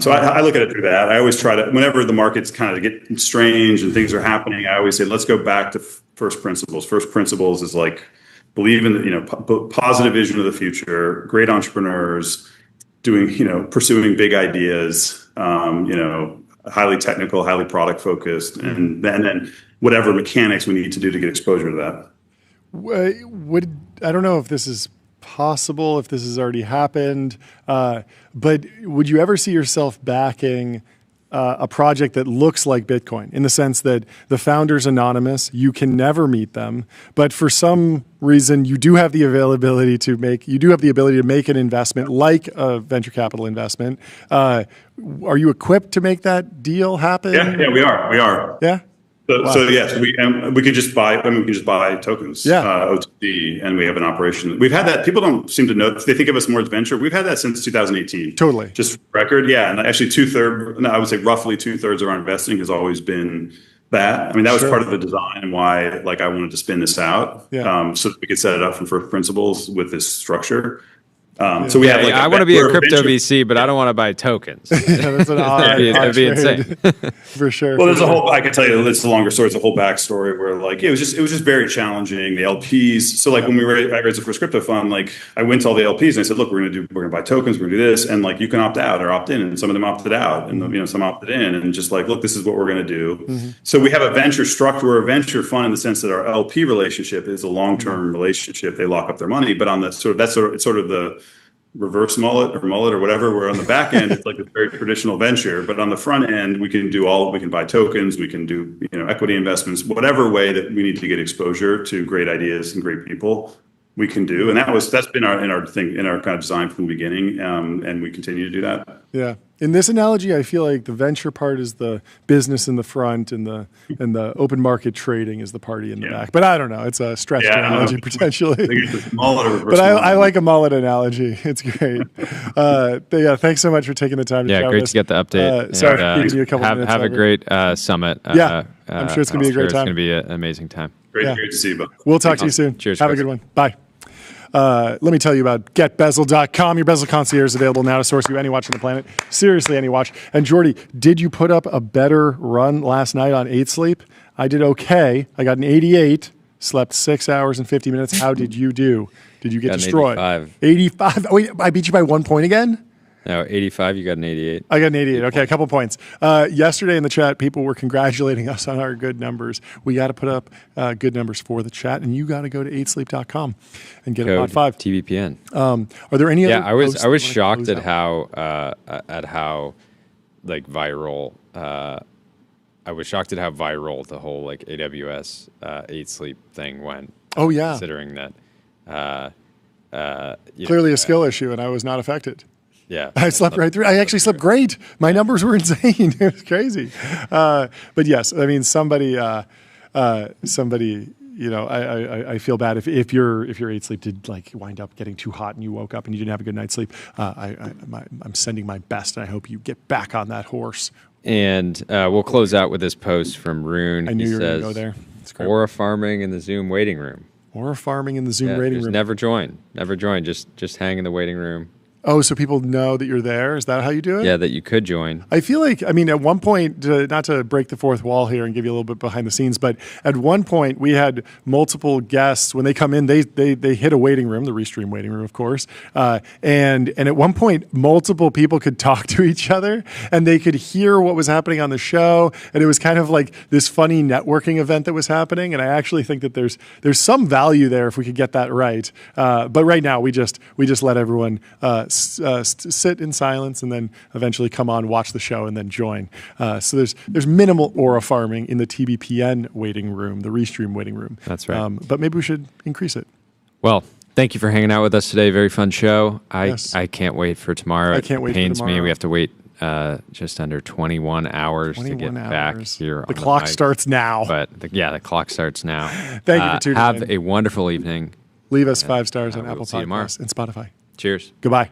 so I look at it through that. I always try to, whenever the markets kind of get strange and things are happening, I always say, let's go back to first principles. First principles is believe in the, positive vision of the future, great entrepreneurs doing, pursuing big ideas, highly technical, highly product focused, and then whatever mechanics we need to do to get exposure to that.
I don't know if this is possible, if this has already happened, but would you ever see yourself backing a project that looks like Bitcoin, in the sense that the founder's anonymous, you can never meet them, but for some reason you do have the ability to make an investment, like a venture capital investment? Are you equipped to make that deal happen?
Yeah, we are.
Yeah.
So yes, we can just buy. We can just buy tokens, OTC, and we have an operation. We've had that. People don't seem to know. They think of us more as venture. We've had that since 2018.
Totally.
Just for record, yeah. And actually, I would say roughly 2/3 of our investing has always been that. I mean, that was part of the design and why, I wanted to spin this out, so that we could set it up from first principles with this structure. So we have
I want to be a crypto VC, but I don't want to buy tokens.
That's an
that'd be insane.
For sure.
Well, there's a whole. I can tell you, it's a longer story. It's a whole backstory where it was just very challenging. The LPs. So when I raised the first crypto fund, I went to all the LPs and I said, look, we're gonna buy tokens, we're gonna do this, and you can opt out or opt in, and some of them opted out, and some opted in, and just look, this is what we're gonna do. Mm-hmm. So we have a venture structure. We're a venture fund in the sense that our LP relationship is a long-term relationship. They lock up their money, but on the it's sort of the reverse mullet or whatever, where on the back end it's a very traditional venture, but on the front end we can buy tokens, we can do equity investments, whatever way that we need to get exposure to great ideas and great people, we can do. And that's been our kind of design from the beginning, and we continue to do that.
Yeah. In this analogy, I feel like the venture part is the business in the front, and the open market trading is the party in the back. But I don't know. It's a stretched analogy potentially. But I like a mullet analogy. It's great. Thanks so much for taking the time to chat with us.
Great to get the update.
Sorry, you a couple minutes
have a great summit.
I'm sure it's going to be a great time.
It's going to be an amazing time.
Great to see you, Bob.
We'll talk to you soon.
Cheers.
Have a good one. Bye. Let me tell you about GetBezel.com. Your Bezel concierge is available now to source you any watch on the planet. Seriously, any watch. And Jordy, did you put up a better run last night on 8 Sleep? I did okay. I got an 88, slept 6 hours and 50 minutes. How did you do? Did you get destroyed? 85. Oh, wait, I beat you by 1 point again?
No, 85, you got an 88.
I got an 88. Okay, a couple points. Yesterday in the chat, people were congratulating us on our good numbers. We got to put up good numbers for the chat, and you got to go to 8sleep.com and get a Pod 5.
TBPN.
Are there any other?
Yeah, I was shocked at how viral. I was shocked at how viral the whole AWS 8 Sleep thing went.
Oh yeah,
considering that
clearly a skill issue, and I was not affected.
Yeah,
I slept right through. I actually slept great. My numbers were insane. It was crazy. But yes, I mean, somebody I feel bad if your 8 Sleep did like wind up getting too hot and you woke up and you didn't have a good night's sleep. I'm sending my best, and I hope you get back on that horse.
And we'll close out with this post from Rune.
I knew you were going to go there.
Aura farming in the Zoom waiting room.
Aura farming in the Zoom waiting room.
Never join. Just hang in the waiting room.
Oh, so people know that you're there? Is that how you do it?
Yeah, that you could join.
I feel like, at one point, not to break the fourth wall here and give you a little bit behind the scenes, but at one point we had multiple guests. When they come in, they hit a waiting room, the Restream waiting room, of course. And at one point, multiple people could talk to each other and they could hear what was happening on the show. And it was kind of like this funny networking event that was happening. And I actually think that there's some value there if we could get that right. But right now, we just let everyone sit in silence and then eventually come on, watch the show, and then join. So there's minimal aura farming in the TBPN waiting room, the Restream waiting room.
That's right.
But maybe we should increase it.
Well, thank you for hanging out with us today. Very fun show.
Yes.
I can't wait for tomorrow.
I can't wait for tomorrow.
It pains me. We have to wait just under 21 hours to get back here.
The clock starts now.
But the clock starts now.
Thank you for tuning in.
Have a wonderful evening.
Leave us 5 stars on
we'll
Apple
see you tomorrow.
Podcasts and Spotify.
Cheers.
Goodbye.